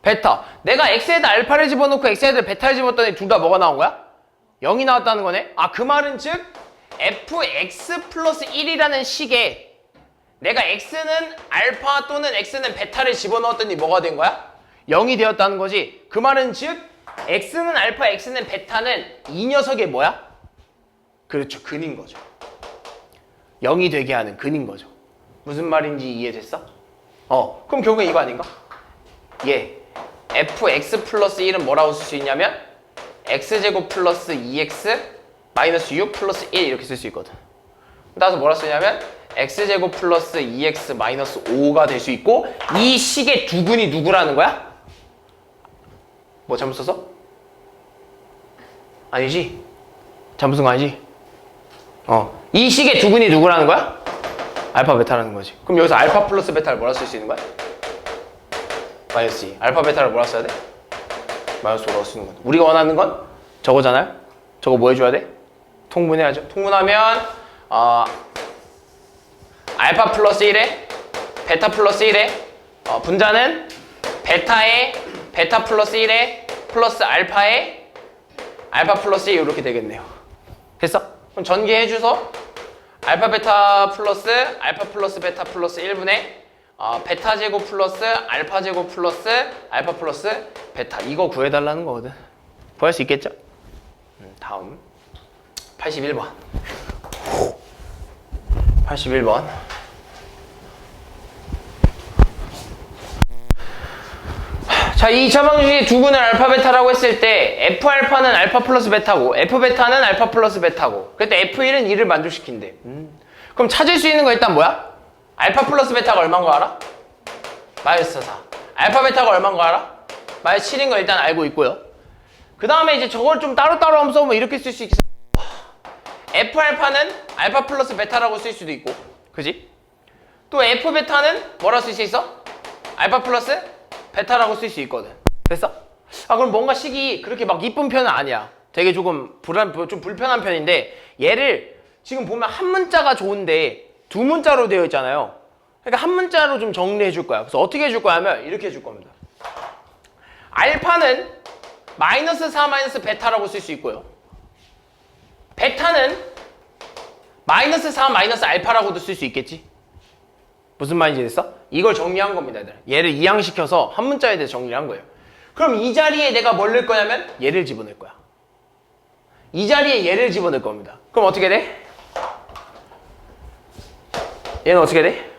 베타. 내가 x에다 알파를 집어넣고 x에다 베타를 집어넣었더니 둘 다 뭐가 나온 거야? 0이 나왔다는 거네. 그 말은 즉 fx 플러스 1이라는 식에 내가 x는 알파 또는 x는 베타를 집어넣었더니 뭐가 된 거야? 0이 되었다는 거지. 그 말은 즉 x는 알파, x는 베타는 이 녀석의 뭐야? 그렇죠. 근인 거죠. 0이 되게 하는 근인 거죠. 무슨 말인지 이해됐어? 그럼 결국엔 이거 아닌가? fx 플러스 1은 뭐라고 쓸 수 있냐면 x제곱 플러스 2x 마이너스 6 플러스 1 이렇게 쓸 수 있거든. 따라서 뭐라 쓰냐면 x제곱 플러스 2x 마이너스 5가 될 수 있고 이 식의 두근이 누구라는 거야? 뭐 잘못 썼어? 아니지? 잘못 쓴 거 아니지? 이 식의 두근이 누구라는 거야? 알파 베타라는 거지. 그럼 여기서 알파 플러스 베타를 뭐라 쓸 수 있는 거야? 마이너스 2. 알파 베타를 뭐라 써야 돼? 마이너스 5라고 쓰는 거야. 우리가 원하는 건 저거잖아요? 저거 뭐 해줘야 돼? 통분해야죠. 통분하면 알파 플러스 1에 베타 플러스 1에 분자는 베타에 베타 플러스 1에 플러스 알파에 알파 플러스 1 이렇게 되겠네요. 됐어? 그럼 전개해줘서 알파 베타 플러스 베타 플러스 1분의 베타 제곱 플러스 알파 제곱 플러스 알파 플러스 베타 이거 구해달라는 거거든. 구할 수 있겠죠? 다음 81번 81번 자, 이 2차 방정식의 두근을 알파 베타라고 했을 때 F 알파는 알파 플러스 베타고 F 베타는 알파 플러스 베타고 그때 F1은 2를 만족시킨대. 그럼 찾을 수 있는 거 일단 뭐야? 알파 플러스 베타가 얼마인 거 알아? 마이너스 4. 알파 베타가 얼마인 거 알아? 마이너스 7인 거 일단 알고 있고요. 그 다음에 이제 저걸 좀 따로따로 한번 써보면 이렇게 쓸 수 있겠어. F 알파는 알파 플러스 베타라고 쓸 수도 있고 그지? 또 F 베타는 뭐라고 쓸 수 있어? 알파 플러스 베타라고 쓸 수 있거든. 됐어? 그럼 뭔가 식이 그렇게 막 이쁜 편은 아니야. 되게 조금 좀 불편한 편인데 얘를 지금 보면 한 문자가 좋은데 두 문자로 되어 있잖아요. 그러니까 한 문자로 좀 정리해 줄 거야. 그래서 어떻게 해줄 거야 하면 이렇게 해줄 겁니다. 알파는 마이너스 4 마이너스 베타라고 쓸 수 있고요. 베타는 마이너스 4 마이너스 알파라고도 쓸 수 있겠지? 무슨 말인지 됐어? 이걸 정리한 겁니다, 얘들. 얘를 이항시켜서 한 문자에 대해서 정리를 한 거예요. 그럼 이 자리에 내가 뭘 넣을 거냐면 얘를 집어넣을 거야. 이 자리에 얘를 집어넣을 겁니다. 그럼 어떻게 돼? 얘는 어떻게 돼?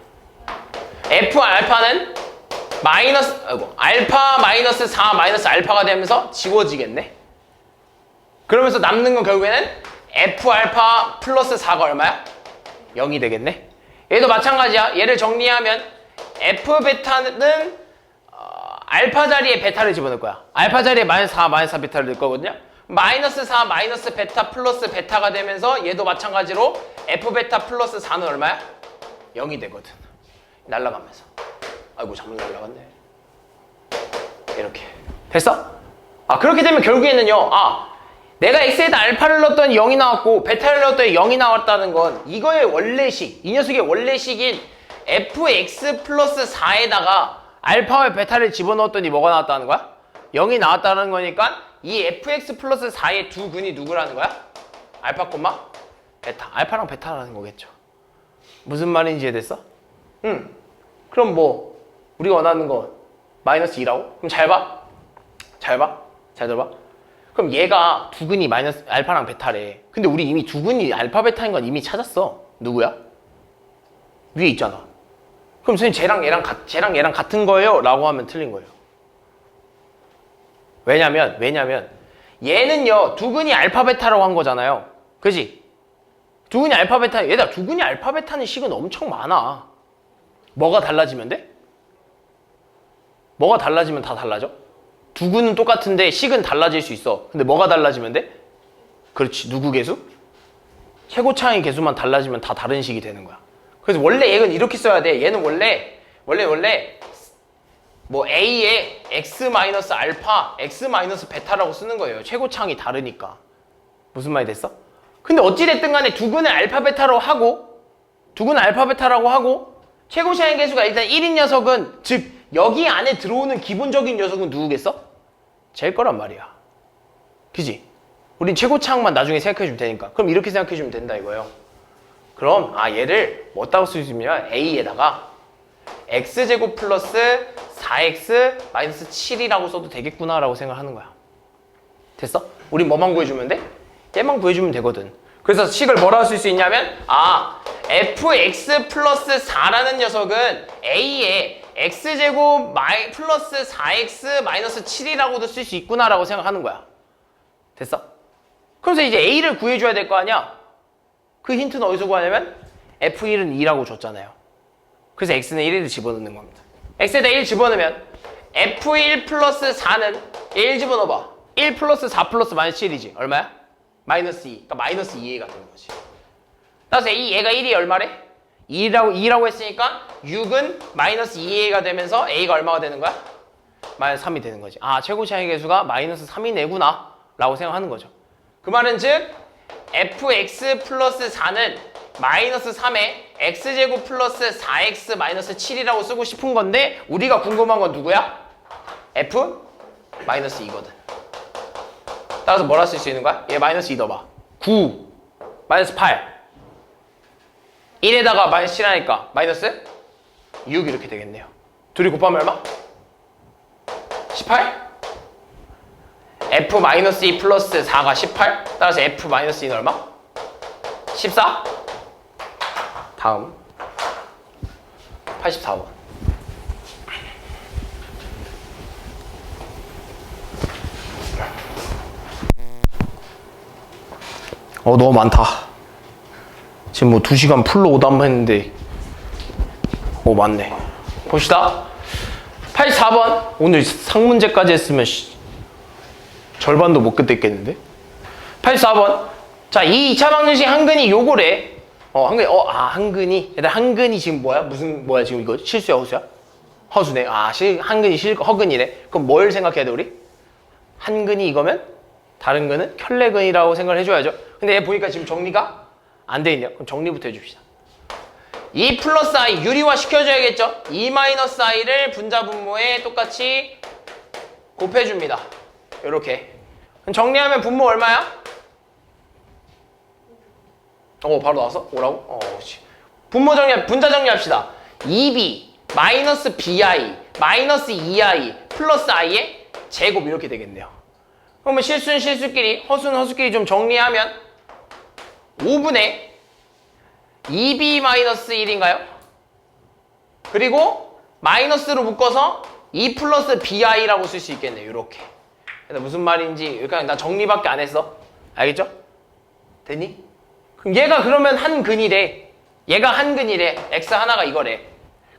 F 알파는 알파 마이너스 4 마이너스 알파가 되면서 지워지겠네? 그러면서 남는 건 결국에는 F 알파 플러스 4가 얼마야? 0이 되겠네? 얘도 마찬가지야. 얘를 정리하면 F 베타는 알파 자리에 베타를 집어넣을 거야. 알파 자리에 마이너스 4 마이너스 4 베타를 넣을 거거든요. 마이너스 4 마이너스 베타 플러스 베타가 되면서 얘도 마찬가지로 F 베타 플러스 4는 얼마야? 0이 되거든. 날라가면서. 아이고 잘못 날라갔네. 이렇게. 됐어? 그렇게 되면 결국에는요. 내가 x에다 알파를 넣었더니 0이 나왔고 베타를 넣었더니 0이 나왔다는 건 이거의 원래식, 이 녀석의 원래식인 fx 플러스 4에다가 알파와 베타를 집어넣었더니 뭐가 나왔다는 거야? 0이 나왔다는 거니까 이 fx 플러스 4의 두 근이 누구라는 거야? 알파, 베타. 알파랑 베타라는 거겠죠. 무슨 말인지 이해됐어? 그럼 뭐 우리가 원하는 거 마이너스 2라고? 그럼 잘 봐. 잘 들어봐. 그럼 얘가 두근이 마이너스 알파랑 베타래. 근데 우리 이미 두근이 알파 베타인 건 이미 찾았어. 누구야? 위에 있잖아. 그럼 선생님 쟤랑 얘랑 같은 거예요? 라고 하면 틀린 거예요. 왜냐면 얘는요 두근이 알파 베타라고 한 거잖아요. 그지? 두근이 알파 베타, 얘들아 두근이 알파 베타는 식은 엄청 많아. 뭐가 달라지면 돼? 뭐가 달라지면 다 달라져? 두근은 똑같은데 식은 달라질 수 있어. 근데 뭐가 달라지면 돼? 그렇지. 누구 개수? 최고차의 개수만 달라지면 다 다른 식이 되는 거야. 그래서 원래 얘는 이렇게 써야 돼. 얘는 원래 뭐 A에 X 마이너스 알파, X 마이너스 베타라고 쓰는 거예요. 최고차이 다르니까. 무슨 말이 됐어? 근데 어찌됐든 간에 두근을 알파 베타라고 하고 최고차의 개수가 일단 1인 녀석은 즉 여기 안에 들어오는 기본적인 녀석은 누구겠어? 쟤일 거란 말이야. 그지? 우린 최고차항만 나중에 생각해주면 되니까. 그럼 이렇게 생각해주면 된다 이거예요. 그럼 얘를 뭐다고 쓸 수 있냐면 A에다가 X제곱 플러스 4X 마이너스 7이라고 써도 되겠구나 라고 생각하는 거야. 됐어? 우린 뭐만 구해주면 돼? 얘만 구해주면 되거든. 그래서 식을 뭐라고 쓸 수 있냐면 fx 플러스 4라는 녀석은 A에 x제곱 플러스 4x 마이너스 7이라고도 쓸 수 있구나 라고 생각하는 거야. 됐어? 그래서 이제 A를 구해줘야 될 거 아니야? 그 힌트는 어디서 구하냐면 F1은 2라고 줬잖아요. 그래서 X는 1을 집어넣는 겁니다. X에다 1 집어넣으면 F1 플러스 4는 1 집어넣어봐. 1 플러스 4 플러스 마이너스 7이지. 얼마야? 마이너스 2. 그러니까 마이너스 2A가 되는 거지. 따라서 얘가 1이 얼마래? 2라고 했으니까 6은 마이너스 2A가 되면서 A가 얼마가 되는 거야? 마이너스 3이 되는 거지. 아, 최고 차이 계수가 마이너스 3이네구나 라고 생각하는 거죠. 그 말은 즉 fx 플러스 4는 마이너스 3에 x제곱 플러스 4x 마이너스 7이라고 쓰고 싶은 건데 우리가 궁금한 건 누구야? f 마이너스 2거든. 따라서 뭐라 쓸 수 있는 거야? 얘 마이너스 2 넣어봐. 9 마이너스 8 1에다가 마이너스 7 하니까 마이너스 6 이렇게 되겠네요. 둘이 곱하면 얼마? 18? f-2 플러스 4가 18? 따라서 f-2는 얼마? 14? 다음 84번. 너무 많다. 지금 뭐 2시간 풀로 오담 했는데 많네. 봅시다. 84번. 오늘 상문제까지 했으면 절반도 못 끝냈겠는데? 84번. 자, 이 2차 방정식 한근이 요거래. 한근이. 얘들 한근이 지금 뭐야? 뭐야 지금 이거? 실수야, 허수야? 허수네. 한근이 허근이래. 그럼 뭘 생각해야 돼, 우리? 한근이 이거면 다른 근은 켤레근이라고 생각을 해줘야죠. 근데 얘 보니까 지금 정리가 안 돼 있네요. 그럼 정리부터 해줍시다. 2 플러스 i 유리화 시켜줘야겠죠? 2 마이너스 i를 분자 분모에 똑같이 곱해줍니다. 요렇게. 정리하면 분모 얼마야? 바로 나왔어? 5라고? 그렇지. 분자 정리합시다. 2b 마이너스 bi 마이너스 2i 플러스 i의 제곱 이렇게 되겠네요. 그러면 실수는 실수끼리, 허수는 허수끼리 좀 정리하면 5분의 2b 마이너스 1인가요? 그리고 마이너스로 묶어서 2 플러스 bi라고 쓸 수 있겠네요. 이렇게. 무슨 말인지 그냥 나 정리밖에 안 했어. 알겠죠? 됐니? 그럼 얘가 그러면 한 근이래. 얘가 한 근이래. x 하나가 이거래.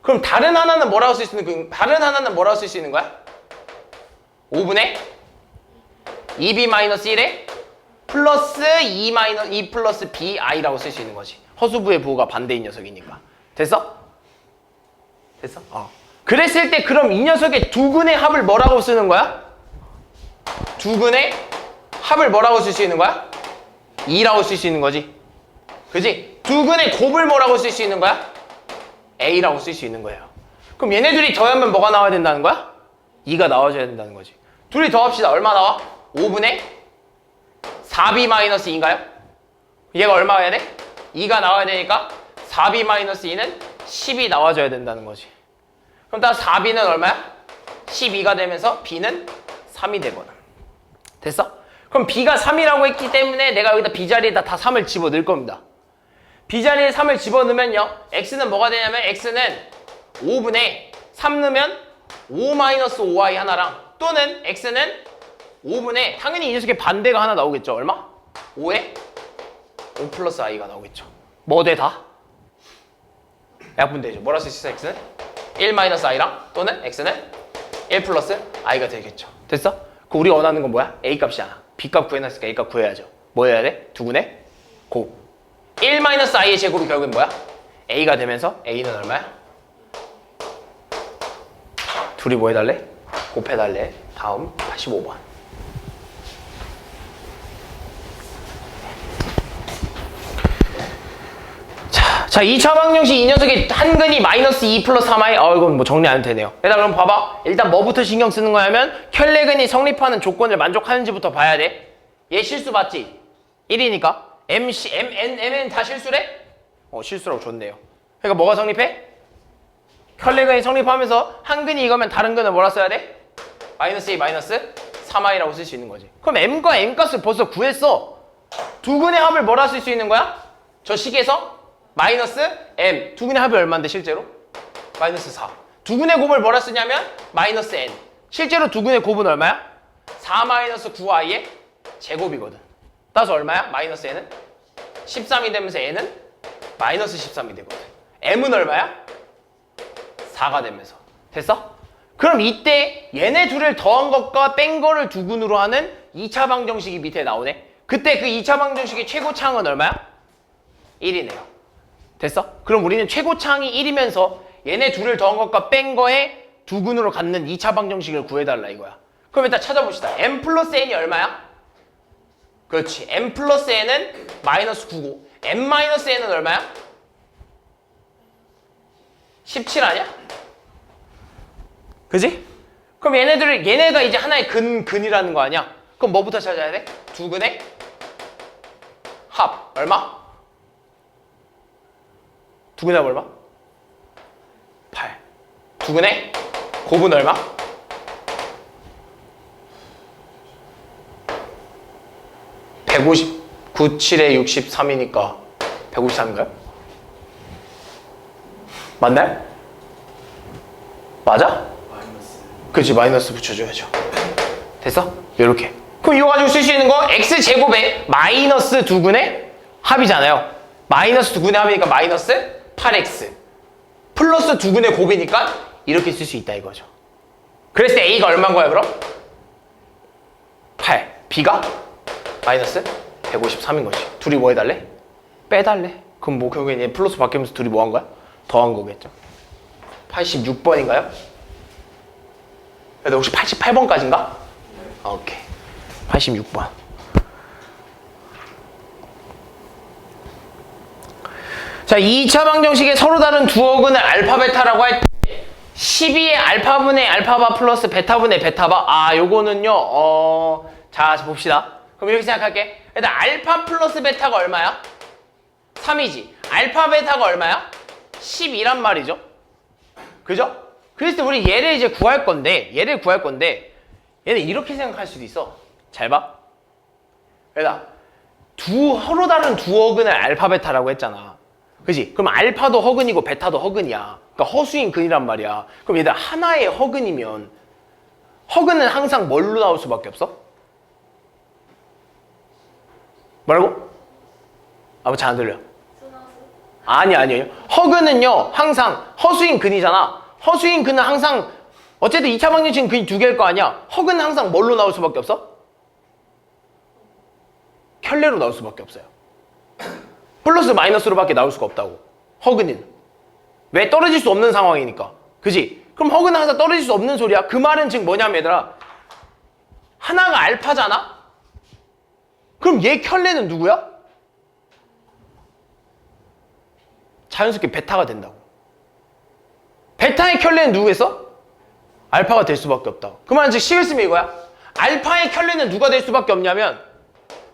그럼 다른 하나는 뭐라고 쓸 수 있는 다른 하나는 뭐라고 쓸 수 있는 거야? 5분의 2b 마이너스 1에 플러스 2 플러스 bi라고 쓸 수 있는 거지. 허수부의 부호가 반대인 녀석이니까. 됐어? 됐어? 그랬을 때 그럼 이 녀석의 두 근의 합을 뭐라고 쓰는 거야? 두 근의 합을 뭐라고 쓸 수 있는 거야? 2라고 쓸 수 있는 거지. 그지? 두 근의 곱을 뭐라고 쓸 수 있는 거야? A라고 쓸 수 있는 거예요. 그럼 얘네들이 더하면 뭐가 나와야 된다는 거야? 2가 나와줘야 된다는 거지. 둘이 더합시다. 얼마 나와? 5분의 4b 마이너스 2인가요? 얘가 얼마 와야 돼? 2가 나와야 되니까 4b 마이너스 2는 10이 나와줘야 된다는 거지. 그럼 따라서 4b는 얼마야? 12가 되면서 b는 3이 되거든. 됐어? 그럼 b가 3이라고 했기 때문에 내가 여기다 b자리에다 다 3을 집어넣을 겁니다. b자리에 3을 집어넣으면요. x는 뭐가 되냐면 x는 5분의 3 넣으면 5-5i 하나랑 또는 x는 5분의 당연히 이 녀석의 반대가 하나 나오겠죠. 얼마? 5에 5 플러스 i가 나오겠죠. 뭐 돼 다? 약분되죠. 뭐라 쓸 수 있어? x는 1 마이너스 i랑 또는 x는 1 플러스 i가 되겠죠. 됐어? 그 우리가 원하는 건 뭐야? a 값이잖아. b 값 구해놨으니까 a 값 구해야죠. 뭐 해야 돼? 두근의 곱. 1 마이너스 i의 제곱이 결국엔 뭐야? a가 되면서 a는 얼마야? 둘이 뭐 해달래? 곱해달래. 다음 85번. 자, 2차 방정식 이 녀석의 한근이 마이너스 2 플러스 3i. 이건 뭐 정리 안 해도 되네요. 일단 그럼 봐봐. 일단 뭐부터 신경 쓰는 거냐면 켤레근이 성립하는 조건을 만족하는지부터 봐야 돼. 얘 실수 맞지? 1이니까. mn 다 실수래? 실수라고 줬네요. 그러니까 뭐가 성립해? 켤레근이 성립하면서 한근이 이거면 다른 근은 뭐라 써야 돼? 마이너스 2 마이너스 3i라고 쓸 수 있는 거지. 그럼 m과 n 값을 벌써 구했어. 두 근의 합을 뭐라 쓸 수 있는 거야? 저 식에서 마이너스 m. 두 근의 합이 얼마인데 실제로? 마이너스 4. 두 근의 곱을 뭐라 쓰냐면 마이너스 n. 실제로 두 근의 곱은 얼마야? 4 마이너스 9i의 제곱이거든. 따라서 얼마야? 마이너스 n은 13이 되면서 n은 마이너스 13이 되거든. m은 얼마야? 4가 되면서. 됐어? 그럼 이때 얘네 둘을 더한 것과 뺀 거를 두근으로 하는 2차 방정식이 밑에 나오네. 그때 그 2차 방정식의 최고차항은 얼마야? 1이네요. 됐어? 그럼 우리는 최고차항이 1이면서 얘네 둘을 더한 것과 뺀 거에 두근으로 갖는 2차 방정식을 구해달라 이거야. 그럼 일단 찾아봅시다. m 플러스 n이 얼마야? 그렇지. m 플러스 n은 마이너스 9고 m 마이너스 n은 얼마야? 17 아니야? 그지? 그럼 얘네가 이제 하나의 근이라는 거 아니야? 그럼 뭐부터 찾아야 돼? 두근의 합 얼마? 두근의 합 얼마? 8. 두근의 곱은 얼마? 159, 7에 63이니까 153인가요? 맞나요? 맞아? 그치, 마이너스 붙여줘야죠. 됐어? 요렇게. 그럼 이거 가지고 쓸 수 있는 거 x제곱에 마이너스 두근의 합이잖아요. 마이너스 두근의 합이니까 마이너스 8x 플러스 두근의 곱이니까 이렇게 쓸 수 있다 이거죠. 그랬을 때 a가 얼마인 거야 그럼? 8. b가 마이너스 153인 거지. 둘이 뭐 해달래? 빼달래. 그럼 뭐 결국엔 얘 플러스 바뀌면서 둘이 뭐 한 거야? 더한 거겠죠. 86번인가요? 근데 혹시 88번까지인가? 오케이. 86번. 자, 2차 방정식의 서로 다른 두 어근을 알파 베타라고 할 때 12의 알파분의 알파바 플러스 베타분의 베타바. 아, 요거는요. 자, 봅시다. 그럼 이렇게 생각할게. 일단 알파 플러스 베타가 얼마야? 3이지. 알파 베타가 얼마야? 12란 말이죠. 그죠? 그래서 우리 얘를 이제 구할 건데 얘는 이렇게 생각할 수도 있어. 잘 봐. 그러니까 서로 다른 두 어근을 알파 베타라고 했잖아. 그지? 그럼 알파도 허근이고 베타도 허근이야. 그러니까 허수인 근이란 말이야. 그럼 얘들 하나의 허근이면 허근은 항상 뭘로 나올 수밖에 없어? 뭐라고? 아, 잘 안 들려. 아니에요. 허근은요 항상 허수인 근이잖아. 허수인 근은 항상 어쨌든 2차 방정식은 근이 두 개일 거 아니야. 허근은 항상 뭘로 나올 수밖에 없어? 켤레로 나올 수밖에 없어요. 플러스 마이너스로밖에 나올 수가 없다고. 허근은 왜? 떨어질 수 없는 상황이니까. 그지? 그럼 허근은 항상 떨어질 수 없는 소리야. 그 말은 지금 뭐냐면 얘들아, 하나가 알파잖아? 그럼 얘 켤레는 누구야? 자연스럽게 베타가 된다고. 베타의 켤레는 누구겠어? 알파가 될 수밖에 없다. 그 말은 즉 식을 이거야. 알파의 켤레는 누가 될 수밖에 없냐면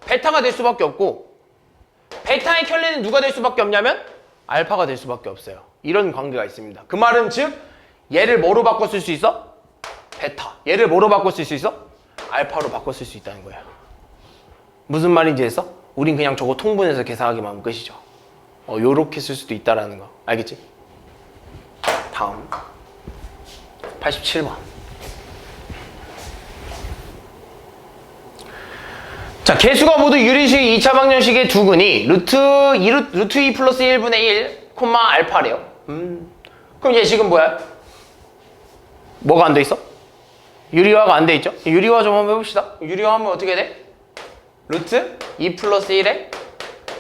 베타가 될 수밖에 없고, 베타의 켤레는 누가 될 수밖에 없냐면 알파가 될 수밖에 없어요. 이런 관계가 있습니다. 그 말은 즉 얘를 뭐로 바꿔 쓸 수 있어? 베타. 얘를 뭐로 바꿔 쓸 수 있어? 알파로 바꿔 쓸 수 있다는 거예요. 무슨 말인지 했어? 우린 그냥 저거 통분해서 계산하기만 하면 끝이죠. 요렇게 쓸 수도 있다라는 거. 알겠지? 다음 87번. 자, 개수가 모두 유리식 2차 방정식의 두 근이 루트 2 플러스 1분의 1 콤마 알파래요. 그럼 얘 지금 뭐야? 뭐가 안 돼 있어? 유리화가 안 돼 있죠? 유리화 좀 한번 해봅시다. 유리화 하면 어떻게 돼? 루트 2 플러스 1에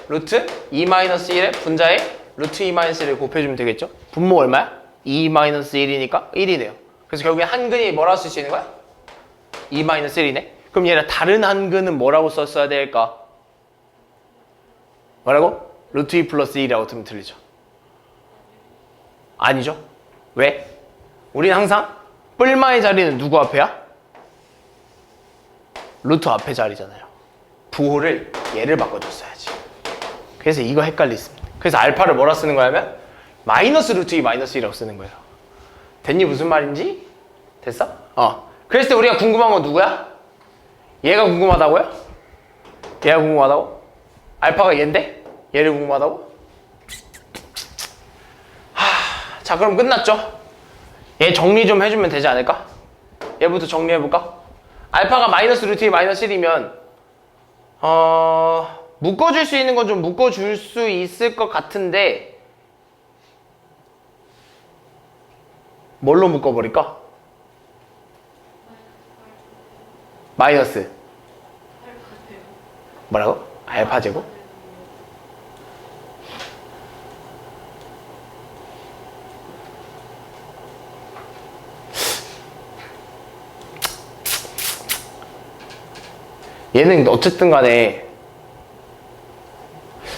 루트 2 마이너스 1에 분자에 루트 2 마이너스 1을 곱해주면 되겠죠? 분모 얼마야? 2 마이너스 1이니까 1이네요. 그래서 결국에 한 근이 뭐라고 쓸 수 있는 거야? 2 마이너스 1이네. 그럼 얘는 다른 한 근은 뭐라고 썼어야 될까? 뭐라고? 루트 2 플러스 1이라고 들으면 틀리죠. 아니죠. 왜? 우리는 항상 뿔마의 자리는 누구 앞에야? 루트 앞에 자리잖아요. 부호를 얘를 바꿔줬어야지. 그래서 이거 헷갈리습니다. 그래서 알파를 뭐라 쓰는 거냐면 마이너스 루트 2 마이너스 1이라고 쓰는 거예요. 됐니? 무슨 말인지? 됐어? 그랬을 때 우리가 궁금한 건 누구야? 얘가 궁금하다고요? 얘가 궁금하다고? 알파가 얘인데? 얘를 궁금하다고? 자, 그럼 끝났죠? 얘 정리 좀 해주면 되지 않을까? 얘부터 정리해볼까? 알파가 마이너스 루트 2 마이너스 1이면 묶어줄 수 있는 건 좀 묶어줄 수 있을 것 같은데 뭘로 묶어버릴까? 마이너스 뭐라고? 알파 제곱? 얘는 어쨌든 간에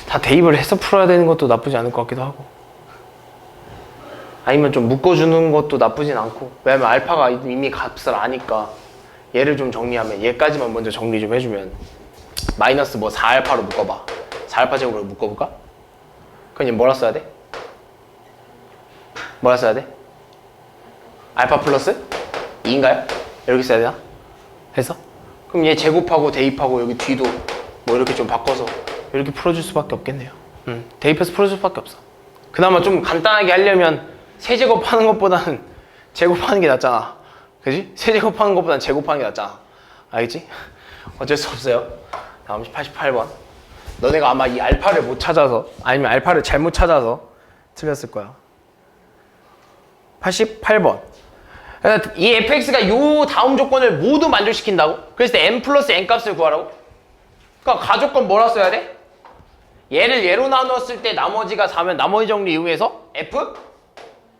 다 대입을 해서 풀어야 되는 것도 나쁘지 않을 것 같기도 하고 아니면 좀 묶어주는 것도 나쁘진 않고 왜냐면 알파가 이미 값을 아니까 얘를 좀 정리하면 얘까지만 먼저 정리 좀 해주면 마이너스 뭐 4알파로 묶어봐 4알파 제곱으로 묶어볼까? 그럼 얘 뭐라 써야 돼? 뭐라 써야 돼? 알파 플러스 2인가요? 이렇게 써야 되나? 해서? 그럼 얘 제곱하고 대입하고 여기 뒤도 뭐 이렇게 좀 바꿔서 이렇게 풀어줄 수밖에 없겠네요. 대입해서 풀어줄 수밖에 없어. 그나마 좀 간단하게 하려면 세제곱하는 것보다는 제곱하는 게 낫잖아. 그지? 세제곱하는 것보다는 제곱하는 게 낫잖아. 알겠지? 어쩔 수 없어요. 다음 88번. 너네가 아마 이 알파를 못 찾아서 아니면 알파를 잘못 찾아서 틀렸을 거야. 88번. 이 fx가 요 다음 조건을 모두 만족시킨다고? 그래서 n 플러스 n 값을 구하라고? 그러니까 가조건 뭐라 써야 돼? 얘를 얘로 나누었을 때 나머지가 4면 나머지 정리 이용해서 f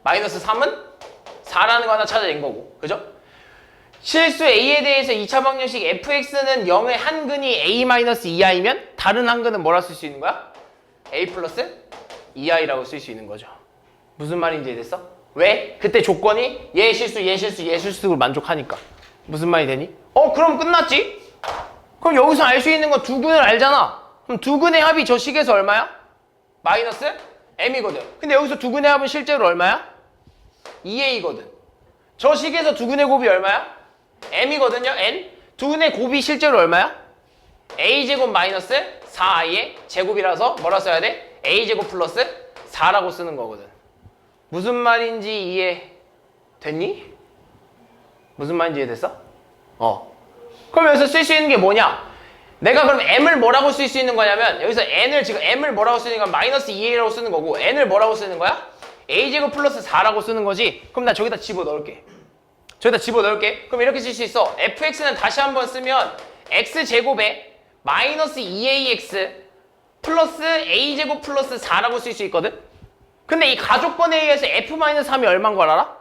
마이너스 3은 4라는 거 하나 찾아낸 거고 그죠? 실수 a에 대해서 2차 방정식 fx는 0의 한 근이 a 마이너스 2i면 다른 한 근은 뭐라 쓸 수 있는 거야? a 플러스 2i라고 쓸 수 있는 거죠. 무슨 말인지 이해됐어? 왜? 그때 조건이 얘 실수, 얘 실수, 얘 실수로 만족하니까. 무슨 말이 되니? 그럼 끝났지? 그럼 여기서 알 수 있는 건 두 근을 알잖아. 그럼 두 근의 합이 저 식에서 얼마야? 마이너스 m이거든. 근데 여기서 두 근의 합은 실제로 얼마야? 2a거든. 저 식에서 두 근의 곱이 얼마야? m이거든요. n. 두 근의 곱이 실제로 얼마야? a제곱 마이너스 4i의 제곱이라서 뭐라 써야 돼? a제곱 플러스 4라고 쓰는 거거든. 무슨 말인지 이해됐니? 무슨 말인지 이해됐어? 그럼 여기서 쓸 수 있는 게 뭐냐? 내가 그럼 m을 뭐라고 쓸 수 있는 거냐면 여기서 n을 지금 m을 뭐라고 쓰는 건 마이너스 2a라고 쓰는 거고 n을 뭐라고 쓰는 거야? a제곱 플러스 4라고 쓰는 거지. 그럼 나 저기다 집어넣을게. 그럼 이렇게 쓸 수 있어. fx는 다시 한번 쓰면 x제곱에 마이너스 2ax 플러스 a제곱 플러스 4라고 쓸 수 있거든? 근데 이 가족번에 의해서 f-3이 얼마인 걸 알아?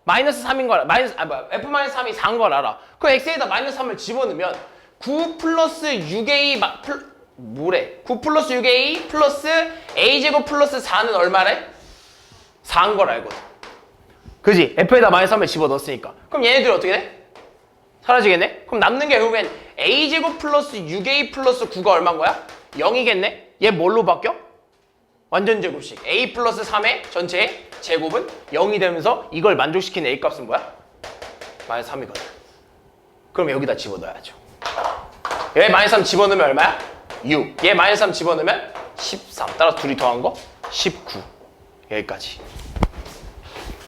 마이너스 3인 걸 f-3이 4인 걸 알아. 그 x에다 마이너스 3을 집어넣으면 9 플러스 6a 9 플러스 6a 플러스 a제곱 플러스 4는 얼마래? 4인 걸 알거든. 그지? f에다 마이너스 3을 집어넣었으니까. 그럼 얘네들이 어떻게 돼? 사라지겠네? 그럼 남는 게 결국엔 a제곱 플러스 6a 플러스 9가 얼마인 거야? 0이겠네? 얘 뭘로 바뀌어? 완전 제곱식. a 플러스 3의 전체의 제곱은 0이 되면서 이걸 만족시키는 a 값은 뭐야? 마이너스 3이거든. 그럼 여기다 집어넣어야죠. 얘 마이너스 3 집어넣으면 얼마야? 6. 얘 마이너스 3 집어넣으면 13. 따라서 둘이 더한 거 19. 여기까지.